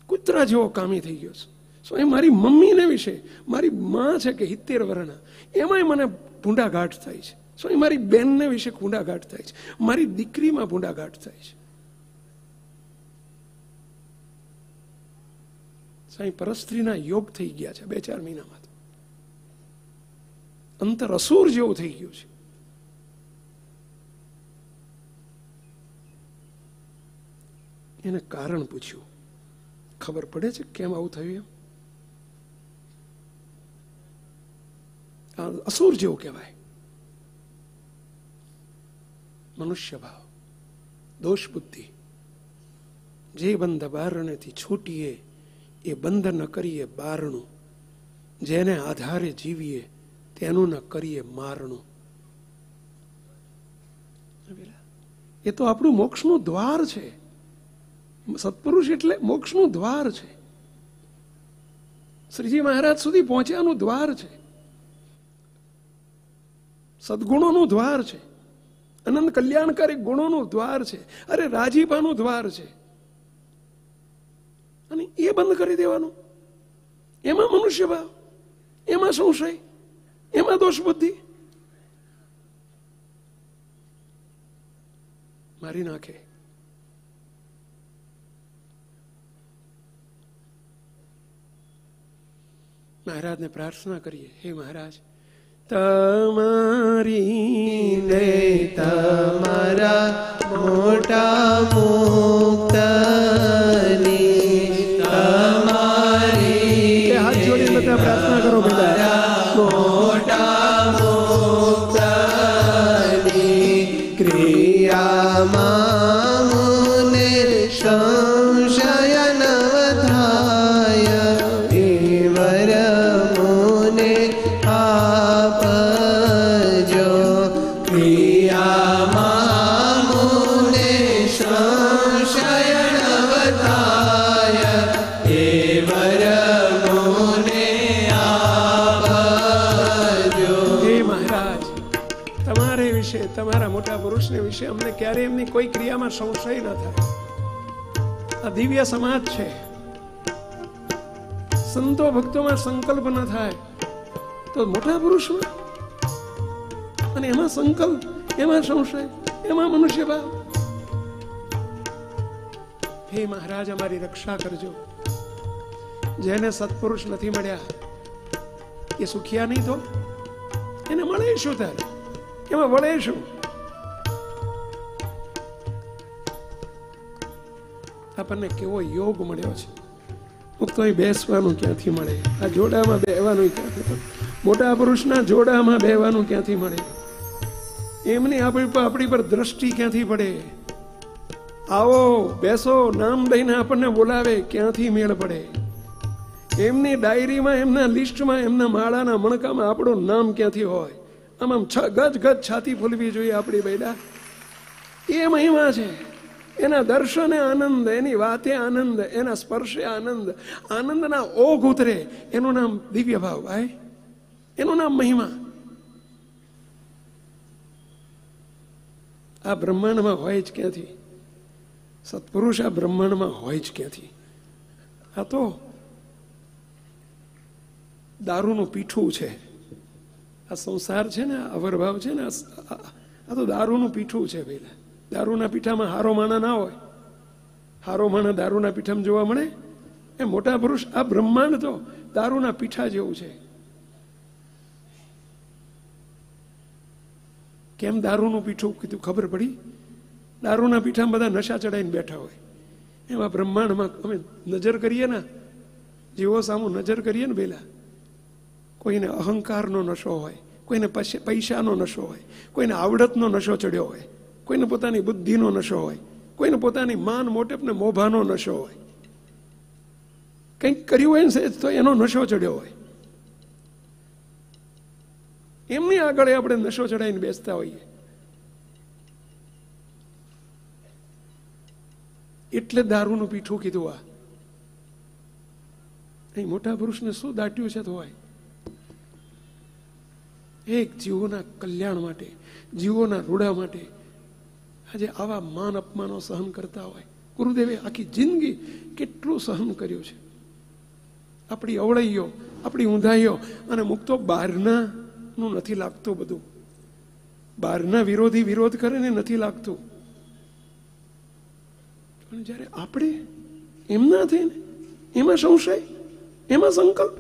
Speaker 1: કૂતરા જેવો કામી થઈ ગયો છું સ્વામી. મારી મમ્મીને વિશે, મારી માં છે કે 70 વર્ષના, એમાંય મને ભૂંડાઘાટ થાય છે સ્વામી. મારી બેનને વિશે ભૂંડાઘાટ થાય છે, મારી દીકરીમાં ભૂંડાઘાટ થાય છે સ્વામી. પરસ્ત્રીના યોગ થઈ ગયા છે 2-4 મહિનામાં. અંતર અસુર જેવું થઈ ગયું છે. એને કારણ પૂછ્યું, ખબર પડે છે કેમ આવું થયું? એમ અસુર જેવું કહેવાય. મનુષ્ય ભાવ, દોષ બુદ્ધિ. જે બંધ બારણેથી છૂટીએ એ બંધ ન કરીએ બારણું, જેને આધારે જીવીએ તેનું ન કરીએ મારણું. એ તો આપણું મોક્ષનું દ્વાર છે. સત્પુરુષ એટલે મોક્ષનું દ્વાર છે. શ્રીજી મહારાજ સુધી પહોંચ્યાનું દ્વાર છે, સદગુણોનું દ્વાર છે, અનંત કલ્યાણકારી ગુણોનું દ્વાર છે, અરે રાજીપાનું દ્વાર છે. અને એ બંધ કરી દેવાનું. એમાં મનુષ્ય ભાવ, એમાં સંશય, એમાં દોષ બુદ્ધિ મારી નાખે. મહારાજને પ્રાર્થના કરીએ, હે મહારાજ, તમારી
Speaker 3: ને તમારા મોટા મુક્તની તમારી
Speaker 1: હાથ જોડી બધા પ્રાર્થના કરો બધા.
Speaker 3: મોટા મુક્તની ક્રિયામાં મુને સંશય ન થાય એવર મુને આપજો. ક્રિયામાં મુને સંશય ન થાય એવર મુને આપજો.
Speaker 1: હે મહારાજ, તમારે વિશે, તમારા મોટા પુરુષને વિશે અમને ક્યારે એમની કોઈ ક્રિયામાં સંશય ન થાય. આ દિવ્ય સમાજ છે. સંતો ભક્તોમાં સંકલ્પ ન થાય તો મોટા પુરુષમાં, અને એમાં સંકલ્પ, એમાં સંશય, એમાં મનુષ્ય ભાવ. હે મહારાજ, અમારી રક્ષા કરજો. જેને સત્પુરુષ નથી મળ્યા એ સુખિયા નહીં, તો એને મળે શું? તારે એમાં વળે શું? આપણને કેવો યોગ મળ્યો છે. મુક્તો બેસવાનું ક્યાંથી મળે? આ જોડામાં બેહવાનું ક્યાંથી મળે? મોટા પુરુષના જોડામાં બેહવાનું ક્યાંથી મળે? એમની આપણી પર દ્રષ્ટિ ક્યાંથી પડે? આવો બેસો નામ લઈને આપણને બોલાવે, ક્યાંથી મેળ પડે? એમની ડાયરીમાં, એમના લિસ્ટમાં, એમના માળાના મણકામાં આપણું નામ ક્યાંથી હોય? આમ ગજ ગજ છાતી ફૂલવી જોઈએ આપણી બેડા. એ મહિમા છે. એના દર્શને આનંદ, એની વાતે આનંદ, એના સ્પર્શે આનંદ, આનંદના ઓઘ ઉતરે. એનું નામ દિવ્ય ભાવ ભાઈ, એનું નામ મહિમા. આ બ્રહ્માંડમાં હોય જ ક્યાંથી? સત્પુરુષ આ બ્રહ્માંડમાં હોય જ ક્યાંથી? આ તો દારૂનું પીઠું છે. આ સંસાર છે ને, અવરભાવ છે ને, આ તો દારૂનું પીઠું છે. પેલા દારૂના પીઠામાં હારો માણા ના હોય. હારો માણા દારૂના પીઠામાં જોવા મળે? એ મોટા પુરુષ, આ બ્રહ્માંડ તો દારૂના પીઠા જેવું છે. કેમ દારૂનું પીઠું કીધું? ખબર પડી? દારૂના પીઠામાં બધા નશા ચડાવીને બેઠા હોય. એમાં બ્રહ્માંડમાં અમે નજર કરીએ ને, જીવો સામું નજર કરીએ ને, પેલા કોઈને અહંકારનો નશો હોય, કોઈને પૈસાનો નશો હોય, કોઈને આવડતનો નશો ચડ્યો હોય, કોઈને પોતાની બુદ્ધિનો નશો હોય, કોઈને પોતાની માન મોટેપ ને મોભાનો નશો હોય, કંઈક કર્યું હોય ને તો એનો નશો ચડ્યો હોય. એમની આગળ આપણે નશો ચડાવીને બેસતા હોઈએ. એટલે દારૂનું પીઠું કીધું. આ અહીં મોટા પુરુષને શું દાટ્યું છે? તો હોય એક જીવોના કલ્યાણ માટે, જીવોના રૂડા માટે આજે આવા માન અપમાનો સહન કરતા હોય. ગુરુદેવે આખી જિંદગી કેટલું સહન કર્યું છે. આપણી અવળાઈઓ, આપણી ઊંધાઈઓ. અને મુક્તો બહારના નું નથી લાગતું. બધું બહારના વિરોધી વિરોધ કરે ને નથી લાગતું. પણ જયારે આપણે એમના થઈને, એમાં સંશય, એમાં સંકલ્પ,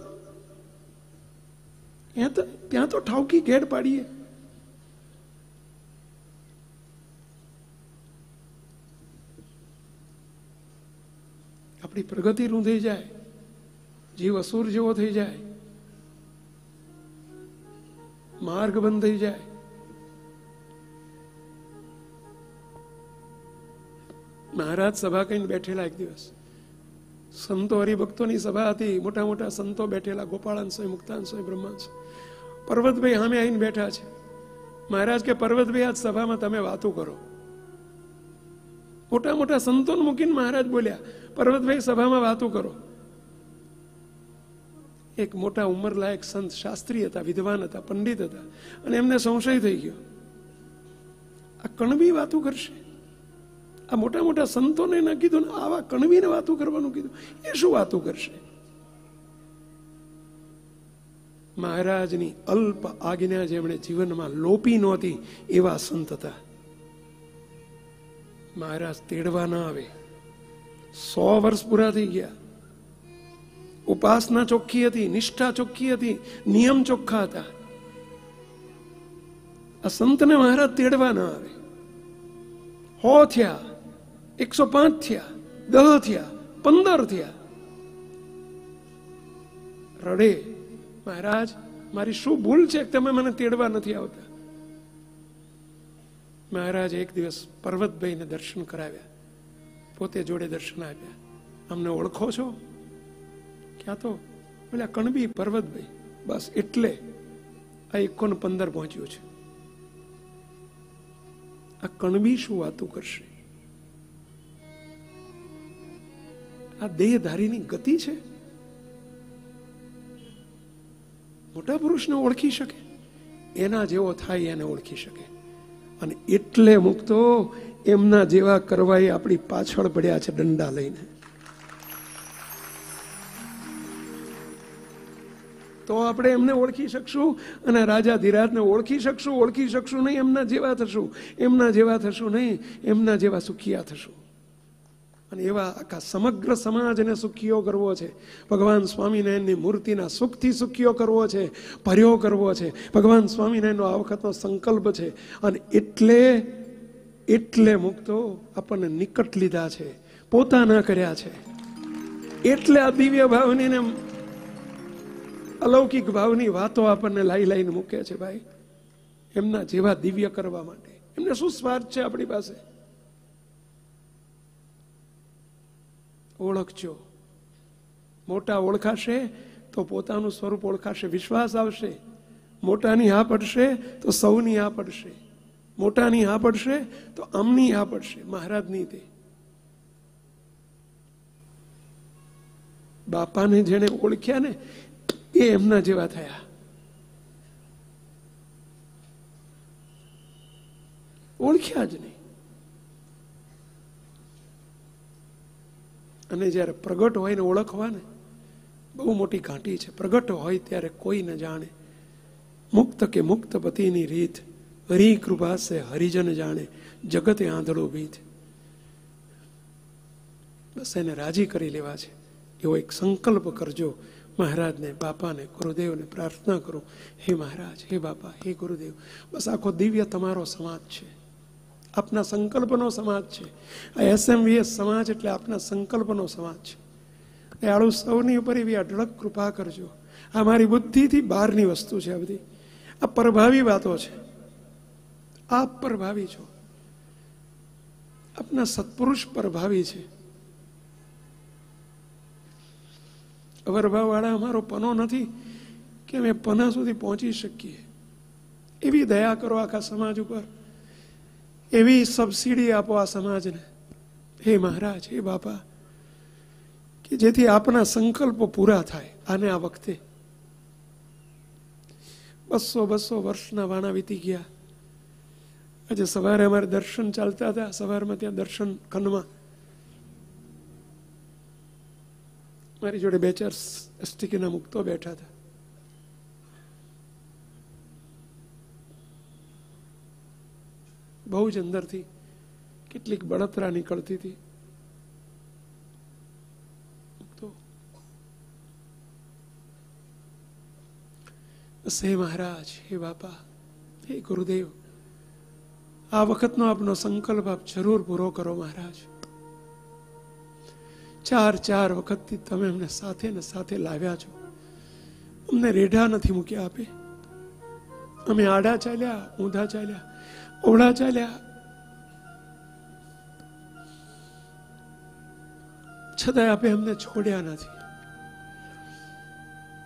Speaker 1: ત્યાં તો ઠાવકી ઘેડ પાડીએ. આપણી પ્રગતિ રૂંધાઈ જાય, જીવ અસુર જેવો થઈ જાય, માર્ગ બંધ થઈ જાય. મહારાજ સભા કહીને બેઠેલા. એક દિવસ સંતો હરિભક્તોની સભા હતી. મોટા મોટા સંતો બેઠેલા, ગોપાળાન સ્વામી, મુક્તાન સ્વામી, બ્રહ્માન સ્વામી. પર્વતભાઈ સામે આવીને બેઠા છે. મહારાજ કે પર્વતભાઈ આજ સભામાં તમે વાતો કરો. મોટા મોટા સંતોને મૂકીને મહારાજ બોલ્યા, પર્વતભાઈ સભામાં વાતો કરો. એક મોટા ઉંમરલાયક સંત શાસ્ત્રી હતા, વિદ્વાન હતા, પંડિત હતા, અને એમને સંશય થઈ ગયો, આ કણબી વાતો કરશે? આ મોટા મોટા સંતોને ના કીધું ને આવા કણબીને વાતો કરવાનું કીધું, એ શું વાતો કરશે? મહારાજની અલ્પ આજ્ઞા જેમણે જીવનમાં લોપી નહોતી એવા સંત હતા. મહારાજ તેડવા ના આવે. 100 વર્ષ પૂરા થઈ ગયા. ઉપાસના ચોખ્ખી હતી, નિષ્ઠા ચોખ્ખી હતી, નિયમ ચોખ્ખા હતા. આ સંતને મહારાજ તેડવા ના આવે. 100 થયા, 105 થયા, 10 થયા, 15 થયા, રડે, મહારાજ મારી શું ભૂલ છે કે તમે મને તેડવા નથી આવતા? મહારાજ એક દિવસ પર્વતભાઈને દર્શન કરાવ્યા, પોતે જોડે દર્શન આપ્યા. અમને ઓળખો છો? ક્યાં તો બોલે કણબી પર્વતભાઈ. બસ એટલે આ 15 પહોંચ્યું છે. આ કણબી શું વાતો કરશે? આ દેહધારીની ગતિ છે. મોટા પુરુષને ઓળખી શકે, એના જેવો થાય એને ઓળખી શકે. અને એટલે મુક્તો એમના જેવા કરવા એ આપણી પાછળ પડ્યા છે દંડા લઈને. તો આપણે એમને ઓળખી શકશું અને રાજા ધીરાજને ઓળખી શકશું નહીં, એમના જેવા થશું નહીં, એમના જેવા સુખિયા થશું. અને એવા આખા સમગ્ર સમાજને સુખીઓ કરવો છે. ભગવાન સ્વામિનારાયણની મૂર્તિના સુખથી સુખીઓ કરવો છે, ભર્યો કરવો છે. ભગવાન સ્વામિનારાયણનો આ વખતનો સંકલ્પ છે. અને એટલે મુક્તો આપણને નિકટ લીધા છે, પોતાના કર્યા છે. એટલે આ દિવ્ય ભાવની ને અલૌકિક ભાવની વાતો આપણને લાઈને મૂકે છે. ભાઈ, એમના જેવા દિવ્ય કરવા માટે એમને શું સ્વાર્થ છે આપણી પાસે? ઓળખજો. મોટા ઓળખાશે તો પોતાનું સ્વરૂપ ઓળખાશે, વિશ્વાસ આવશે. મોટાની હા પડશે તો સૌની હા પડશે, મોટાની હા પડશે તો આમની હા પડશે, મહારાજની તે. બાપાને જેને ઓળખ્યા ને એ એમના જેવા થયા. ઓળખ્યા જ નહીં. અને જ્યારે પ્રગટ હોય ને ઓળખવા ને બહુ મોટી ઘાંટી છે. પ્રગટ હોય ત્યારે કોઈ ન જાણે, મુક્ત કે મુક્ત પતિની રીત, હરી કૃપા સે હરિજન જાણે, જગતે આંધળો ભીત. બસ એને રાજી કરી લેવા છે. એવો એક સંકલ્પ કરજો. મહારાજને, બાપાને, ગુરુદેવને પ્રાર્થના કરો, હે મહારાજ, હે બાપા, હે ગુરુદેવ, બસ આખો દિવ્ય તમારો સમાજ છે, આપના સંકલ્પનો સમાજ છે. આ SMVS સમાજ એટલે આપના સંકલ્પનો સમાજ છે. દયાળુ સૌની ઉપર એવી અઢળક કૃપા કરજો. આ મારી બુદ્ધિથી બહારની વસ્તુ છે. આ બધી આ પ્રભાવી વાતો છે. આપ પ્રભાવી છો, આપના સત્પુરુષ પ્રભાવી છે. અવરભાવવાળા અમારો પનો નથી કે અમે પના સુધી પહોંચી શકીએ. એવી દયા કરો આખા સમાજ ઉપર, એવી સબસિડી આપો આ સમાજને, હે મહારાજ, હે બાપા, કે જેથી આપના સંકલ્પો પૂરા થાય. આને આ વખતે 200 વર્ષના વાણા વીતી ગયા. આજે સવારે અમારે દર્શન ચાલતા હતા. સવારમાં ત્યાં દર્શન ખંડમાં મારી જોડે 2-4 STKના મુક્તો બેઠા હતા. બહુ જ અંદરથી કેટલીક બળતરા નીકળતી હતી. હે મહારાજ, હે બાપા, હે ગુરુદેવ, આ વખતનો આપનો સંકલ્પ આપ જરૂર પૂરો કરો મહારાજ. 4 વખતથી તમે અમને સાથે ને સાથે લાવ્યા છો. અમને રેઢા નથી મૂક્યા આપે. અમે આડા ચાલ્યા, ઊંધા ચાલ્યા, ઓળા ચાલ્યા, છતાંય આપે અમને છોડ્યા નથી.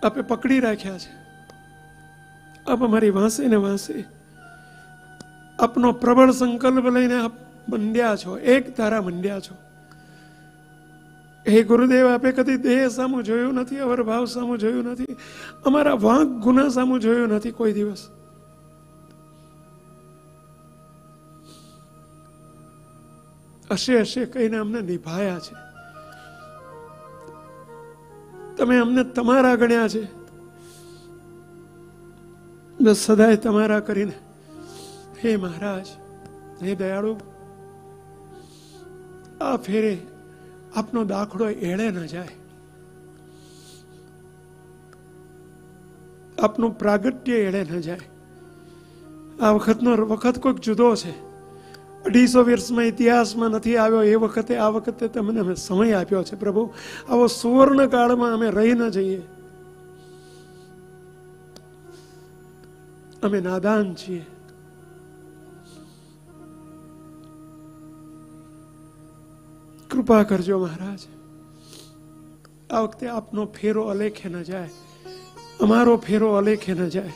Speaker 1: આપે પકડી રાખ્યા છે. આપ અમારી વાંસે ને વાંસે આપનો પ્રબળ સંકલ્પ લઈને આપ મંડ્યા છો, એક ધારા મંડ્યા છો. હે ગુરુદેવ, આપે કદી દેહ સામું જોયું નથી, અવરભાવ સામું જોયું નથી, અમારા વાંક ગુના સામું જોયું નથી કોઈ દિવસ. હશે કહીને અમને નિભાયા છે. તમે અમને તમારા ગણ્યા છે. બસ સદાય તમારા કરીને, હે મહારાજ, હે દયાળુ, આ ફેરે આપનો દાખલો એળે ન જાય. આપનું પ્રાગટ્ય એળે ન જાય. આ વખતનો વખત કોઈક જુદો છે. 250 વર્ષમાં ઇતિહાસમાં નથી આવ્યો એ વખતે. આ વખતે તમને અમે સમય આપ્યો છે પ્રભુ. આવો સુવર્ણ કાળમાં અમે રહી ન જઈએ. અમે નાદાન છીએ. કૃપા કરજો મહારાજ. આ વખતે આપનો ફેરો અલેખે ન જાય, અમારો ફેરો અલેખે ન જાય.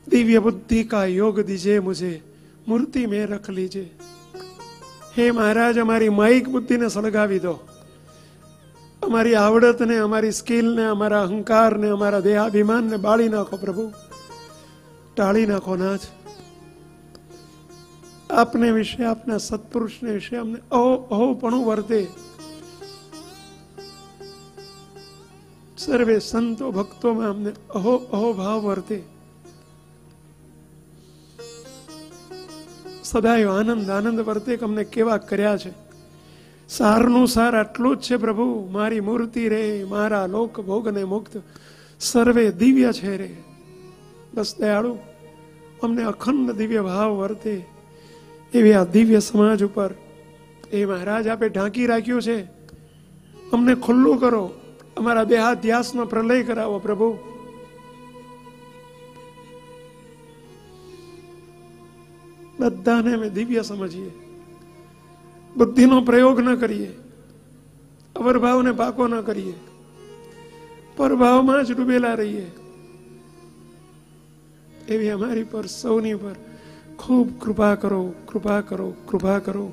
Speaker 1: દિવ્ય બુદ્ધિ કા યોગ દીજે મુझे, મૂર્તિ મેં રખ લીજે. હે મહારાજ, અમારી માઇક બુદ્ધિને સળગાવી દો. અમારી આવડતને, અમારી સ્કિલને, અમારા અહંકારને, અમારા દેહાભિમાનને બાળી નાખો પ્રભુ, ટાળી નાખો નાથ. આપને વિશે, આપના સત્પુરુષને વિશે અમને અહોપણું વર્તે. સર્વે સંતો ભક્તોમાં અમને અહો અહો ભાવ વર્તે. સદાય આનંદ આનંદ વર્તે કે અમને કેવા કર્યા છે. સારનું સાર આટલું જ છે પ્રભુ. મારી મૂર્તિ રે, મારા લોક ભોગને મુક્ત સર્વે દિવ્ય છે રે. બસ દયાળુ અમને અખંડ દિવ્ય ભાવ વર્તે એવી આ દિવ્ય સમાજ ઉપર એ મહારાજ આપે ઢાંકી રાખ્યું છે. અમને ખુલ્લું કરો, અમારા દેહાધ્યાસનો પ્રલય કરાવો પ્રભુ. બધાને અમે દિવ્ય સમજીએ, બુદ્ધિનો પ્રયોગ ન કરીએ, અવરભાવને પાકો ન કરીએ, પરભાવમાં જ ડૂબેલા રહીએ. એવી અમારી પર સૌની પર ખૂબ કૃપા કરો, કૃપા કરો, કૃપા કરો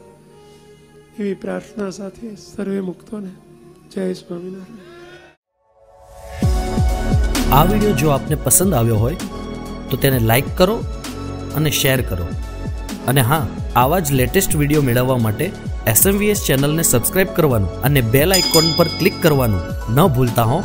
Speaker 1: એવી પ્રાર્થના સાથે સર્વે મુક્તોને જય સ્વામિનારાયણ.
Speaker 4: આ વિડીયો જો આપને પસંદ આવ્યો હોય તો તેને લાઈક કરો અને શેર કરો. અને હા, આવા જ લેટેસ્ટ વિડીયો મેળવવા માટે SMVS ચેનલને સબસ્ક્રાઇબ કરવાનું અને બેલ આઇકોન પર ક્લિક કરવાનું ન ભૂલતા હો.